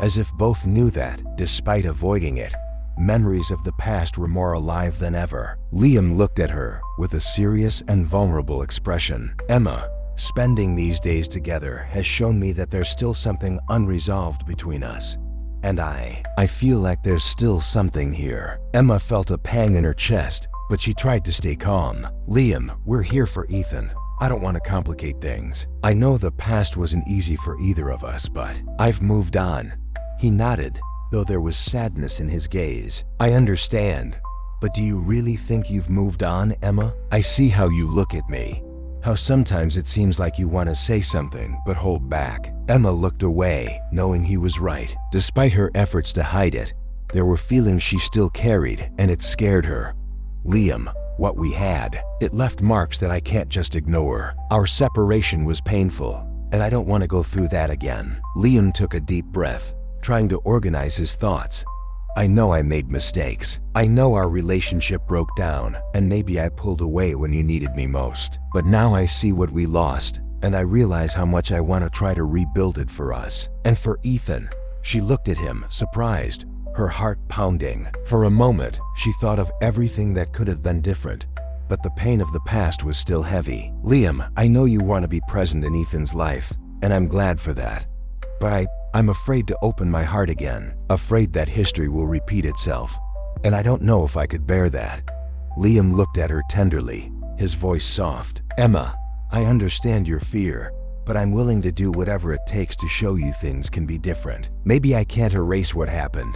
as if both knew that, despite avoiding it, memories of the past were more alive than ever. Liam looked at her with a serious and vulnerable expression. "Emma, spending these days together has shown me that there's still something unresolved between us, And I feel like there's still something here. Emma felt a pang in her chest, but she tried to stay calm. Liam, we're here for Ethan. I don't want to complicate things. I know the past wasn't easy for either of us, but I've moved on. He nodded, though there was sadness in his gaze. I understand, but do you really think you've moved on, Emma? I see how you look at me. How sometimes it seems like you want to say something, but hold back. Emma looked away, knowing he was right. Despite her efforts to hide it, there were feelings she still carried, and it scared her. Liam, what we had, it left marks that I can't just ignore. Our separation was painful, and I don't want to go through that again. Liam took a deep breath, trying to organize his thoughts. I know I made mistakes. I know our relationship broke down, and maybe I pulled away when you needed me most. But now I see what we lost, and I realize how much I want to try to rebuild it for us. And for Ethan. She looked at him, surprised, her heart pounding. For a moment, she thought of everything that could have been different, but the pain of the past was still heavy. Liam, I know you want to be present in Ethan's life, and I'm glad for that. But I'm afraid to open my heart again, afraid that history will repeat itself, and I don't know if I could bear that. Liam looked at her tenderly, his voice soft. Emma, I understand your fear, but I'm willing to do whatever it takes to show you things can be different. Maybe I can't erase what happened,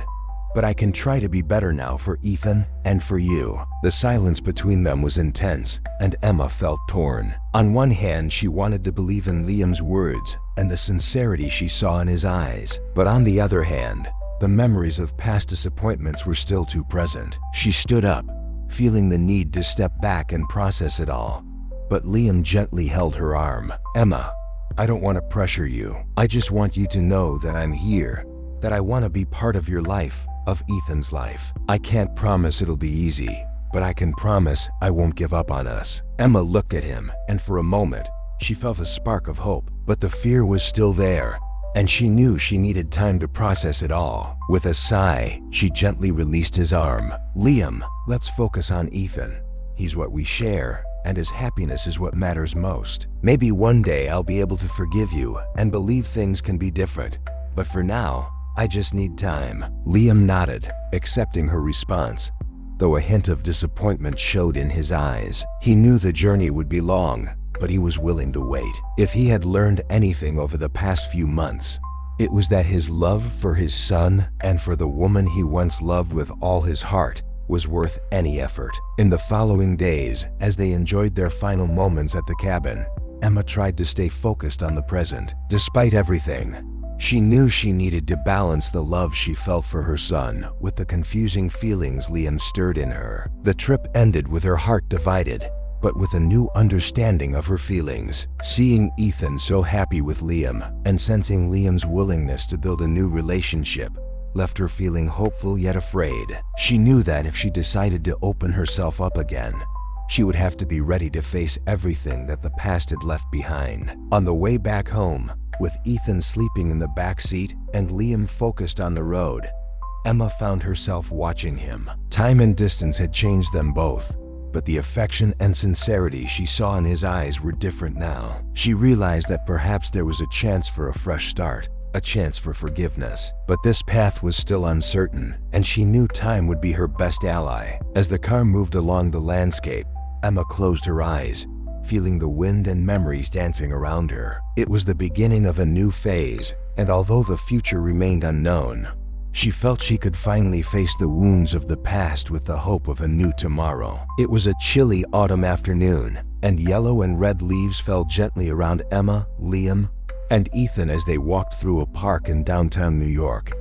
but I can try to be better now for Ethan and for you. The silence between them was intense, and Emma felt torn. On one hand, she wanted to believe in Liam's words and the sincerity she saw in his eyes. But on the other hand, the memories of past disappointments were still too present. She stood up, feeling the need to step back and process it all. But Liam gently held her arm. Emma, I don't want to pressure you. I just want you to know that I'm here, that I want to be part of your life, of Ethan's life. I can't promise it'll be easy, but I can promise I won't give up on us. Emma looked at him, and for a moment, she felt a spark of hope, but the fear was still there, and she knew she needed time to process it all. With a sigh, she gently released his arm. Liam, let's focus on Ethan. He's what we share, and his happiness is what matters most. Maybe one day I'll be able to forgive you and believe things can be different, but for now, I just need time. Liam nodded, accepting her response, though a hint of disappointment showed in his eyes. He knew the journey would be long, but he was willing to wait. If he had learned anything over the past few months, it was that his love for his son and for the woman he once loved with all his heart was worth any effort. In the following days, as they enjoyed their final moments at the cabin, Emma tried to stay focused on the present. Despite everything, she knew she needed to balance the love she felt for her son with the confusing feelings Liam stirred in her. The trip ended with her heart divided, but with a new understanding of her feelings. Seeing Ethan so happy with Liam and sensing Liam's willingness to build a new relationship left her feeling hopeful yet afraid. She knew that if she decided to open herself up again, she would have to be ready to face everything that the past had left behind. On the way back home, with Ethan sleeping in the back seat and Liam focused on the road, Emma found herself watching him. Time and distance had changed them both, but the affection and sincerity she saw in his eyes were different now. She realized that perhaps there was a chance for a fresh start, a chance for forgiveness. But this path was still uncertain, and she knew time would be her best ally. As the car moved along the landscape, Emma closed her eyes, feeling the wind and memories dancing around her. It was the beginning of a new phase, and although the future remained unknown, she felt she could finally face the wounds of the past with the hope of a new tomorrow. It was a chilly autumn afternoon, and yellow and red leaves fell gently around Emma, Liam, and Ethan as they walked through a park in downtown New York.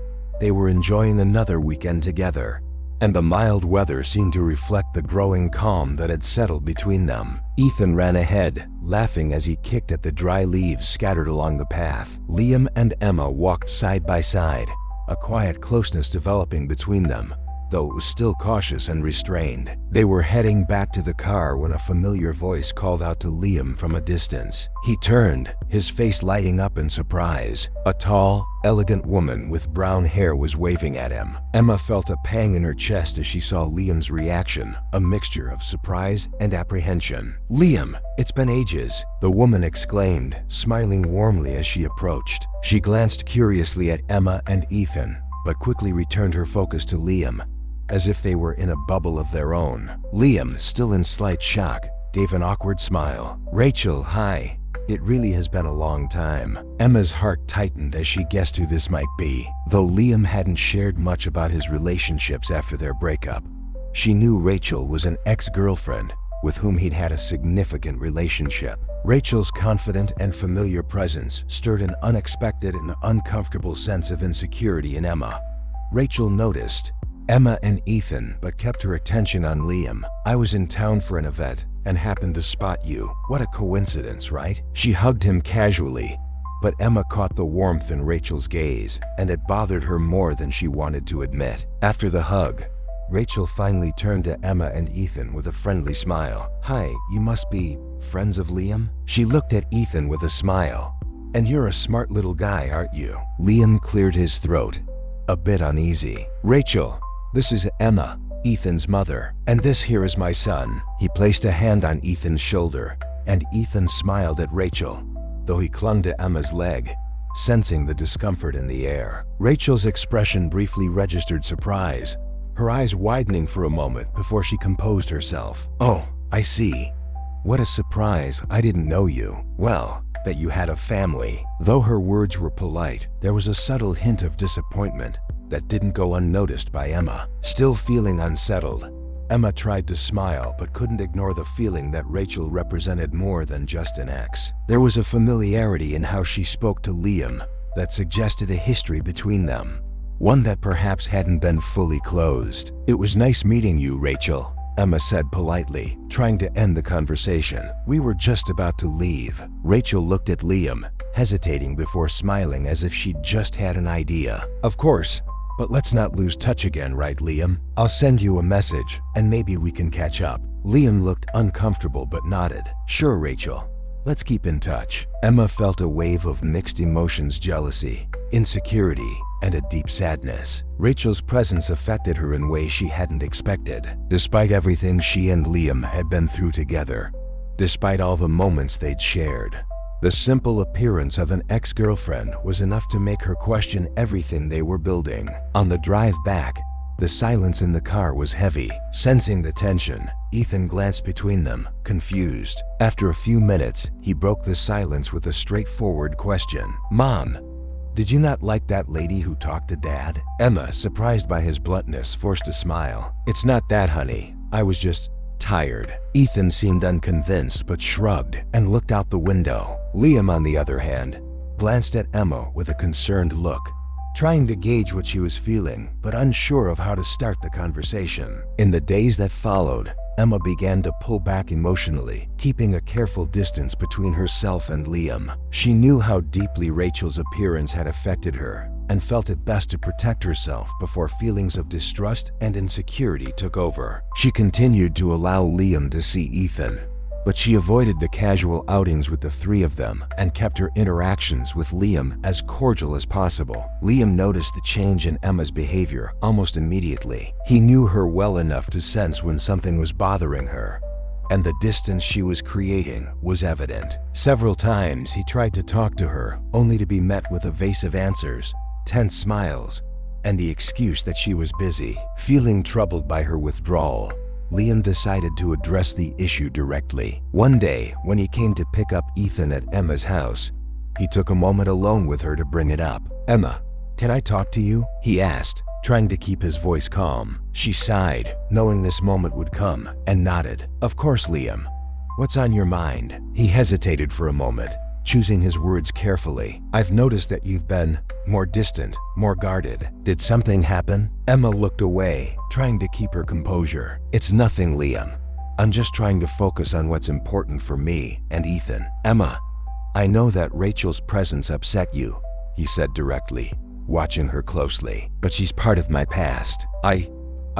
They were enjoying another weekend together, and the mild weather seemed to reflect the growing calm that had settled between them. Ethan ran ahead, laughing as he kicked at the dry leaves scattered along the path. Liam and Emma walked side by side, a quiet closeness developing between them, though it was still cautious and restrained. They were heading back to the car when a familiar voice called out to Liam from a distance. He turned, his face lighting up in surprise. A tall, elegant woman with brown hair was waving at him. Emma felt a pang in her chest as she saw Liam's reaction, a mixture of surprise and apprehension. "Liam, it's been ages," the woman exclaimed, smiling warmly as she approached. She glanced curiously at Emma and Ethan, but quickly returned her focus to Liam, as if they were in a bubble of their own. Liam, still in slight shock, gave an awkward smile. "Rachel, hi. It really has been a long time." Emma's heart tightened as she guessed who this might be. Though Liam hadn't shared much about his relationships after their breakup, she knew Rachel was an ex-girlfriend with whom he'd had a significant relationship. Rachel's confident and familiar presence stirred an unexpected and uncomfortable sense of insecurity in Emma. Rachel noticed Emma and Ethan, but kept her attention on Liam. "I was in town for an event and happened to spot you. What a coincidence, right?" She hugged him casually, but Emma caught the warmth in Rachel's gaze, and it bothered her more than she wanted to admit. After the hug, Rachel finally turned to Emma and Ethan with a friendly smile. "Hi, you must be friends of Liam?" She looked at Ethan with a smile. "And you're a smart little guy, aren't you?" Liam cleared his throat, a bit uneasy. "Rachel, this is Emma, Ethan's mother, and this here is my son." He placed a hand on Ethan's shoulder, and Ethan smiled at Rachel, though he clung to Emma's leg, sensing the discomfort in the air. Rachel's expression briefly registered surprise, her eyes widening for a moment before she composed herself. "Oh, I see. What a surprise. I didn't know you. Well, that you had a family." Though her words were polite, there was a subtle hint of disappointment that didn't go unnoticed by Emma. Still feeling unsettled, Emma tried to smile but couldn't ignore the feeling that Rachel represented more than just an ex. There was a familiarity in how she spoke to Liam that suggested a history between them, one that perhaps hadn't been fully closed. "It was nice meeting you, Rachel," Emma said politely, trying to end the conversation. "We were just about to leave." Rachel looked at Liam, hesitating before smiling as if she'd just had an idea. "Of course, but let's not lose touch again, right, Liam? I'll send you a message, and maybe we can catch up." Liam looked uncomfortable but nodded. "Sure, Rachel. Let's keep in touch." Emma felt a wave of mixed emotions: jealousy, insecurity, and a deep sadness. Rachel's presence affected her in ways she hadn't expected. Despite everything she and Liam had been through together, despite all the moments they'd shared, the simple appearance of an ex-girlfriend was enough to make her question everything they were building. On the drive back, the silence in the car was heavy. Sensing the tension, Ethan glanced between them, confused. After a few minutes, he broke the silence with a straightforward question. "Mom, did you not like that lady who talked to Dad?" Emma, surprised by his bluntness, forced a smile. "It's not that, honey. I was just tired." Ethan seemed unconvinced but shrugged and looked out the window. Liam, on the other hand, glanced at Emma with a concerned look, trying to gauge what she was feeling but unsure of how to start the conversation. In the days that followed, Emma began to pull back emotionally, keeping a careful distance between herself and Liam. She knew how deeply Rachel's appearance had affected her and felt it best to protect herself before feelings of distrust and insecurity took over. She continued to allow Liam to see Ethan, but she avoided the casual outings with the three of them and kept her interactions with Liam as cordial as possible. Liam noticed the change in Emma's behavior almost immediately. He knew her well enough to sense when something was bothering her, and the distance she was creating was evident. Several times he tried to talk to her, only to be met with evasive answers, tense smiles, and the excuse that she was busy. Feeling troubled by her withdrawal, Liam decided to address the issue directly. One day, when he came to pick up Ethan at Emma's house, he took a moment alone with her to bring it up. "Emma, can I talk to you?" he asked, trying to keep his voice calm. She sighed, knowing this moment would come, and nodded. "Of course, Liam. What's on your mind?" He hesitated for a moment, choosing his words carefully. "I've noticed that you've been more distant, more guarded. Did something happen?" Emma looked away, trying to keep her composure. "It's nothing, Liam. I'm just trying to focus on what's important for me and Ethan." "Emma, I know that Rachel's presence upset you," he said directly, watching her closely. "But she's part of my past. I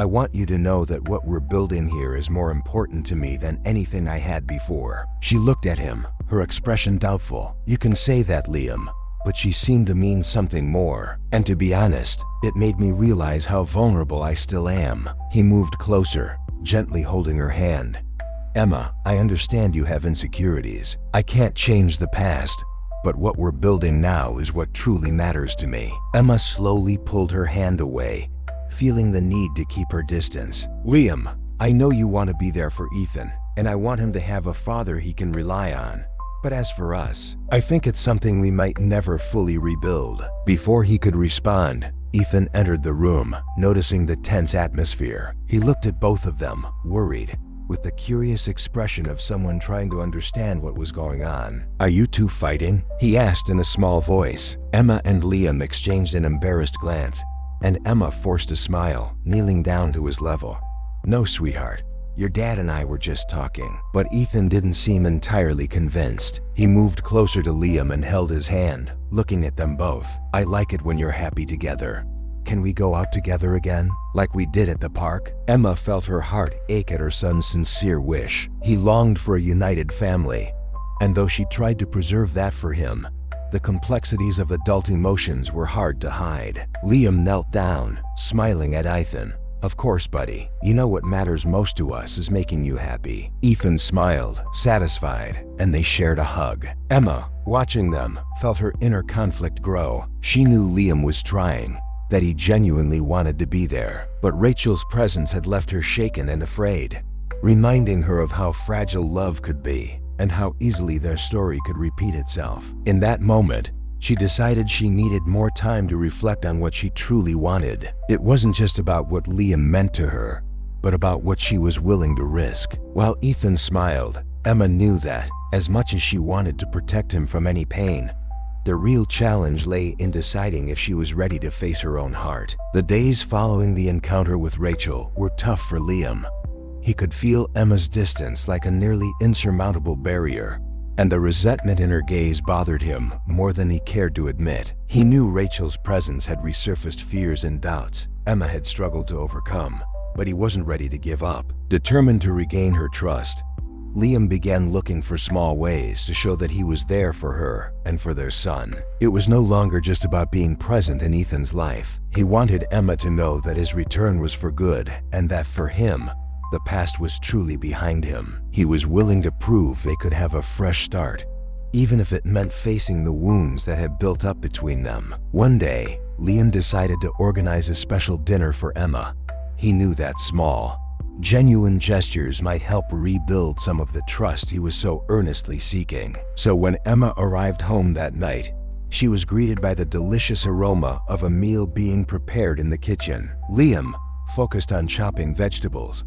want you to know that what we're building here is more important to me than anything I had before." She looked at him, her expression doubtful. "You can say that, Liam," but she seemed to mean something more. "And to be honest, it made me realize how vulnerable I still am." He moved closer, gently holding her hand. "Emma, I understand you have insecurities. I can't change the past, but what we're building now is what truly matters to me." Emma slowly pulled her hand away, feeling the need to keep her distance. "Liam, I know you want to be there for Ethan, and I want him to have a father he can rely on. But as for us, I think it's something we might never fully rebuild." Before he could respond, Ethan entered the room, noticing the tense atmosphere. He looked at both of them, worried, with the curious expression of someone trying to understand what was going on. "Are you two fighting?" he asked in a small voice. Emma and Liam exchanged an embarrassed glance, and Emma forced a smile, kneeling down to his level. "No, sweetheart. Your dad and I were just talking." But Ethan didn't seem entirely convinced. He moved closer to Liam and held his hand, looking at them both. "I like it when you're happy together. Can we go out together again, like we did at the park?" Emma felt her heart ache at her son's sincere wish. He longed for a united family, and though she tried to preserve that for him, the complexities of adult emotions were hard to hide. Liam knelt down, smiling at Ethan. "Of course, buddy. You know what matters most to us is making you happy." Ethan smiled, satisfied, and they shared a hug. Emma, watching them, felt her inner conflict grow. She knew Liam was trying, that he genuinely wanted to be there. But Rachel's presence had left her shaken and afraid, reminding her of how fragile love could be and how easily their story could repeat itself. In that moment, she decided she needed more time to reflect on what she truly wanted. It wasn't just about what Liam meant to her, but about what she was willing to risk. While Ethan smiled, Emma knew that, as much as she wanted to protect him from any pain, the real challenge lay in deciding if she was ready to face her own heart. The days following the encounter with Rachel were tough for Liam. He could feel Emma's distance like a nearly insurmountable barrier, and the resentment in her gaze bothered him more than he cared to admit. He knew Rachel's presence had resurfaced fears and doubts Emma had struggled to overcome, but he wasn't ready to give up. Determined to regain her trust, Liam began looking for small ways to show that he was there for her and for their son. It was no longer just about being present in Ethan's life. He wanted Emma to know that his return was for good and that for him, the past was truly behind him. He was willing to prove they could have a fresh start, even if it meant facing the wounds that had built up between them. One day, Liam decided to organize a special dinner for Emma. He knew that small, genuine gestures might help rebuild some of the trust he was so earnestly seeking. So when Emma arrived home that night, she was greeted by the delicious aroma of a meal being prepared in the kitchen. Liam, focused on chopping vegetables,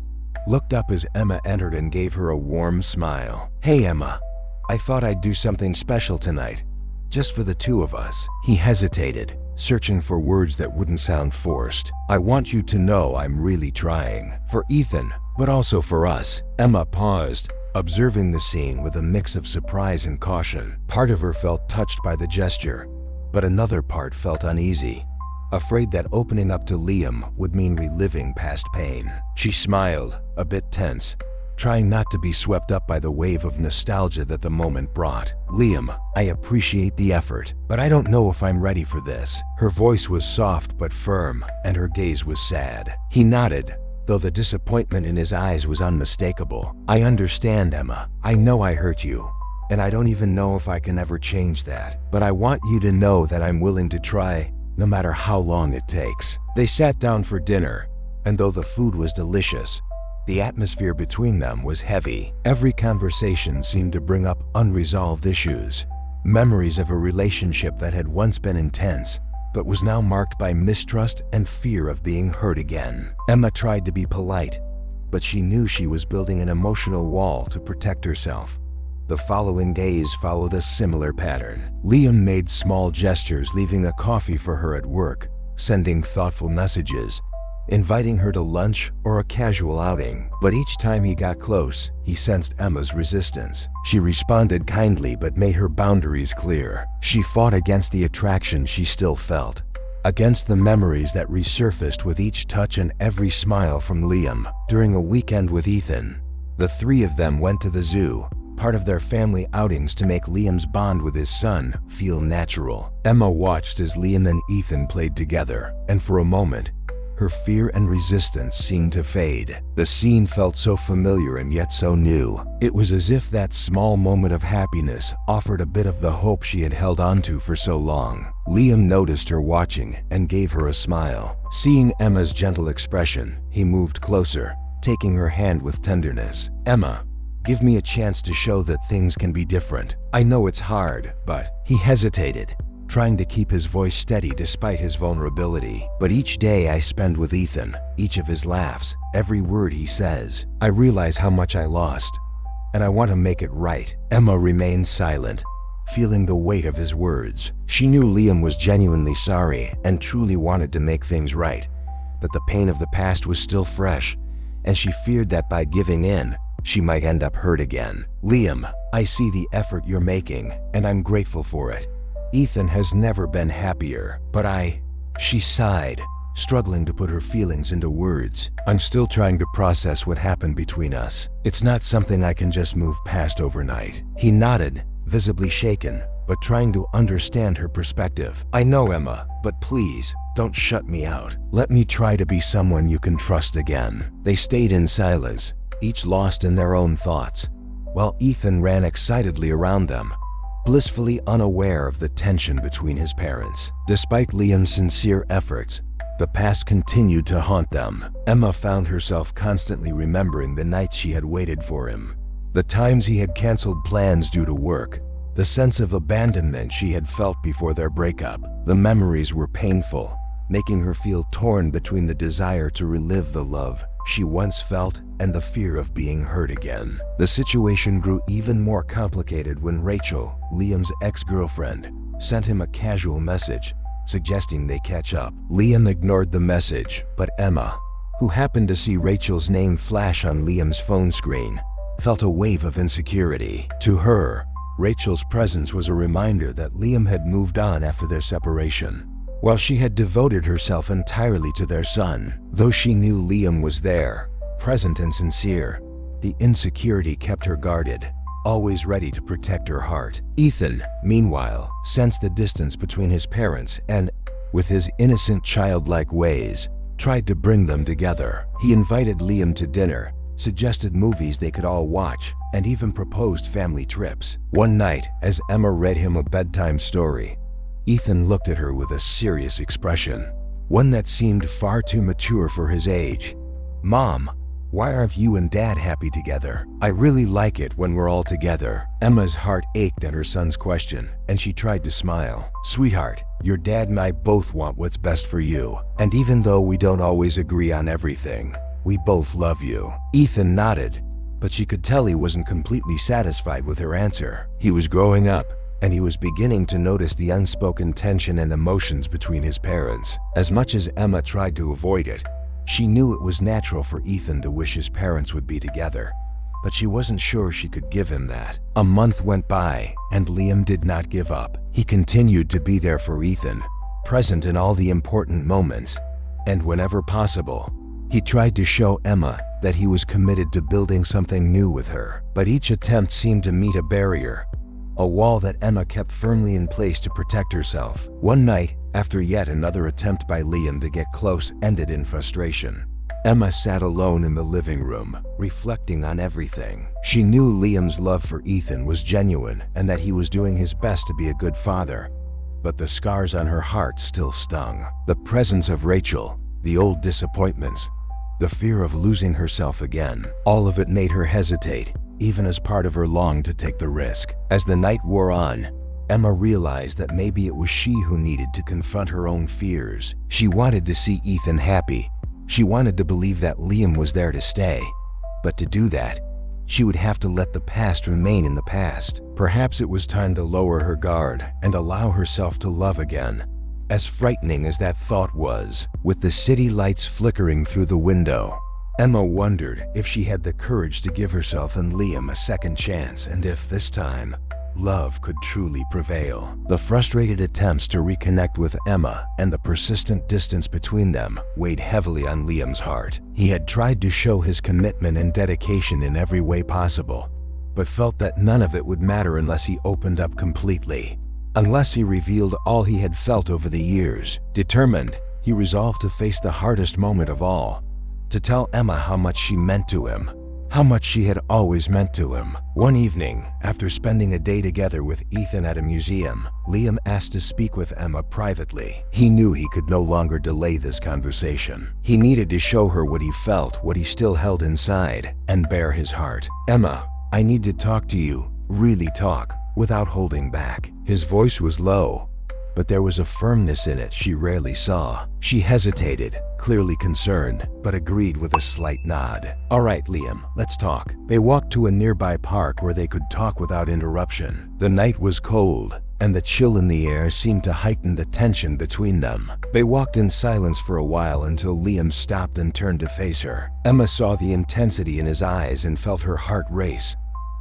looked up as Emma entered and gave her a warm smile. "Hey Emma, I thought I'd do something special tonight, just for the two of us." He hesitated, searching for words that wouldn't sound forced. "I want you to know I'm really trying. For Ethan, but also for us." Emma paused, observing the scene with a mix of surprise and caution. Part of her felt touched by the gesture, but another part felt uneasy, afraid that opening up to Liam would mean reliving past pain. She smiled, a bit tense, trying not to be swept up by the wave of nostalgia that the moment brought. "Liam, I appreciate the effort, but I don't know if I'm ready for this." Her voice was soft but firm, and her gaze was sad. He nodded, though the disappointment in his eyes was unmistakable. "I understand, Emma. I know I hurt you, and I don't even know if I can ever change that. But I want you to know that I'm willing to try, no matter how long it takes." They sat down for dinner, and though the food was delicious, the atmosphere between them was heavy. Every conversation seemed to bring up unresolved issues, memories of a relationship that had once been intense, but was now marked by mistrust and fear of being hurt again. Emma tried to be polite, but she knew she was building an emotional wall to protect herself. The following days followed a similar pattern. Liam made small gestures, leaving a coffee for her at work, sending thoughtful messages, inviting her to lunch or a casual outing. But each time he got close, he sensed Emma's resistance. She responded kindly but made her boundaries clear. She fought against the attraction she still felt, against the memories that resurfaced with each touch and every smile from Liam. During a weekend with Ethan, the three of them went to the zoo, part of their family outings to make Liam's bond with his son feel natural. Emma watched as Liam and Ethan played together, and for a moment, her fear and resistance seemed to fade. The scene felt so familiar and yet so new. It was as if that small moment of happiness offered a bit of the hope she had held onto for so long. Liam noticed her watching and gave her a smile. Seeing Emma's gentle expression, he moved closer, taking her hand with tenderness. "Emma, give me a chance to show that things can be different. I know it's hard, but..." He hesitated, trying to keep his voice steady despite his vulnerability. "But each day I spend with Ethan, each of his laughs, every word he says, I realize how much I lost, and I want to make it right." Emma remained silent, feeling the weight of his words. She knew Liam was genuinely sorry and truly wanted to make things right, but the pain of the past was still fresh, and she feared that by giving in, she might end up hurt again. "Liam, I see the effort you're making, and I'm grateful for it. Ethan has never been happier, but She sighed, struggling to put her feelings into words. "I'm still trying to process what happened between us. It's not something I can just move past overnight." He nodded, visibly shaken, but trying to understand her perspective. "I know, Emma, but please, don't shut me out. Let me try to be someone you can trust again." They stayed in silence, each lost in their own thoughts, while Ethan ran excitedly around them, blissfully unaware of the tension between his parents. Despite Liam's sincere efforts, the past continued to haunt them. Emma found herself constantly remembering the nights she had waited for him, the times he had canceled plans due to work, the sense of abandonment she had felt before their breakup. The memories were painful, making her feel torn between the desire to relive the love she once felt and the fear of being hurt again. The situation grew even more complicated when Rachel, Liam's ex-girlfriend, sent him a casual message suggesting they catch up. Liam ignored the message, but Emma, who happened to see Rachel's name flash on Liam's phone screen, felt a wave of insecurity. To her, Rachel's presence was a reminder that Liam had moved on after their separation, while she had devoted herself entirely to their son. Though she knew Liam was there, present and sincere, the insecurity kept her guarded, always ready to protect her heart. Ethan, meanwhile, sensed the distance between his parents and, with his innocent childlike ways, tried to bring them together. He invited Liam to dinner, suggested movies they could all watch, and even proposed family trips. One night, as Emma read him a bedtime story, Ethan looked at her with a serious expression, one that seemed far too mature for his age. "Mom, why aren't you and Dad happy together? I really like it when we're all together." Emma's heart ached at her son's question, and she tried to smile. "Sweetheart, your dad and I both want what's best for you, and even though we don't always agree on everything, we both love you." Ethan nodded, but she could tell he wasn't completely satisfied with her answer. He was growing up, and he was beginning to notice the unspoken tension and emotions between his parents. As much as Emma tried to avoid it, she knew it was natural for Ethan to wish his parents would be together, but she wasn't sure she could give him that. A month went by, and Liam did not give up. He continued to be there for Ethan, present in all the important moments, and whenever possible, he tried to show Emma that he was committed to building something new with her. But each attempt seemed to meet a barrier, a wall that Emma kept firmly in place to protect herself. One night, after yet another attempt by Liam to get close ended in frustration, Emma sat alone in the living room, reflecting on everything. She knew Liam's love for Ethan was genuine and that he was doing his best to be a good father, but the scars on her heart still stung. The presence of Rachel, the old disappointments, the fear of losing herself again, all of it made her hesitate, even as part of her longed to take the risk. As the night wore on, Emma realized that maybe it was she who needed to confront her own fears. She wanted to see Ethan happy. She wanted to believe that Liam was there to stay. But to do that, she would have to let the past remain in the past. Perhaps it was time to lower her guard and allow herself to love again. As frightening as that thought was, with the city lights flickering through the window, Emma wondered if she had the courage to give herself and Liam a second chance, and if this time, love could truly prevail. The frustrated attempts to reconnect with Emma and the persistent distance between them weighed heavily on Liam's heart. He had tried to show his commitment and dedication in every way possible, but felt that none of it would matter unless he opened up completely, unless he revealed all he had felt over the years. Determined, he resolved to face the hardest moment of all, to tell Emma how much she meant to him, how much she had always meant to him. One evening, after spending a day together with Ethan at a museum, Liam asked to speak with Emma privately. He knew he could no longer delay this conversation. He needed to show her what he felt, what he still held inside, and bare his heart. "Emma, I need to talk to you, really talk, without holding back." His voice was low, but there was a firmness in it she rarely saw. She hesitated, clearly concerned, but agreed with a slight nod. "All right, Liam, let's talk." They walked to a nearby park where they could talk without interruption. The night was cold, and the chill in the air seemed to heighten the tension between them. They walked in silence for a while until Liam stopped and turned to face her. Emma saw the intensity in his eyes and felt her heart race,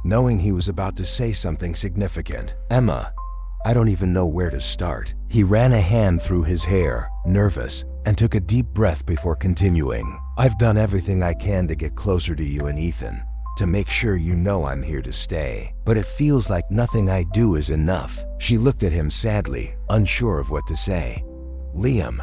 knowing he was about to say something significant. "Emma, I don't even know where to start." He ran a hand through his hair, nervous, and took a deep breath before continuing. "I've done everything I can to get closer to you and Ethan, to make sure you know I'm here to stay. But it feels like nothing I do is enough." She looked at him sadly, unsure of what to say. "Liam,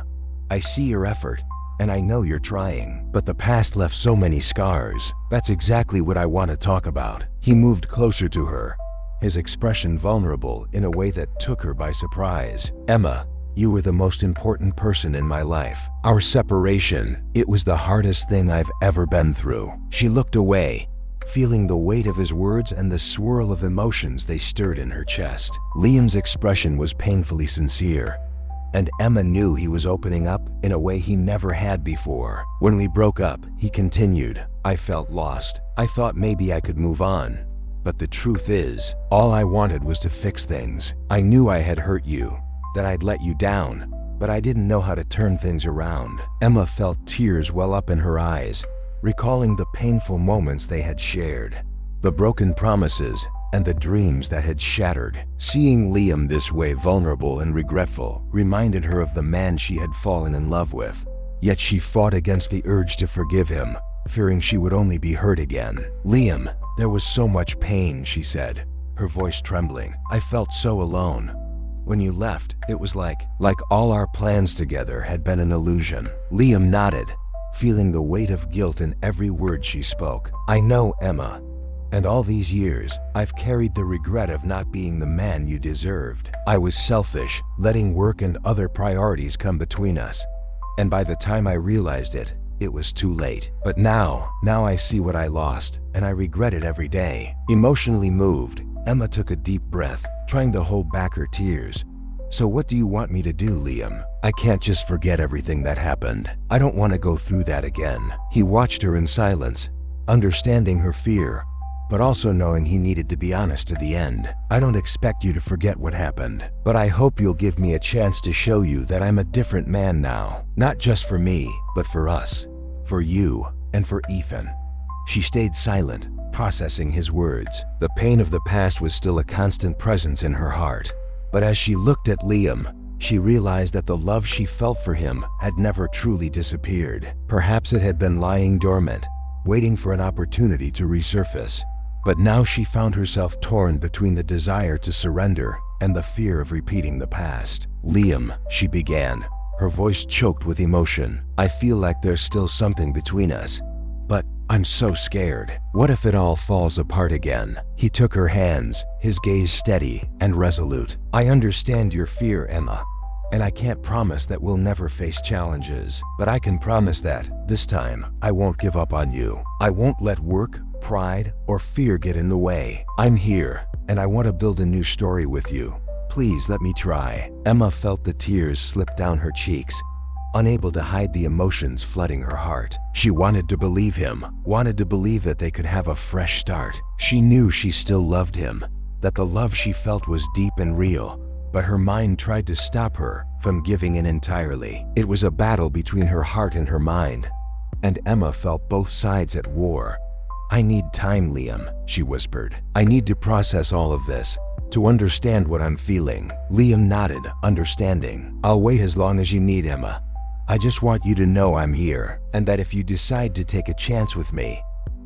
I see your effort, and I know you're trying, but the past left so many scars. That's exactly what I want to talk about." He moved closer to her, his expression vulnerable in a way that took her by surprise. "Emma, you were the most important person in my life. Our separation, it was the hardest thing I've ever been through." She looked away, feeling the weight of his words and the swirl of emotions they stirred in her chest. Liam's expression was painfully sincere, and Emma knew he was opening up in a way he never had before. "When we broke up," he continued, "I felt lost. I thought maybe I could move on. But the truth is, all I wanted was to fix things. I knew I had hurt you, that I'd let you down, but I didn't know how to turn things around." Emma felt tears well up in her eyes, recalling the painful moments they had shared, the broken promises, and the dreams that had shattered. Seeing Liam this way, vulnerable and regretful, reminded her of the man she had fallen in love with. Yet she fought against the urge to forgive him, fearing she would only be hurt again. "Liam, there was so much pain," she said, her voice trembling. "I felt so alone. When you left, it was like all our plans together had been an illusion." Liam nodded, feeling the weight of guilt in every word she spoke. "I know, Emma, and all these years, I've carried the regret of not being the man you deserved. I was selfish, letting work and other priorities come between us. And by the time I realized it, it was too late. But now I see what I lost, and I regret it every day." Emotionally moved, Emma took a deep breath, trying to hold back her tears. "So what do you want me to do, Liam? I can't just forget everything that happened. I don't want to go through that again." He watched her in silence, understanding her fear, but also knowing he needed to be honest to the end. "I don't expect you to forget what happened, but I hope you'll give me a chance to show you that I'm a different man now. Not just for me, but for us. For you, and for Ethan." She stayed silent, processing his words. The pain of the past was still a constant presence in her heart. But as she looked at Liam, she realized that the love she felt for him had never truly disappeared. Perhaps it had been lying dormant, waiting for an opportunity to resurface. But now she found herself torn between the desire to surrender and the fear of repeating the past. "Liam," she began, her voice choked with emotion, "I feel like there's still something between us. But I'm so scared. What if it all falls apart again?" He took her hands, his gaze steady and resolute. "I understand your fear, Emma, and I can't promise that we'll never face challenges. But I can promise that, this time, I won't give up on you. I won't let work, pride, or fear get in the way. I'm here, and I want to build a new story with you. Please let me try." Emma felt the tears slip down her cheeks, unable to hide the emotions flooding her heart. She wanted to believe him, wanted to believe that they could have a fresh start. She knew she still loved him, that the love she felt was deep and real, but her mind tried to stop her from giving in entirely. It was a battle between her heart and her mind, and Emma felt both sides at war. "I need time, Liam," she whispered. "I need to process all of this, to understand what I'm feeling." Liam nodded, understanding. "I'll wait as long as you need, Emma. I just want you to know I'm here, and that if you decide to take a chance with me,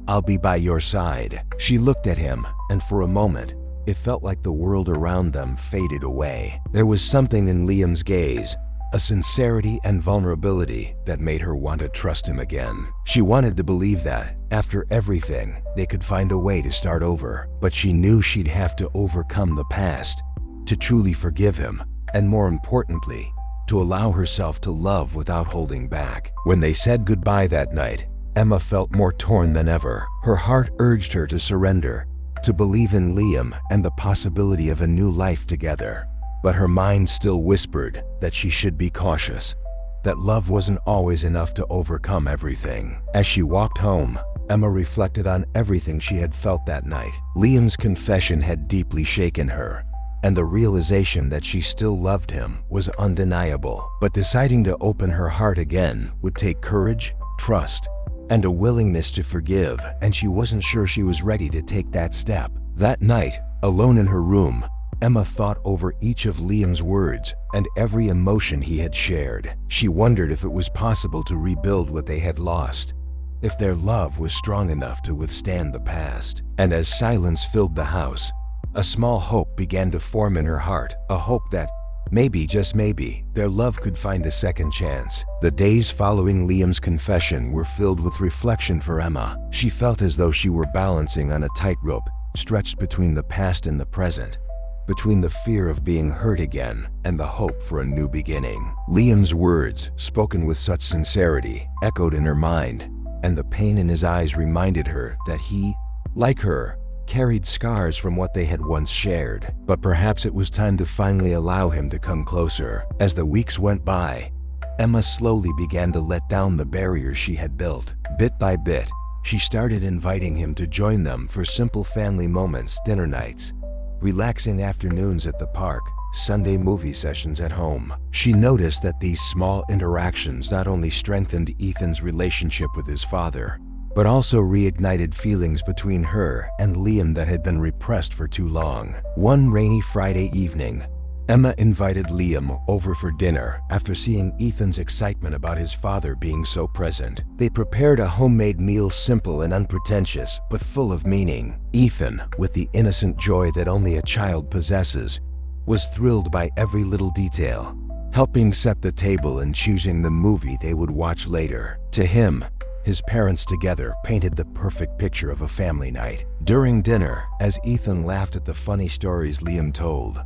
I'll be by your side." She looked at him, and for a moment, it felt like the world around them faded away. There was something in Liam's gaze, a sincerity and vulnerability that made her want to trust him again. She wanted to believe that, after everything, they could find a way to start over. But she knew she'd have to overcome the past, to truly forgive him, and more importantly, to allow herself to love without holding back. When they said goodbye that night, Emma felt more torn than ever. Her heart urged her to surrender, to believe in Liam and the possibility of a new life together. But her mind still whispered that she should be cautious, that love wasn't always enough to overcome everything. As she walked home, Emma reflected on everything she had felt that night. Liam's confession had deeply shaken her, and the realization that she still loved him was undeniable. But deciding to open her heart again would take courage, trust, and a willingness to forgive, and she wasn't sure she was ready to take that step. That night, alone in her room, Emma thought over each of Liam's words and every emotion he had shared. She wondered if it was possible to rebuild what they had lost, if their love was strong enough to withstand the past. And as silence filled the house, a small hope began to form in her heart, a hope that maybe, just maybe, their love could find a second chance. The days following Liam's confession were filled with reflection for Emma. She felt as though she were balancing on a tightrope, stretched between the past and the present, between the fear of being hurt again and the hope for a new beginning. Liam's words, spoken with such sincerity, echoed in her mind, and the pain in his eyes reminded her that he, like her, carried scars from what they had once shared. But perhaps it was time to finally allow him to come closer. As the weeks went by, Emma slowly began to let down the barriers she had built. Bit by bit, she started inviting him to join them for simple family moments, dinner nights, relaxing afternoons at the park, Sunday movie sessions at home. She noticed that these small interactions not only strengthened Ethan's relationship with his father, but also reignited feelings between her and Liam that had been repressed for too long. One rainy Friday evening, Emma invited Liam over for dinner after seeing Ethan's excitement about his father being so present. They prepared a homemade meal, simple and unpretentious, but full of meaning. Ethan, with the innocent joy that only a child possesses, was thrilled by every little detail, helping set the table and choosing the movie they would watch later. To him, his parents together painted the perfect picture of a family night. During dinner, as Ethan laughed at the funny stories Liam told,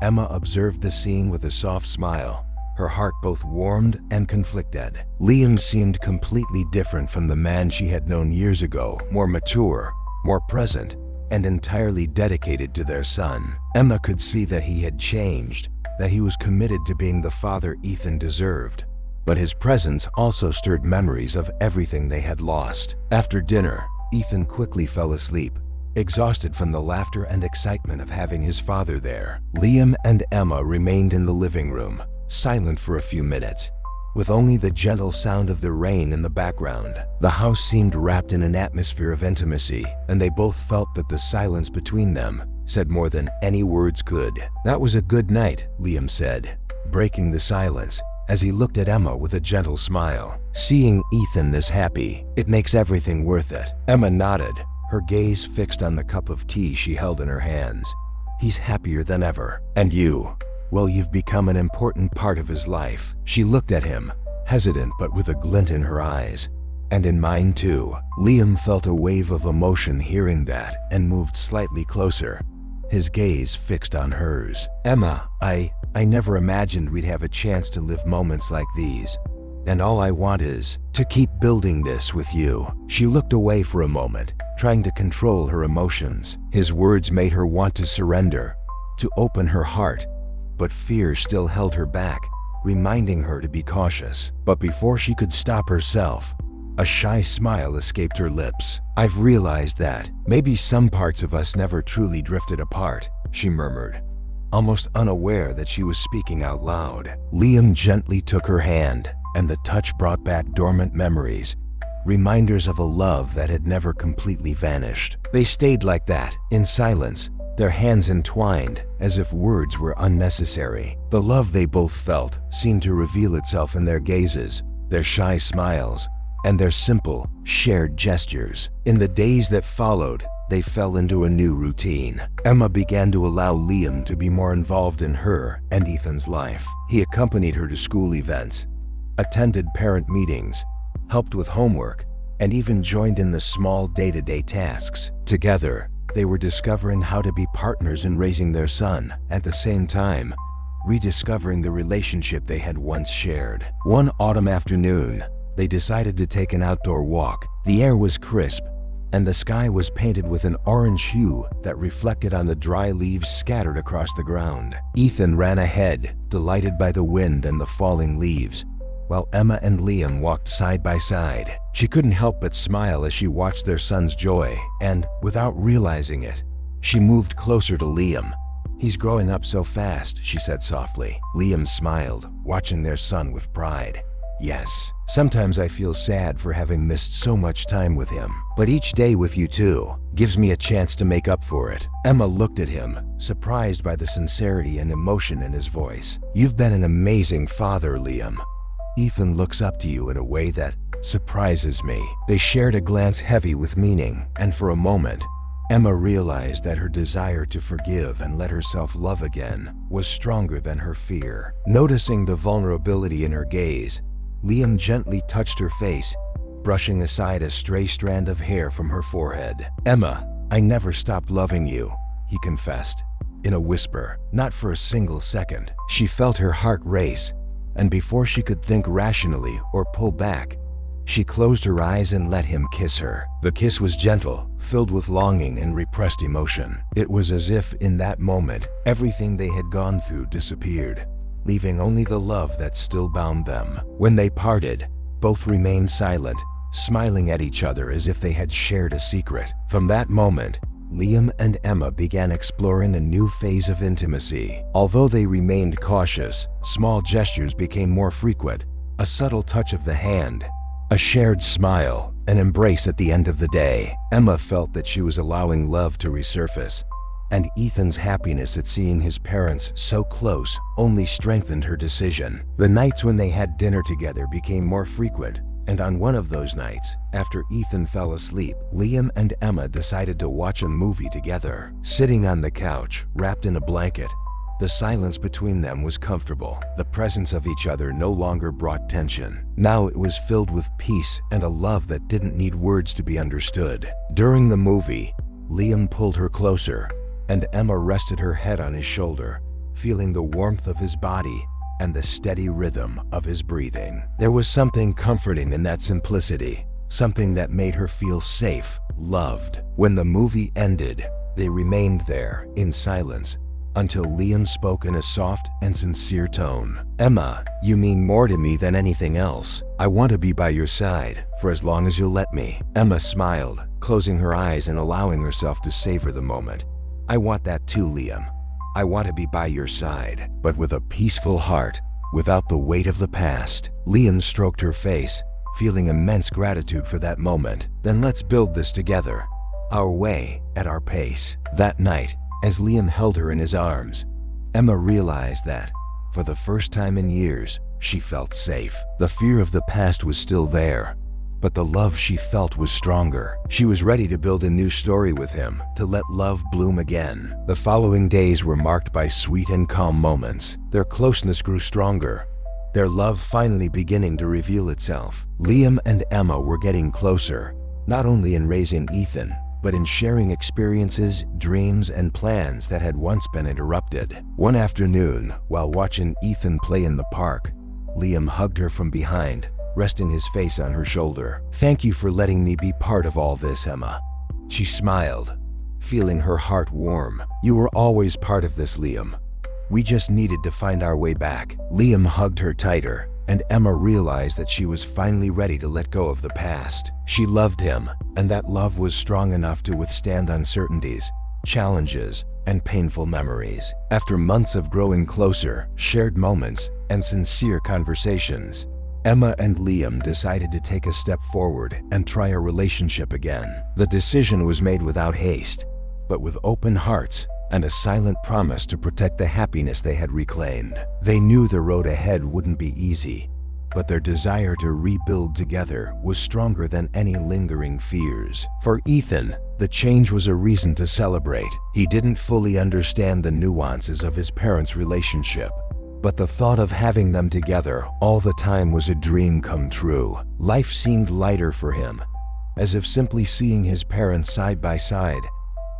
Emma observed the scene with a soft smile, her heart both warmed and conflicted. Liam seemed completely different from the man she had known years ago, more mature, more present, and entirely dedicated to their son. Emma could see that he had changed, that he was committed to being the father Ethan deserved. But his presence also stirred memories of everything they had lost. After dinner, Ethan quickly fell asleep, exhausted from the laughter and excitement of having his father there. Liam and Emma remained in the living room, silent for a few minutes, with only the gentle sound of the rain in the background. The house seemed wrapped in an atmosphere of intimacy, and they both felt that the silence between them said more than any words could. "That was a good night," Liam said, breaking the silence, as he looked at Emma with a gentle smile. "Seeing Ethan this happy, it makes everything worth it." Emma nodded, her gaze fixed on the cup of tea she held in her hands. "He's happier than ever. And you? Well, you've become an important part of his life." She looked at him, hesitant but with a glint in her eyes. "And in mine too." Liam felt a wave of emotion hearing that and moved slightly closer, his gaze fixed on hers. "Emma, I never imagined we'd have a chance to live moments like these. And all I want is to keep building this with you." She looked away for a moment, trying to control her emotions. His words made her want to surrender, to open her heart, but fear still held her back, reminding her to be cautious. But before she could stop herself, a shy smile escaped her lips. "I've realized that maybe some parts of us never truly drifted apart," she murmured, almost unaware that she was speaking out loud. Liam gently took her hand, and the touch brought back dormant memories, reminders of a love that had never completely vanished. They stayed like that, in silence, their hands entwined, as if words were unnecessary. The love they both felt seemed to reveal itself in their gazes, their shy smiles, and their simple, shared gestures. In the days that followed, they fell into a new routine. Emma began to allow Liam to be more involved in her and Ethan's life. He accompanied her to school events, attended parent meetings, helped with homework, and even joined in the small day-to-day tasks. Together, they were discovering how to be partners in raising their son, at the same time, rediscovering the relationship they had once shared. One autumn afternoon, they decided to take an outdoor walk. The air was crisp, and the sky was painted with an orange hue that reflected on the dry leaves scattered across the ground. Ethan ran ahead, delighted by the wind and the falling leaves, while Emma and Liam walked side by side. She couldn't help but smile as she watched their son's joy, and, without realizing it, she moved closer to Liam. "He's growing up so fast," she said softly. Liam smiled, watching their son with pride. "Yes, sometimes I feel sad for having missed so much time with him, but each day with you two gives me a chance to make up for it." Emma looked at him, surprised by the sincerity and emotion in his voice. "You've been an amazing father, Liam. Ethan looks up to you in a way that surprises me." They shared a glance heavy with meaning, and for a moment, Emma realized that her desire to forgive and let herself love again was stronger than her fear. Noticing the vulnerability in her gaze, Liam gently touched her face, brushing aside a stray strand of hair from her forehead. "Emma, I never stopped loving you," he confessed, in a whisper. Not for a single second. She felt her heart race, and before she could think rationally or pull back, she closed her eyes and let him kiss her. The kiss was gentle, filled with longing and repressed emotion. It was as if, in that moment, everything they had gone through disappeared, leaving only the love that still bound them. When they parted, both remained silent, smiling at each other as if they had shared a secret. From that moment, Liam and Emma began exploring a new phase of intimacy. Although they remained cautious, small gestures became more frequent. A subtle touch of the hand, a shared smile, an embrace at the end of the day. Emma felt that she was allowing love to resurface, and Ethan's happiness at seeing his parents so close only strengthened her decision. The nights when they had dinner together became more frequent, and on one of those nights, after Ethan fell asleep, Liam and Emma decided to watch a movie together. Sitting on the couch, wrapped in a blanket, the silence between them was comfortable. The presence of each other no longer brought tension. Now it was filled with peace and a love that didn't need words to be understood. During the movie, Liam pulled her closer, and Emma rested her head on his shoulder, feeling the warmth of his body and the steady rhythm of his breathing. There was something comforting in that simplicity, something that made her feel safe, loved. When the movie ended, they remained there in silence until Liam spoke in a soft and sincere tone. "Emma, you mean more to me than anything else. I want to be by your side for as long as you'll let me." Emma smiled, closing her eyes and allowing herself to savor the moment. "I want that too, Liam. I want to be by your side, but with a peaceful heart, without the weight of the past." Liam stroked her face, feeling immense gratitude for that moment. "Then let's build this together, our way, at our pace." That night, as Liam held her in his arms, Emma realized that, for the first time in years, she felt safe. The fear of the past was still there, but the love she felt was stronger. She was ready to build a new story with him, to let love bloom again. The following days were marked by sweet and calm moments. Their closeness grew stronger, their love finally beginning to reveal itself. Liam and Emma were getting closer, not only in raising Ethan, but in sharing experiences, dreams, and plans that had once been interrupted. One afternoon, while watching Ethan play in the park, Liam hugged her from behind, resting his face on her shoulder. "Thank you for letting me be part of all this, Emma." She smiled, feeling her heart warm. "You were always part of this, Liam. We just needed to find our way back." Liam hugged her tighter, and Emma realized that she was finally ready to let go of the past. She loved him, and that love was strong enough to withstand uncertainties, challenges, and painful memories. After months of growing closer, shared moments, and sincere conversations, Emma and Liam decided to take a step forward and try a relationship again. The decision was made without haste, but with open hearts and a silent promise to protect the happiness they had reclaimed. They knew the road ahead wouldn't be easy, but their desire to rebuild together was stronger than any lingering fears. For Ethan, the change was a reason to celebrate. He didn't fully understand the nuances of his parents' relationship, but the thought of having them together all the time was a dream come true. Life seemed lighter for him, as if simply seeing his parents side by side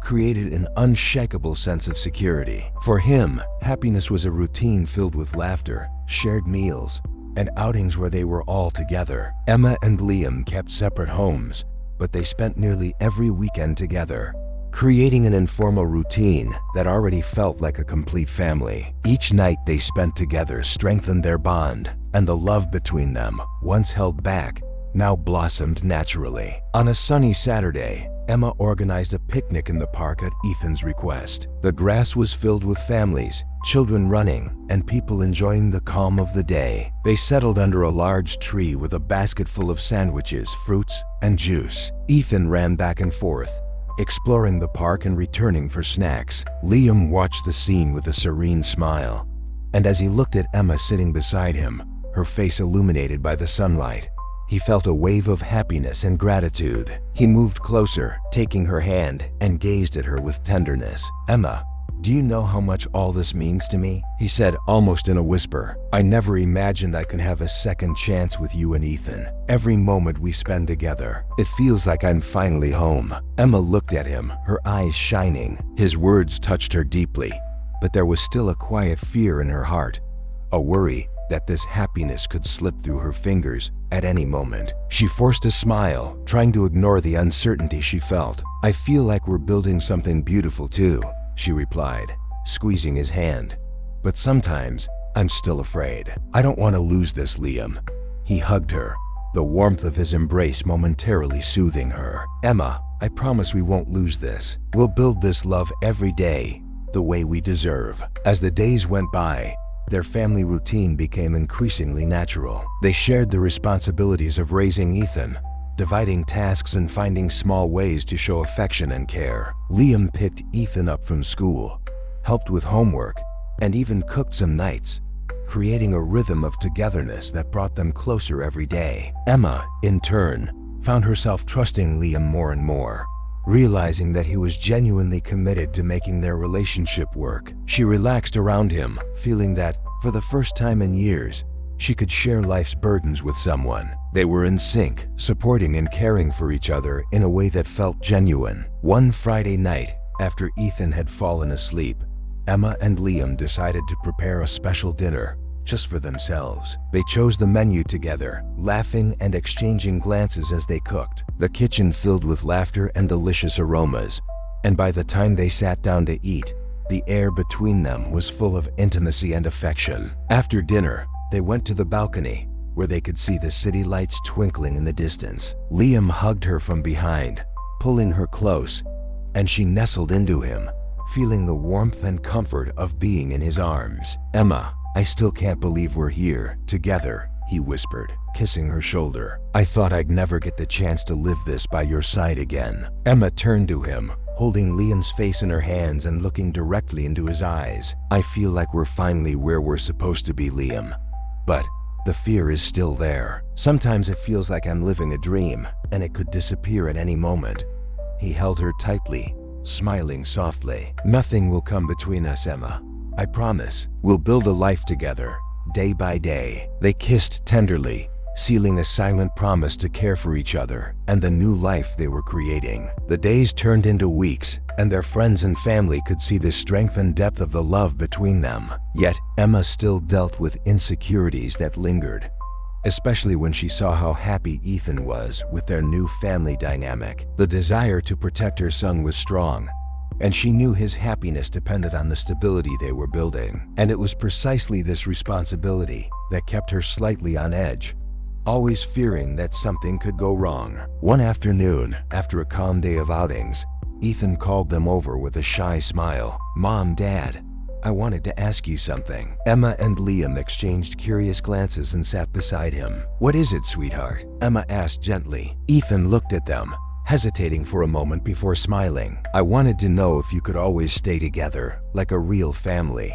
created an unshakable sense of security. For him, happiness was a routine filled with laughter, shared meals, and outings where they were all together. Emma and Liam kept separate homes, but they spent nearly every weekend together, creating an informal routine that already felt like a complete family. Each night they spent together strengthened their bond, and the love between them, once held back, now blossomed naturally. On a sunny Saturday, Emma organized a picnic in the park at Ethan's request. The grass was filled with families, children running, and people enjoying the calm of the day. They settled under a large tree with a basket full of sandwiches, fruits, and juice. Ethan ran back and forth, exploring the park and returning for snacks. Liam watched the scene with a serene smile, and as he looked at Emma sitting beside him, her face illuminated by the sunlight, he felt a wave of happiness and gratitude. He moved closer, taking her hand, and gazed at her with tenderness. "Emma, do you know how much all this means to me?" he said almost in a whisper. "I never imagined I could have a second chance with you and Ethan. Every moment we spend together, it feels like I'm finally home." Emma looked at him, her eyes shining. His words touched her deeply, but there was still a quiet fear in her heart, a worry that this happiness could slip through her fingers at any moment. She forced a smile, trying to ignore the uncertainty she felt. "I feel like we're building something beautiful too," she replied, squeezing his hand. "But sometimes I'm still afraid. I don't want to lose this, Liam." He hugged her, the warmth of his embrace momentarily soothing her. "Emma, I promise we won't lose this. We'll build this love every day, the way we deserve." As the days went by, their family routine became increasingly natural. They shared the responsibilities of raising Ethan, dividing tasks and finding small ways to show affection and care. Liam picked Ethan up from school, helped with homework, and even cooked some nights, creating a rhythm of togetherness that brought them closer every day. Emma, in turn, found herself trusting Liam more and more, realizing that he was genuinely committed to making their relationship work. She relaxed around him, feeling that, for the first time in years, she could share life's burdens with someone. They were in sync, supporting and caring for each other in a way that felt genuine. One Friday night, after Ethan had fallen asleep, Emma and Liam decided to prepare a special dinner just for themselves. They chose the menu together, laughing and exchanging glances as they cooked. The kitchen filled with laughter and delicious aromas, and by the time they sat down to eat, the air between them was full of intimacy and affection. After dinner, they went to the balcony, where they could see the city lights twinkling in the distance. Liam hugged her from behind, pulling her close, and she nestled into him, feeling the warmth and comfort of being in his arms. "Emma, I still can't believe we're here, together," he whispered, kissing her shoulder. "I thought I'd never get the chance to live this by your side again." Emma turned to him, holding Liam's face in her hands and looking directly into his eyes. "I feel like we're finally where we're supposed to be, Liam. But the fear is still there. Sometimes it feels like I'm living a dream, and it could disappear at any moment." He held her tightly, smiling softly. "Nothing will come between us, Emma. I promise. We'll build a life together, day by day." They kissed tenderly, sealing a silent promise to care for each other and the new life they were creating. The days turned into weeks, and their friends and family could see the strength and depth of the love between them. Yet, Emma still dealt with insecurities that lingered, especially when she saw how happy Ethan was with their new family dynamic. The desire to protect her son was strong, and she knew his happiness depended on the stability they were building. And it was precisely this responsibility that kept her slightly on edge, always fearing that something could go wrong. One afternoon, after a calm day of outings, Ethan called them over with a shy smile. "Mom, Dad, I wanted to ask you something." Emma and Liam exchanged curious glances and sat beside him. "What is it, sweetheart?" Emma asked gently. Ethan looked at them, hesitating for a moment before smiling. "I wanted to know if you could always stay together, like a real family.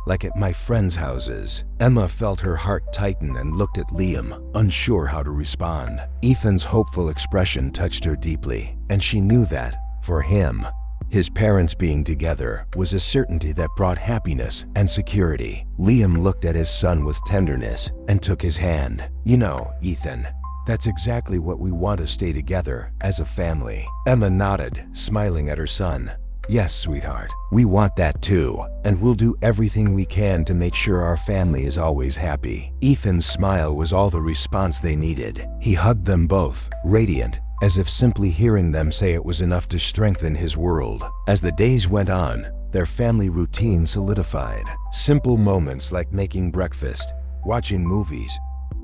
like at my friends' houses." Emma felt her heart tighten and looked at Liam, unsure how to respond. Ethan's hopeful expression touched her deeply, and she knew that, for him, his parents being together was a certainty that brought happiness and security. Liam looked at his son with tenderness and took his hand. "You know, Ethan, that's exactly what we want to stay together as a family." Emma nodded, smiling at her son. "Yes, sweetheart, we want that too, and we'll do everything we can to make sure our family is always happy." Ethan's smile was all the response they needed. He hugged them both, radiant, as if simply hearing them say it was enough to strengthen his world. As the days went on, their family routine solidified. Simple moments like making breakfast, watching movies,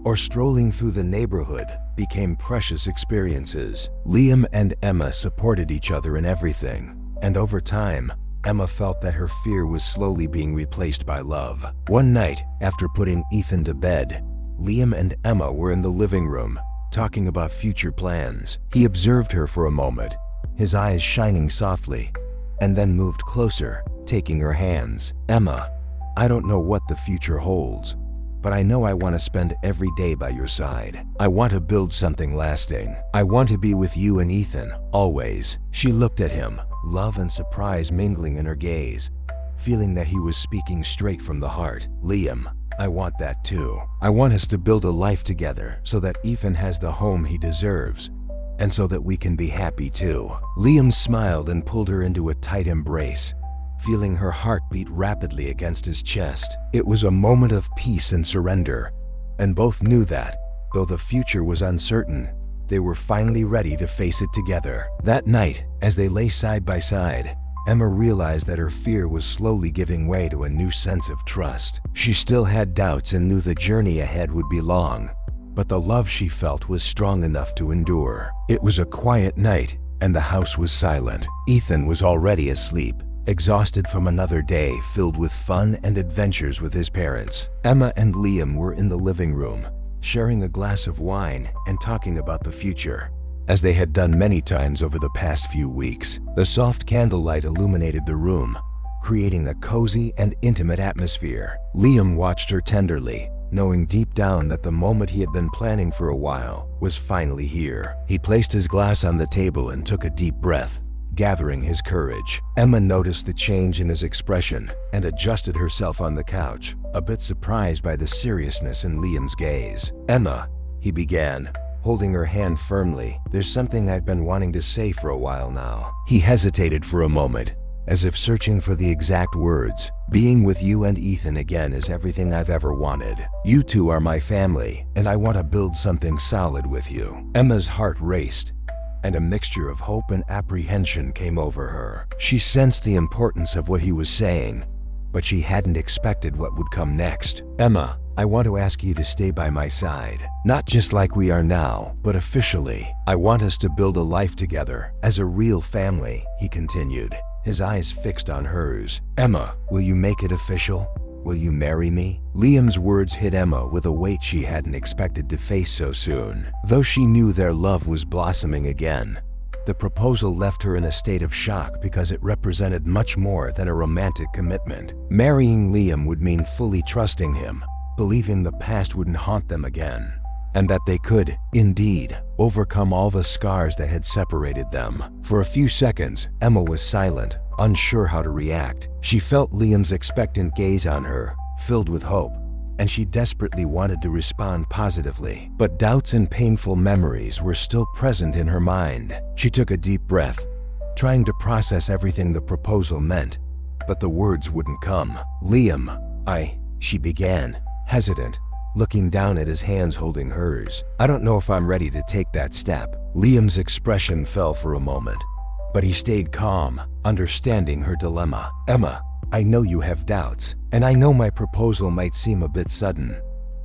or strolling through the neighborhood became precious experiences. Liam and Emma supported each other in everything, and over time, Emma felt that her fear was slowly being replaced by love. One night, after putting Ethan to bed, Liam and Emma were in the living room, talking about future plans. He observed her for a moment, his eyes shining softly, and then moved closer, taking her hands. "Emma, I don't know what the future holds, but I know I want to spend every day by your side. I want to build something lasting. I want to be with you and Ethan, always." She looked at him, love and surprise mingling in her gaze, feeling that he was speaking straight from the heart. "Liam, I want that too. I want us to build a life together so that Ethan has the home he deserves, and so that we can be happy too." Liam smiled and pulled her into a tight embrace, feeling her heart beat rapidly against his chest. It was a moment of peace and surrender, and both knew that, though the future was uncertain, they were finally ready to face it together. That night, as they lay side by side, Emma realized that her fear was slowly giving way to a new sense of trust. She still had doubts and knew the journey ahead would be long, but the love she felt was strong enough to endure. It was a quiet night, and the house was silent. Ethan was already asleep, exhausted from another day filled with fun and adventures with his parents. Emma and Liam were in the living room, sharing a glass of wine and talking about the future, as they had done many times over the past few weeks. The soft candlelight illuminated the room, creating a cozy and intimate atmosphere. Liam watched her tenderly, knowing deep down that the moment he had been planning for a while was finally here. He placed his glass on the table and took a deep breath, gathering his courage. Emma noticed the change in his expression and adjusted herself on the couch, a bit surprised by the seriousness in Liam's gaze. "Emma," he began, holding her hand firmly, "there's something I've been wanting to say for a while now." He hesitated for a moment, as if searching for the exact words. "Being with you and Ethan again is everything I've ever wanted. You two are my family, and I want to build something solid with you." Emma's heart raced, and a mixture of hope and apprehension came over her. She sensed the importance of what he was saying, but she hadn't expected what would come next. "Emma, I want to ask you to stay by my side. Not just like we are now, but officially. I want us to build a life together, as a real family," he continued, his eyes fixed on hers. "Emma, will you make it official? Will you marry me?" Liam's words hit Emma with a weight she hadn't expected to face so soon. Though she knew their love was blossoming again, the proposal left her in a state of shock because it represented much more than a romantic commitment. Marrying Liam would mean fully trusting him, believing the past wouldn't haunt them again, and that they could, indeed, overcome all the scars that had separated them. For a few seconds, Emma was silent, unsure how to react. She felt Liam's expectant gaze on her, filled with hope, and she desperately wanted to respond positively. But doubts and painful memories were still present in her mind. She took a deep breath, trying to process everything the proposal meant, but the words wouldn't come. "Liam, she began, hesitant, looking down at his hands holding hers. "I don't know if I'm ready to take that step." Liam's expression fell for a moment, but he stayed calm, understanding her dilemma. "Emma, I know you have doubts, and I know my proposal might seem a bit sudden,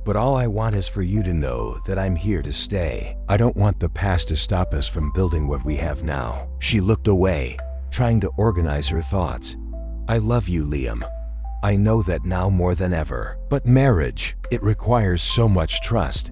but all I want is for you to know that I'm here to stay. I don't want the past to stop us from building what we have now." She looked away, trying to organize her thoughts. "I love you, Liam. I know that now more than ever. But marriage, it requires so much trust,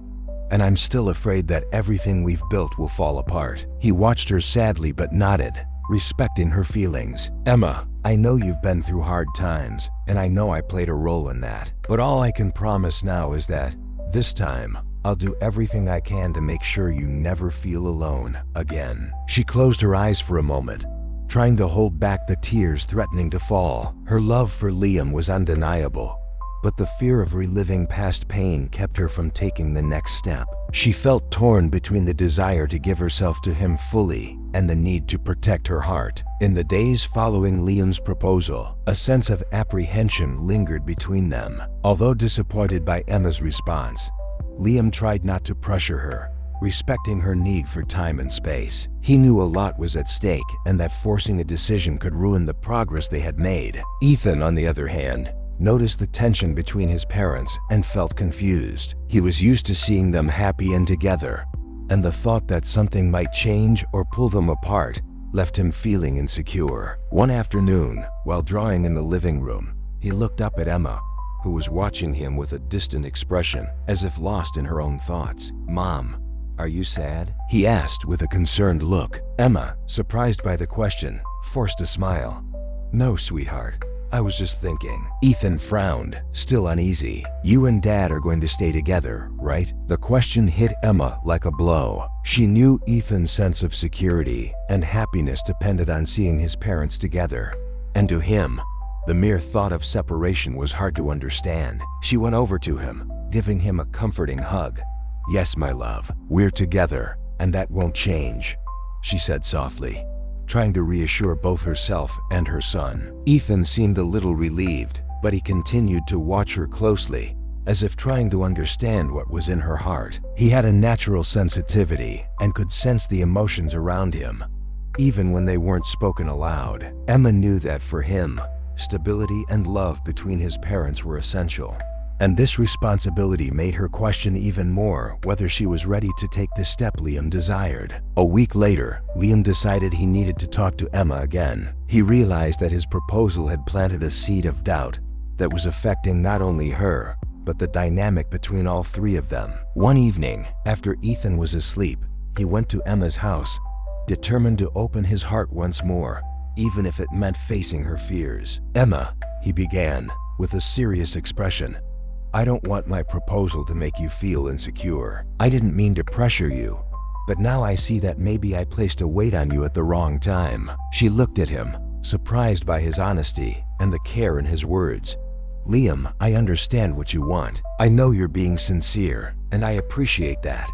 and I'm still afraid that everything we've built will fall apart." He watched her sadly but nodded, respecting her feelings. "Emma, I know you've been through hard times, and I know I played a role in that. But all I can promise now is that, this time, I'll do everything I can to make sure you never feel alone again." She closed her eyes for a moment, trying to hold back the tears threatening to fall. Her love for Liam was undeniable, but the fear of reliving past pain kept her from taking the next step. She felt torn between the desire to give herself to him fully and the need to protect her heart. In the days following Liam's proposal, a sense of apprehension lingered between them. Although disappointed by Emma's response, Liam tried not to pressure her, respecting her need for time and space. He knew a lot was at stake and that forcing a decision could ruin the progress they had made. Ethan, on the other hand, noticed the tension between his parents and felt confused. He was used to seeing them happy and together, and the thought that something might change or pull them apart left him feeling insecure. One afternoon, while drawing in the living room, he looked up at Emma, who was watching him with a distant expression, as if lost in her own thoughts. "Mom, are you sad?" he asked with a concerned look. Emma, surprised by the question, forced a smile. "No, sweetheart. I was just thinking." Ethan frowned, still uneasy. "You and Dad are going to stay together, right?" The question hit Emma like a blow. She knew Ethan's sense of security and happiness depended on seeing his parents together. And to him, the mere thought of separation was hard to understand. She went over to him, giving him a comforting hug. "Yes, my love, we're together, and that won't change," she said softly, trying to reassure both herself and her son. Ethan seemed a little relieved, but he continued to watch her closely, as if trying to understand what was in her heart. He had a natural sensitivity and could sense the emotions around him, even when they weren't spoken aloud. Emma knew that for him, stability and love between his parents were essential. And this responsibility made her question even more whether she was ready to take the step Liam desired. A week later, Liam decided he needed to talk to Emma again. He realized that his proposal had planted a seed of doubt that was affecting not only her, but the dynamic between all three of them. One evening, after Ethan was asleep, he went to Emma's house, determined to open his heart once more, even if it meant facing her fears. "Emma," he began, with a serious expression, "I don't want my proposal to make you feel insecure. I didn't mean to pressure you, but now I see that maybe I placed a weight on you at the wrong time." She looked at him, surprised by his honesty and the care in his words. "Liam, I understand what you want. I know you're being sincere, and I appreciate that.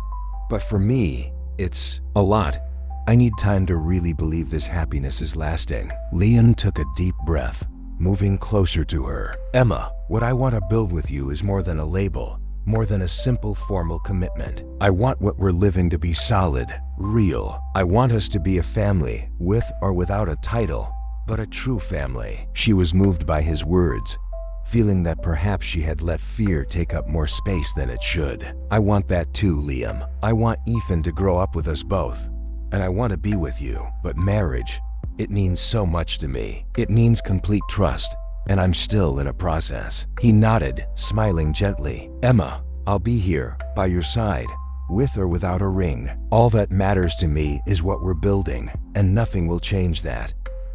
But for me, it's a lot. I need time to really believe this happiness is lasting." Liam took a deep breath, moving closer to her. "Emma, what I want to build with you is more than a label, more than a simple formal commitment. I want what we're living to be solid, real. I want us to be a family, with or without a title, but a true family." She was moved by his words, feeling that perhaps she had let fear take up more space than it should. "I want that too, Liam. I want Ethan to grow up with us both, and I want to be with you. But marriage, it means so much to me. It means complete trust, and I'm still in a process." He nodded, smiling gently. "Emma, I'll be here, by your side, with or without a ring. All that matters to me is what we're building, and nothing will change that."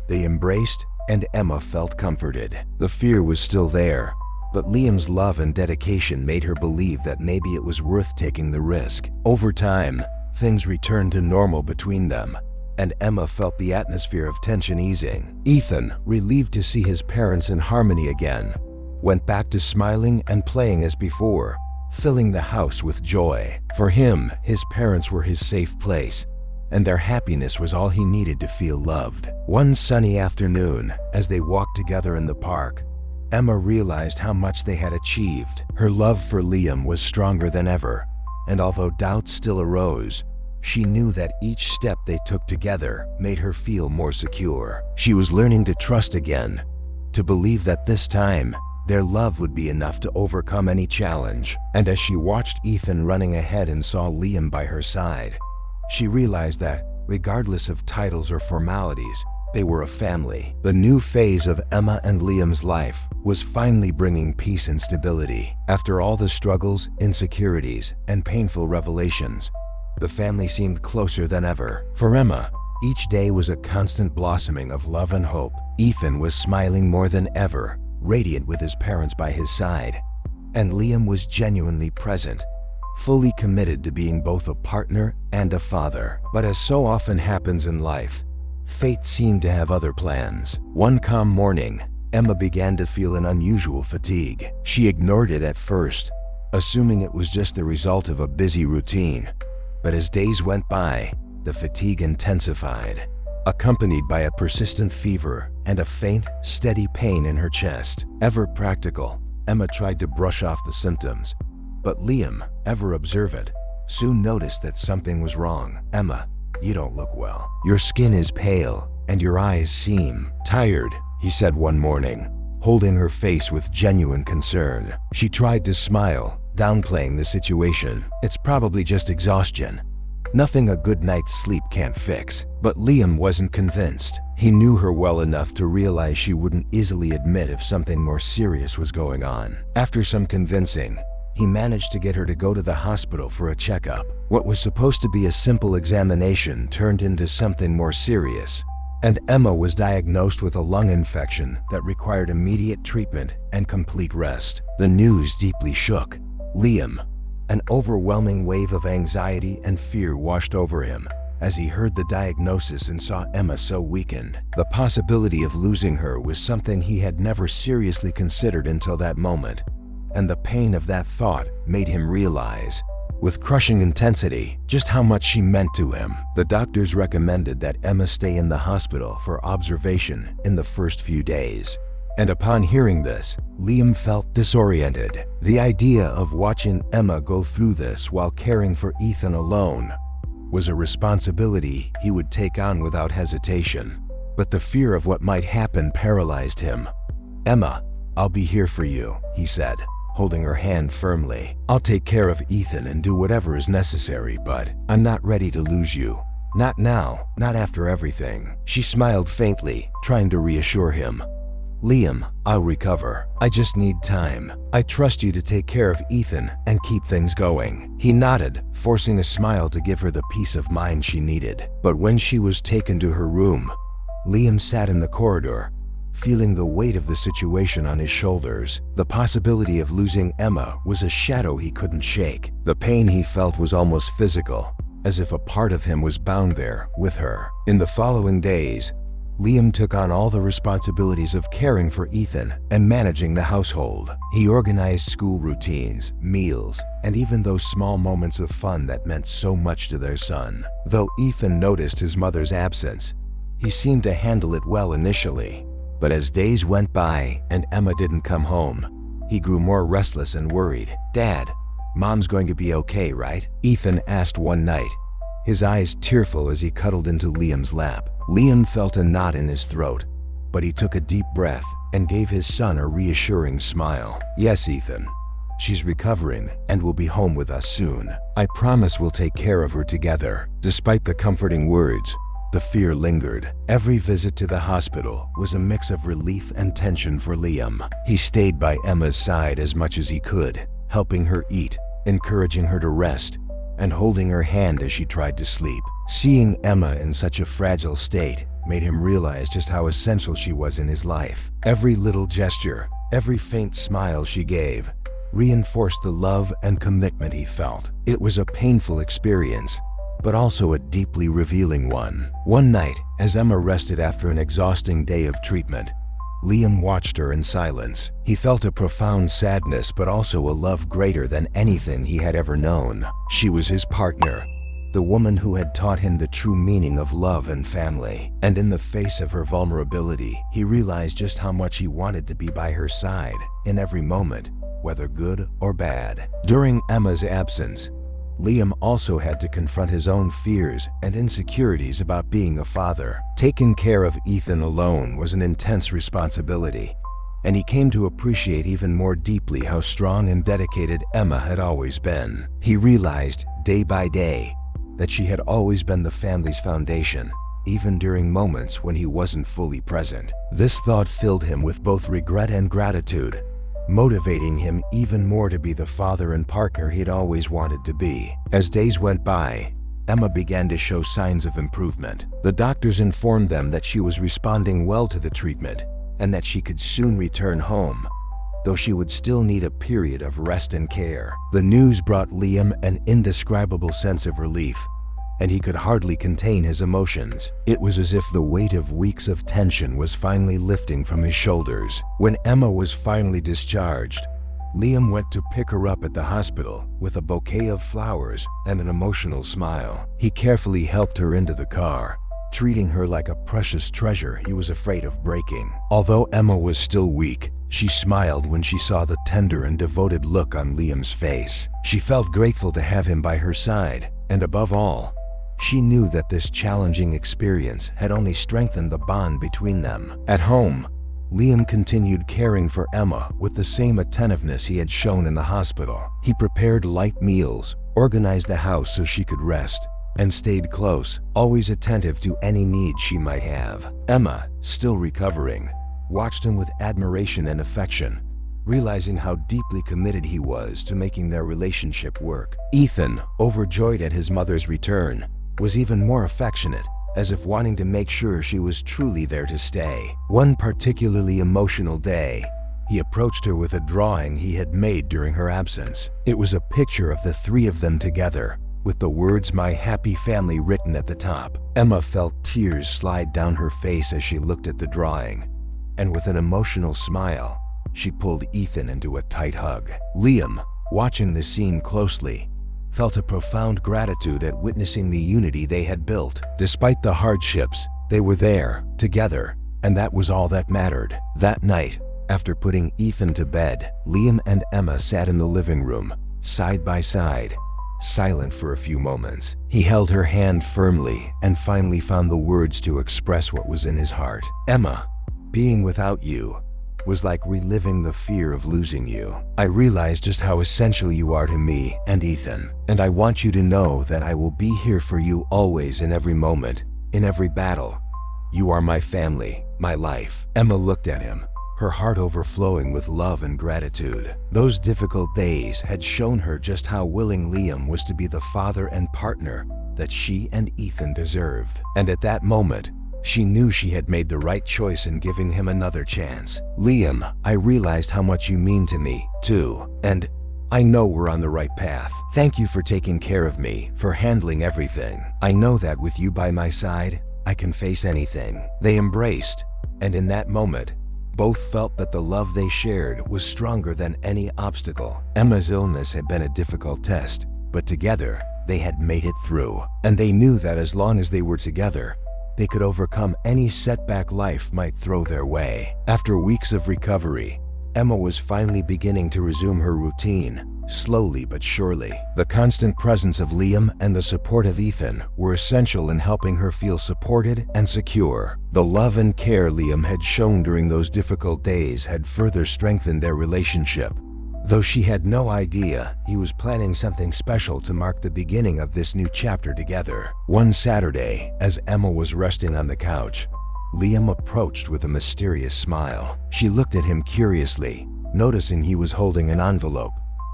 They embraced, and Emma felt comforted. The fear was still there, but Liam's love and dedication made her believe that maybe it was worth taking the risk. Over time, things returned to normal between them, and Emma felt the atmosphere of tension easing. Ethan, relieved to see his parents in harmony again, went back to smiling and playing as before, filling the house with joy. For him, his parents were his safe place, and their happiness was all he needed to feel loved. One sunny afternoon, as they walked together in the park, Emma realized how much they had achieved. Her love for Liam was stronger than ever, and although doubts still arose, she knew that each step they took together made her feel more secure. She was learning to trust again, to believe that this time, their love would be enough to overcome any challenge. And as she watched Ethan running ahead and saw Liam by her side, she realized that, regardless of titles or formalities, they were a family. The new phase of Emma and Liam's life was finally bringing peace and stability. After all the struggles, insecurities, and painful revelations, the family seemed closer than ever. For Emma, Each day was a constant blossoming of love and hope. Ethan was smiling more than ever, radiant with his parents by his side. And Liam was genuinely present, fully committed to being both a partner and a father. But as so often happens in life, fate seemed to have other plans. One calm morning, Emma began to feel an unusual fatigue. She ignored it at first, assuming it was just the result of a busy routine. But as days went by, the fatigue intensified, accompanied by a persistent fever and a faint, steady pain in her chest. Ever practical, Emma tried to brush off the symptoms, but Liam, ever observant, soon noticed that something was wrong. "Emma, you don't look well. Your skin is pale and your eyes seem tired," he said one morning, holding her face with genuine concern. She tried to smile, downplaying the situation. "It's probably just exhaustion. Nothing a good night's sleep can't fix." But Liam wasn't convinced. He knew her well enough to realize she wouldn't easily admit if something more serious was going on. After some convincing, he managed to get her to go to the hospital for a checkup. What was supposed to be a simple examination turned into something more serious, and Emma was diagnosed with a lung infection that required immediate treatment and complete rest. The news deeply shook Liam. An overwhelming wave of anxiety and fear washed over him as he heard the diagnosis and saw Emma so weakened. The possibility of losing her was something he had never seriously considered until that moment, and the pain of that thought made him realize, with crushing intensity, just how much she meant to him. The doctors recommended that Emma stay in the hospital for observation in the first few days. And upon hearing this, Liam felt disoriented. The idea of watching Emma go through this while caring for Ethan alone was a responsibility he would take on without hesitation. But the fear of what might happen paralyzed him. "Emma, I'll be here for you," he said, holding her hand firmly. "I'll take care of Ethan and do whatever is necessary, but I'm not ready to lose you. Not now, not after everything." She smiled faintly, trying to reassure him. "Liam, I'll recover. I just need time. I trust you to take care of Ethan and keep things going." He nodded, forcing a smile to give her the peace of mind she needed. But when she was taken to her room, Liam sat in the corridor, feeling the weight of the situation on his shoulders. The possibility of losing Emma was a shadow he couldn't shake. The pain he felt was almost physical, as if a part of him was bound there with her. In the following days, Liam took on all the responsibilities of caring for Ethan and managing the household. He organized school routines, meals, and even those small moments of fun that meant so much to their son. Though Ethan noticed his mother's absence, he seemed to handle it well initially. But as days went by and Emma didn't come home, he grew more restless and worried. "Dad, Mom's going to be okay, right?" Ethan asked one night, his eyes tearful as he cuddled into Liam's lap. Liam felt a knot in his throat, but he took a deep breath and gave his son a reassuring smile. "Yes, Ethan. She's recovering and will be home with us soon. I promise we'll take care of her together." Despite the comforting words, the fear lingered. Every visit to the hospital was a mix of relief and tension for Liam. He stayed by Emma's side as much as he could, helping her eat, encouraging her to rest, and holding her hand as she tried to sleep. Seeing Emma in such a fragile state made him realize just how essential she was in his life. Every little gesture, every faint smile she gave, reinforced the love and commitment he felt. It was a painful experience, but also a deeply revealing one. One night, as Emma rested after an exhausting day of treatment, Liam watched her in silence. He felt a profound sadness, but also a love greater than anything he had ever known. She was his partner, the woman who had taught him the true meaning of love and family. And in the face of her vulnerability, he realized just how much he wanted to be by her side in every moment, whether good or bad. During Emma's absence, Liam also had to confront his own fears and insecurities about being a father. Taking care of Ethan alone was an intense responsibility, and he came to appreciate even more deeply how strong and dedicated Emma had always been. He realized, day by day, that she had always been the family's foundation, even during moments when he wasn't fully present. This thought filled him with both regret and gratitude, motivating him even more to be the father and partner he'd always wanted to be. As days went by, Emma began to show signs of improvement. The doctors informed them that she was responding well to the treatment and that she could soon return home, though she would still need a period of rest and care. The news brought Liam an indescribable sense of relief, and he could hardly contain his emotions. It was as if the weight of weeks of tension was finally lifting from his shoulders. When Emma was finally discharged, Liam went to pick her up at the hospital with a bouquet of flowers and an emotional smile. He carefully helped her into the car, treating her like a precious treasure he was afraid of breaking. Although Emma was still weak, she smiled when she saw the tender and devoted look on Liam's face. She felt grateful to have him by her side, and above all, she knew that this challenging experience had only strengthened the bond between them. At home, Liam continued caring for Emma with the same attentiveness he had shown in the hospital. He prepared light meals, organized the house so she could rest, and stayed close, always attentive to any needs she might have. Emma, still recovering, watched him with admiration and affection, realizing how deeply committed he was to making their relationship work. Ethan, overjoyed at his mother's return, was even more affectionate, as if wanting to make sure she was truly there to stay. One particularly emotional day, he approached her with a drawing he had made during her absence. It was a picture of the three of them together, with the words "My happy family" written at the top. Emma felt tears slide down her face as she looked at the drawing, and with an emotional smile, she pulled Ethan into a tight hug. Liam, watching the scene closely, felt a profound gratitude at witnessing the unity they had built. Despite the hardships, they were there, together, and that was all that mattered. That night, after putting Ethan to bed, Liam and Emma sat in the living room, side by side, silent for a few moments. He held her hand firmly and finally found the words to express what was in his heart. "Emma, being without you was like reliving the fear of losing you. I realize just how essential you are to me and Ethan, and I want you to know that I will be here for you always, in every moment, in every battle. You are my family, my life." Emma looked at him, her heart overflowing with love and gratitude. Those difficult days had shown her just how willing Liam was to be the father and partner that she and Ethan deserved. And at that moment, she knew she had made the right choice in giving him another chance. "Liam, I realized how much you mean to me, too, and I know we're on the right path. Thank you for taking care of me, for handling everything. I know that with you by my side, I can face anything." They embraced, and in that moment, both felt that the love they shared was stronger than any obstacle. Emma's illness had been a difficult test, but together, they had made it through. And they knew that as long as they were together, they could overcome any setback life might throw their way. After weeks of recovery, Emma was finally beginning to resume her routine, slowly but surely. The constant presence of Liam and the support of Ethan were essential in helping her feel supported and secure. The love and care Liam had shown during those difficult days had further strengthened their relationship. Though she had no idea, he was planning something special to mark the beginning of this new chapter together. One Saturday, as Emma was resting on the couch, Liam approached with a mysterious smile. She looked at him curiously, noticing he was holding an envelope.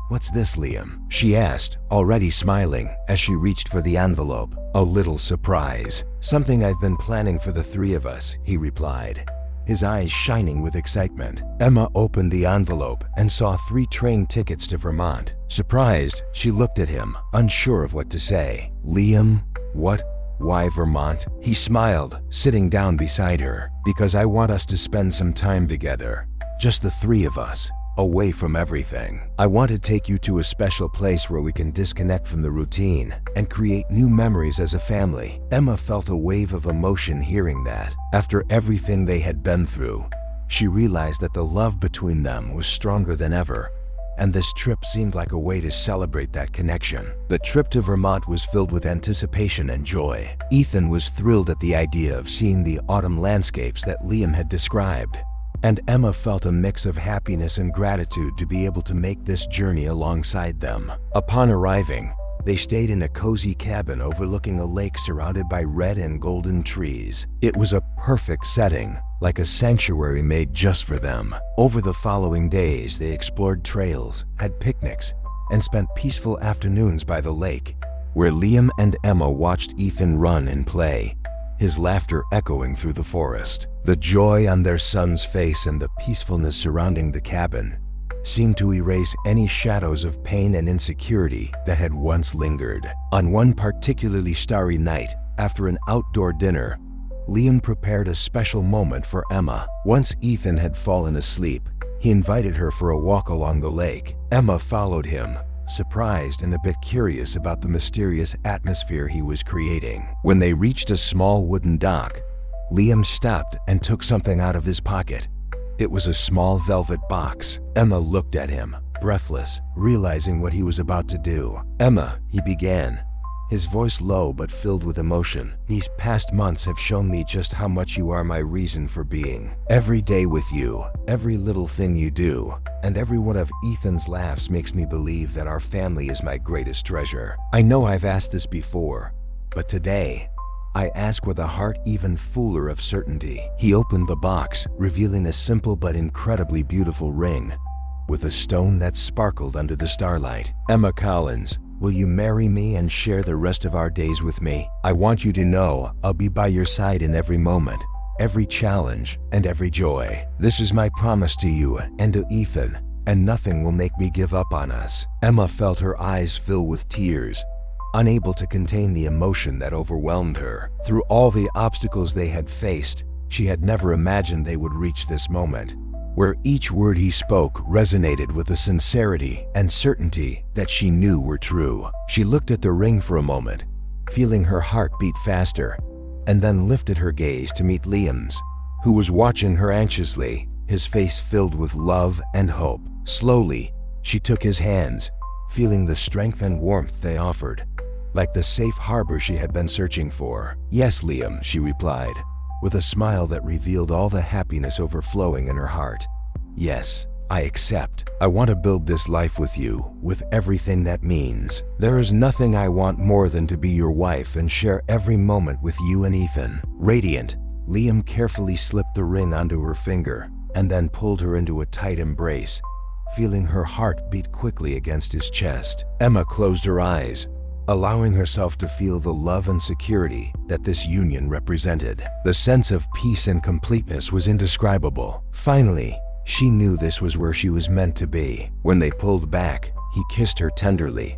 "What's this, Liam?" she asked, already smiling as she reached for the envelope. "A little surprise. Something I've been planning for the three of us," he replied, his eyes shining with excitement. Emma opened the envelope and saw 3 train tickets to Vermont. Surprised, she looked at him, unsure of what to say. "Liam, what? Why Vermont?" He smiled, sitting down beside her. "Because I want us to spend some time together, just the 3 of us, away from everything. I want to take you to a special place where we can disconnect from the routine and create new memories as a family." Emma felt a wave of emotion hearing that. After everything they had been through, she realized that the love between them was stronger than ever, and this trip seemed like a way to celebrate that connection. The trip to Vermont was filled with anticipation and joy. Ethan was thrilled at the idea of seeing the autumn landscapes that Liam had described, and Emma felt a mix of happiness and gratitude to be able to make this journey alongside them. Upon arriving, they stayed in a cozy cabin overlooking a lake surrounded by red and golden trees. It was a perfect setting, like a sanctuary made just for them. Over the following days, they explored trails, had picnics, and spent peaceful afternoons by the lake, where Liam and Emma watched Ethan run and play, his laughter echoing through the forest. The joy on their son's face and the peacefulness surrounding the cabin seemed to erase any shadows of pain and insecurity that had once lingered. On one particularly starry night, after an outdoor dinner, Liam prepared a special moment for Emma. Once Ethan had fallen asleep, he invited her for a walk along the lake. Emma followed him, surprised and a bit curious about the mysterious atmosphere he was creating. When they reached a small wooden dock, Liam stopped and took something out of his pocket. It was a small velvet box. Emma looked at him, breathless, realizing what he was about to do. "Emma," he began, his voice low but filled with emotion. "These past months have shown me just how much you are my reason for being. Every day with you, every little thing you do, and every one of Ethan's laughs makes me believe that our family is my greatest treasure. I know I've asked this before, but today, I ask with a heart even fuller of certainty." He opened the box, revealing a simple but incredibly beautiful ring with a stone that sparkled under the starlight. "Emma Collins, will you marry me and share the rest of our days with me? I want you to know I'll be by your side in every moment, every challenge, and every joy. This is my promise to you and to Ethan, and nothing will make me give up on us." Emma felt her eyes fill with tears, unable to contain the emotion that overwhelmed her. Through all the obstacles they had faced, she had never imagined they would reach this moment, where each word he spoke resonated with a sincerity and certainty that she knew were true. She looked at the ring for a moment, feeling her heart beat faster, and then lifted her gaze to meet Liam's, who was watching her anxiously, his face filled with love and hope. Slowly, she took his hands, feeling the strength and warmth they offered, like the safe harbor she had been searching for. "Yes, Liam," she replied, with a smile that revealed all the happiness overflowing in her heart. "Yes, I accept. I want to build this life with you, with everything that means. There is nothing I want more than to be your wife and share every moment with you and Ethan." Radiant, Liam carefully slipped the ring onto her finger and then pulled her into a tight embrace, feeling her heart beat quickly against his chest. Emma closed her eyes, allowing herself to feel the love and security that this union represented. The sense of peace and completeness was indescribable. Finally, she knew this was where she was meant to be. When they pulled back, he kissed her tenderly,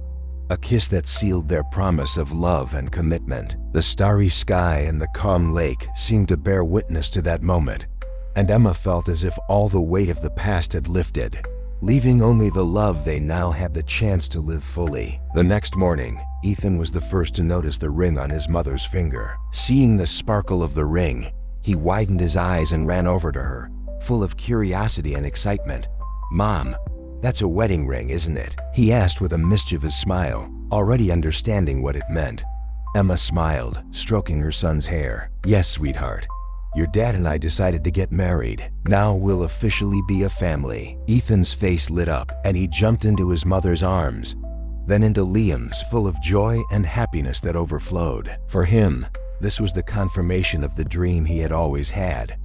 a kiss that sealed their promise of love and commitment. The starry sky and the calm lake seemed to bear witness to that moment, and Emma felt as if all the weight of the past had lifted, leaving only the love they now had the chance to live fully. The next morning, Ethan was the first to notice the ring on his mother's finger. Seeing the sparkle of the ring, he widened his eyes and ran over to her, full of curiosity and excitement. "Mom, that's a wedding ring, isn't it?" he asked with a mischievous smile, already understanding what it meant. Emma smiled, stroking her son's hair. "Yes, sweetheart. Your dad and I decided to get married. Now we'll officially be a family." Ethan's face lit up, and he jumped into his mother's arms, then into Liam's, full of joy and happiness that overflowed. For him, this was the confirmation of the dream he had always had,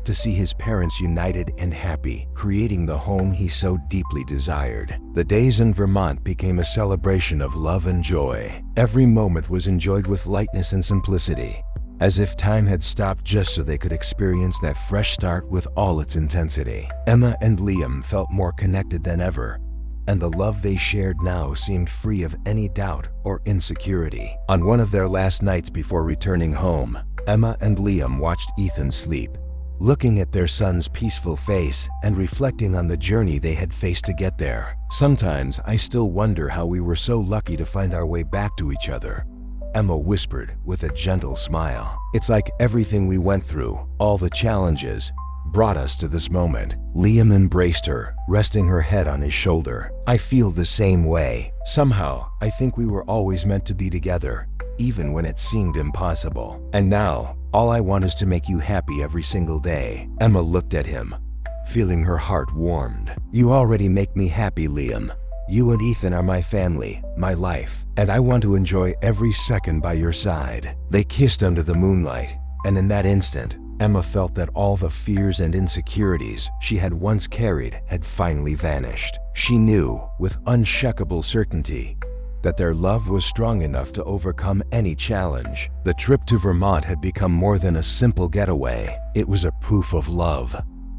to see his parents united and happy, creating the home he so deeply desired. The days in Vermont became a celebration of love and joy. Every moment was enjoyed with lightness and simplicity, as if time had stopped just so they could experience that fresh start with all its intensity. Emma and Liam felt more connected than ever, and the love they shared now seemed free of any doubt or insecurity. On one of their last nights before returning home, Emma and Liam watched Ethan sleep, looking at their son's peaceful face and reflecting on the journey they had faced to get there. "Sometimes I still wonder how we were so lucky to find our way back to each other," Emma whispered with a gentle smile. "It's like everything we went through, all the challenges, brought us to this moment." Liam embraced her, resting her head on his shoulder. "I feel the same way. Somehow, I think we were always meant to be together, even when it seemed impossible. And now, all I want is to make you happy every single day." Emma looked at him, feeling her heart warmed. "You already make me happy, Liam. You and Ethan are my family, my life, and I want to enjoy every second by your side." They kissed under the moonlight, and in that instant, Emma felt that all the fears and insecurities she had once carried had finally vanished. She knew, with unshakable certainty, that their love was strong enough to overcome any challenge. The trip to Vermont had become more than a simple getaway. It was a proof of love,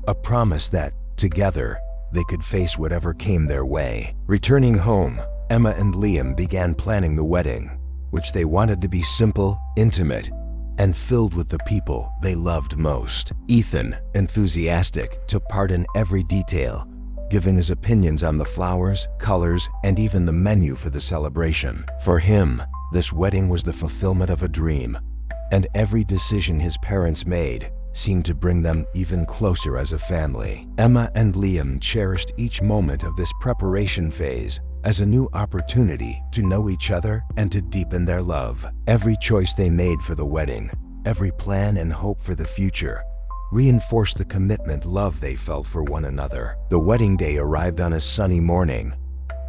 a promise that, together, they could face whatever came their way. Returning home, Emma and Liam began planning the wedding, which they wanted to be simple, intimate, and filled with the people they loved most. Ethan, enthusiastic, took part in every detail, giving his opinions on the flowers, colors, and even the menu for the celebration. For him, this wedding was the fulfillment of a dream, and every decision his parents made seemed to bring them even closer as a family. Emma and Liam cherished each moment of this preparation phase as a new opportunity to know each other and to deepen their love. Every choice they made for the wedding, every plan and hope for the future, reinforced the commitment love they felt for one another. The wedding day arrived on a sunny morning,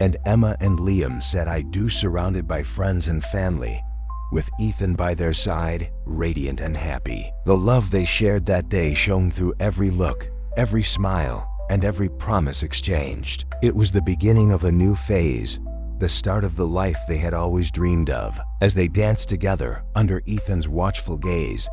and Emma and Liam said "I do" surrounded by friends and family, with Ethan by their side, radiant and happy. The love they shared that day shone through every look, every smile, and every promise exchanged. It was the beginning of a new phase, the start of the life they had always dreamed of. As they danced together under Ethan's watchful gaze,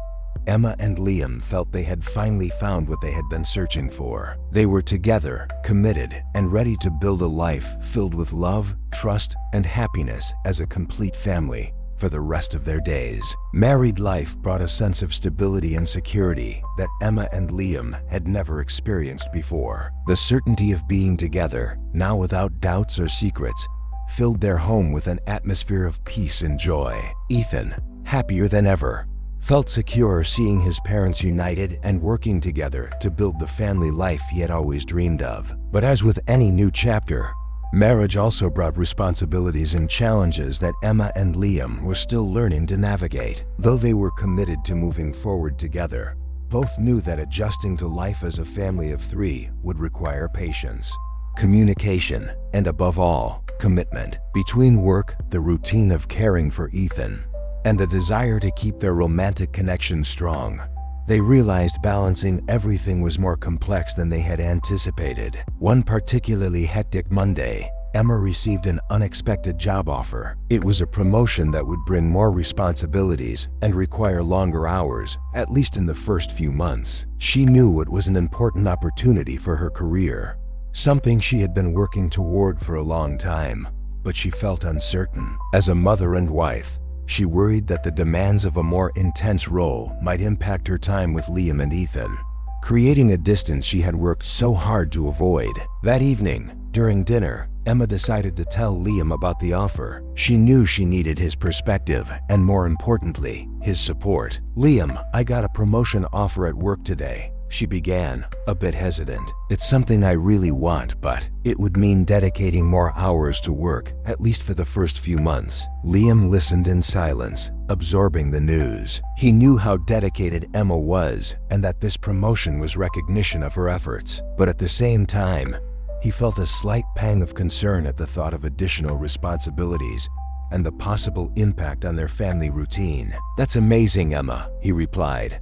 Emma and Liam felt they had finally found what they had been searching for. They were together, committed, and ready to build a life filled with love, trust, and happiness as a complete family for the rest of their days. Married life brought a sense of stability and security that Emma and Liam had never experienced before. The certainty of being together, now without doubts or secrets, filled their home with an atmosphere of peace and joy. Ethan, happier than ever, felt secure seeing his parents united and working together to build the family life he had always dreamed of. But as with any new chapter, marriage also brought responsibilities and challenges that Emma and Liam were still learning to navigate. Though they were committed to moving forward together, both knew that adjusting to life as a family of three would require patience, communication, and above all, commitment. Between work, the routine of caring for Ethan, and the desire to keep their romantic connection strong, they realized balancing everything was more complex than they had anticipated. One particularly hectic Monday, Emma received an unexpected job offer. It was a promotion that would bring more responsibilities and require longer hours, at least in the first few months. She knew it was an important opportunity for her career, something she had been working toward for a long time, but she felt uncertain. As a mother and wife, she worried that the demands of a more intense role might impact her time with Liam and Ethan, creating a distance she had worked so hard to avoid. That evening, during dinner, Emma decided to tell Liam about the offer. She knew she needed his perspective and, more importantly, his support. "Liam, I got a promotion offer at work today," she began, a bit hesitant. "It's something I really want, but it would mean dedicating more hours to work, at least for the first few months." Liam listened in silence, absorbing the news. He knew how dedicated Emma was and that this promotion was recognition of her efforts. But at the same time, he felt a slight pang of concern at the thought of additional responsibilities and the possible impact on their family routine. "That's amazing, Emma," he replied,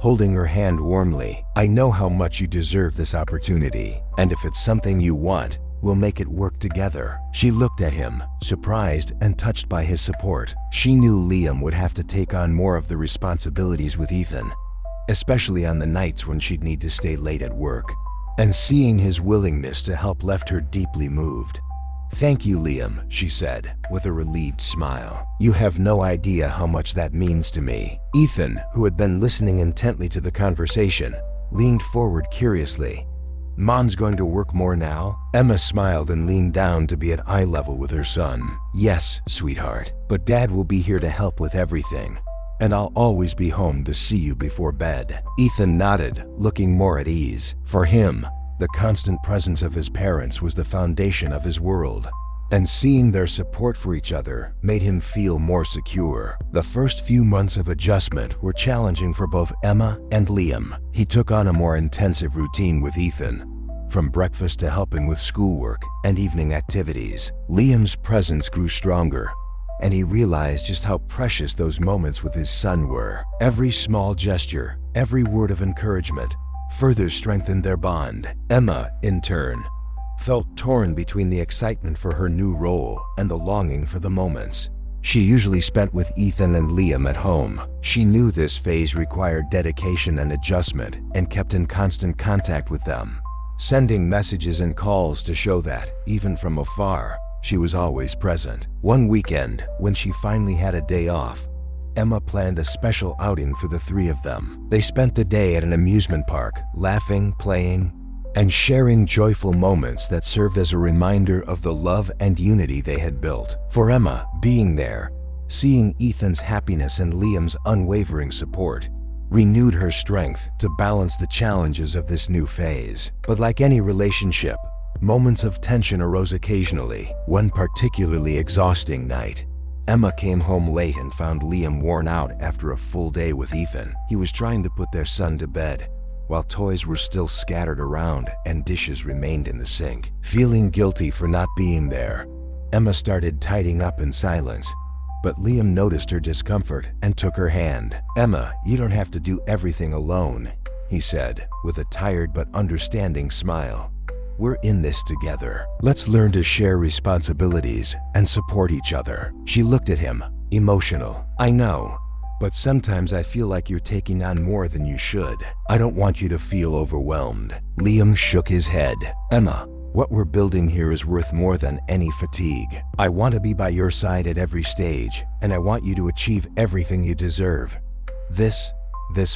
holding her hand warmly. "I know how much you deserve this opportunity, and if it's something you want, we'll make it work together." She looked at him, surprised and touched by his support. She knew Liam would have to take on more of the responsibilities with Ethan, especially on the nights when she'd need to stay late at work. And seeing his willingness to help left her deeply moved. "Thank you, Liam," she said, with a relieved smile. "You have no idea how much that means to me." Ethan, who had been listening intently to the conversation, leaned forward curiously. "Mom's going to work more now?" Emma smiled and leaned down to be at eye level with her son. "Yes, sweetheart, but Dad will be here to help with everything, and I'll always be home to see you before bed." Ethan nodded, looking more at ease. For him, the constant presence of his parents was the foundation of his world, and seeing their support for each other made him feel more secure. The first few months of adjustment were challenging for both Emma and Liam. He took on a more intensive routine with Ethan, from breakfast to helping with schoolwork and evening activities. Liam's presence grew stronger, and he realized just how precious those moments with his son were. Every small gesture, every word of encouragement, further strengthened their bond. Emma, in turn, felt torn between the excitement for her new role and the longing for the moments she usually spent with Ethan and Liam at home. She knew this phase required dedication and adjustment and kept in constant contact with them, sending messages and calls to show that, even from afar, she was always present. One weekend, when she finally had a day off, Emma planned a special outing for the three of them. They spent the day at an amusement park, laughing, playing, and sharing joyful moments that served as a reminder of the love and unity they had built. For Emma, being there, seeing Ethan's happiness and Liam's unwavering support, renewed her strength to balance the challenges of this new phase. But like any relationship, moments of tension arose occasionally. One particularly exhausting night, Emma came home late and found Liam worn out after a full day with Ethan. He was trying to put their son to bed, while toys were still scattered around and dishes remained in the sink. Feeling guilty for not being there, Emma started tidying up in silence, but Liam noticed her discomfort and took her hand. "Emma, you don't have to do everything alone," he said, with a tired but understanding smile. "We're in this together. Let's learn to share responsibilities and support each other." She looked at him, emotional. "I know, but sometimes I feel like you're taking on more than you should. I don't want you to feel overwhelmed." Liam shook his head. "Emma, what we're building here is worth more than any fatigue. I want to be by your side at every stage, and I want you to achieve everything you deserve. This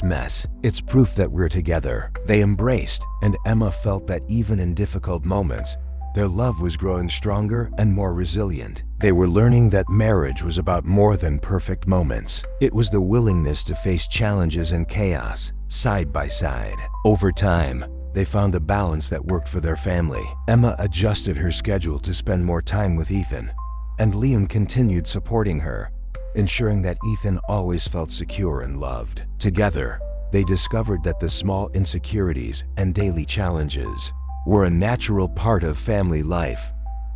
mess, it's proof that we're together." They embraced, and Emma felt that even in difficult moments, their love was growing stronger and more resilient. They were learning that marriage was about more than perfect moments. It was the willingness to face challenges and chaos, side by side. Over time, they found a balance that worked for their family. Emma adjusted her schedule to spend more time with Ethan, and Liam continued supporting her, ensuring that Ethan always felt secure and loved. Together, they discovered that the small insecurities and daily challenges were a natural part of family life,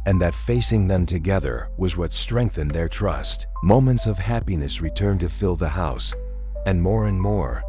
and that facing them together was what strengthened their trust. Moments of happiness returned to fill the house, and more,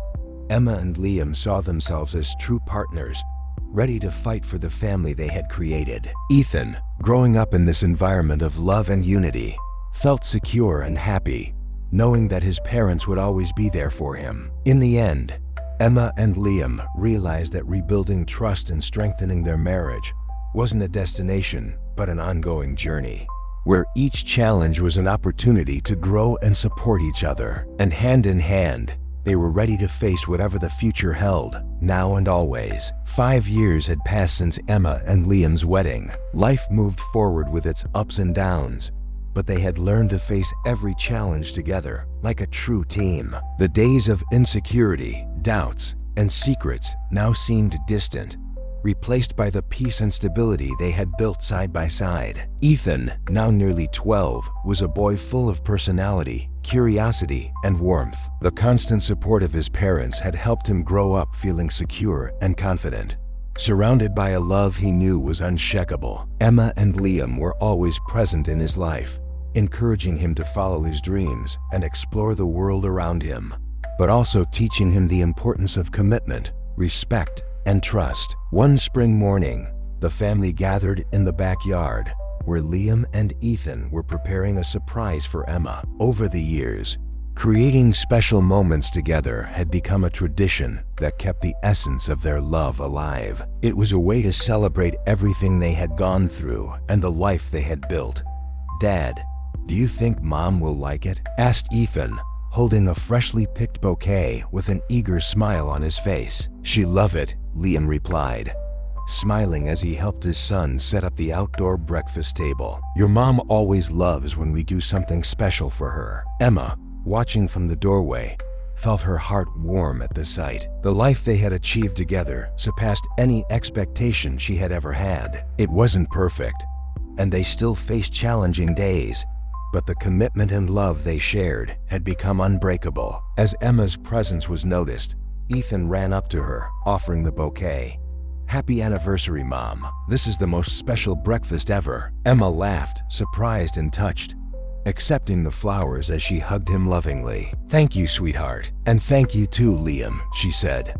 Emma and Liam saw themselves as true partners, ready to fight for the family they had created. Ethan, growing up in this environment of love and unity, felt secure and happy, knowing that his parents would always be there for him. In the end, Emma and Liam realized that rebuilding trust and strengthening their marriage wasn't a destination, but an ongoing journey, where each challenge was an opportunity to grow and support each other. And hand in hand, they were ready to face whatever the future held, now and always. 5 years had passed since Emma and Liam's wedding. Life moved forward with its ups and downs, but they had learned to face every challenge together, like a true team. The days of insecurity, doubts, and secrets now seemed distant, replaced by the peace and stability they had built side by side. Ethan, now nearly 12, was a boy full of personality, curiosity, and warmth. The constant support of his parents had helped him grow up feeling secure and confident, surrounded by a love he knew was unshakable. Emma and Liam were always present in his life, encouraging him to follow his dreams and explore the world around him, but also teaching him the importance of commitment, respect, and trust. One spring morning, the family gathered in the backyard, where Liam and Ethan were preparing a surprise for Emma. Over the years, creating special moments together had become a tradition that kept the essence of their love alive. It was a way to celebrate everything they had gone through and the life they had built. "Dad, do you think Mom will like it?" asked Ethan, holding a freshly picked bouquet with an eager smile on his face. "She'll love it," Liam replied, smiling as he helped his son set up the outdoor breakfast table. "Your mom always loves when we do something special for her." Emma, watching from the doorway, felt her heart warm at the sight. The life they had achieved together surpassed any expectation she had ever had. It wasn't perfect, and they still faced challenging days, but the commitment and love they shared had become unbreakable. As Emma's presence was noticed, Ethan ran up to her, offering the bouquet. "Happy anniversary, Mom. This is the most special breakfast ever." Emma laughed, surprised and touched, accepting the flowers as she hugged him lovingly. "Thank you, sweetheart. And thank you too, Liam," she said,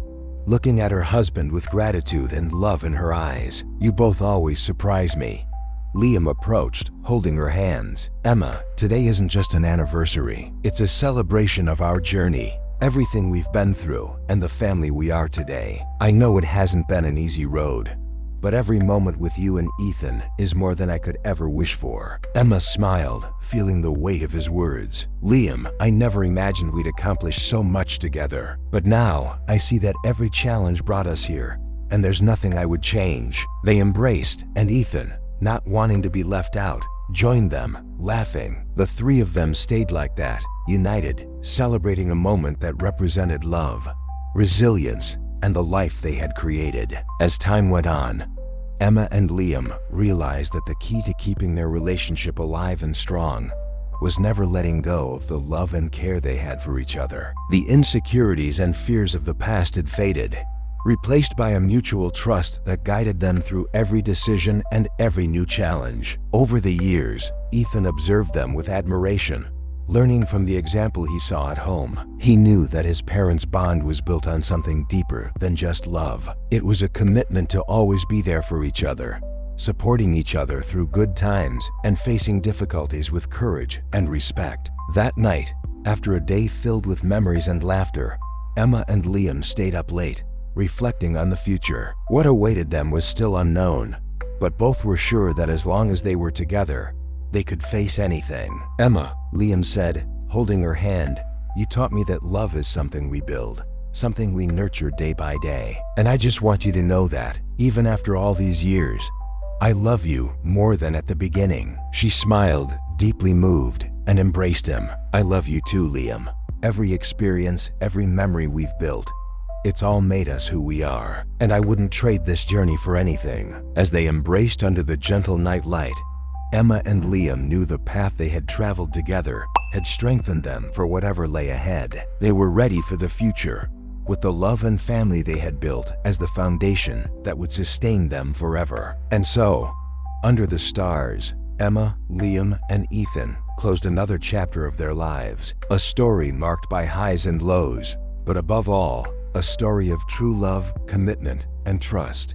looking at her husband with gratitude and love in her eyes. "You both always surprise me." Liam approached, holding her hands. "Emma, today isn't just an anniversary. It's a celebration of our journey, everything we've been through, and the family we are today. I know it hasn't been an easy road, but every moment with you and Ethan is more than I could ever wish for." Emma smiled, feeling the weight of his words. "Liam, I never imagined we'd accomplish so much together. But now, I see that every challenge brought us here, and there's nothing I would change." They embraced, and Ethan, not wanting to be left out, joined them, laughing. The three of them stayed like that, united, celebrating a moment that represented love, resilience, and the life they had created. As time went on, Emma and Liam realized that the key to keeping their relationship alive and strong was never letting go of the love and care they had for each other. The insecurities and fears of the past had faded, replaced by a mutual trust that guided them through every decision and every new challenge. Over the years, Ethan observed them with admiration, learning from the example he saw at home. He knew that his parents' bond was built on something deeper than just love. It was a commitment to always be there for each other, supporting each other through good times and facing difficulties with courage and respect. That night, after a day filled with memories and laughter, Emma and Liam stayed up late, reflecting on the future. What awaited them was still unknown, but both were sure that as long as they were together, they could face anything. "Emma," Liam said, holding her hand, "you taught me that love is something we build, something we nurture day by day. And I just want you to know that, even after all these years, I love you more than at the beginning." She smiled, deeply moved, and embraced him. "I love you too, Liam. Every experience, every memory we've built, it's all made us who we are, and I wouldn't trade this journey for anything." As they embraced under the gentle night light, Emma and Liam knew the path they had traveled together had strengthened them for whatever lay ahead. They were ready for the future, with the love and family they had built as the foundation that would sustain them forever. And so, under the stars, Emma, Liam, and Ethan closed another chapter of their lives, a story marked by highs and lows, but above all, a story of true love, commitment, and trust.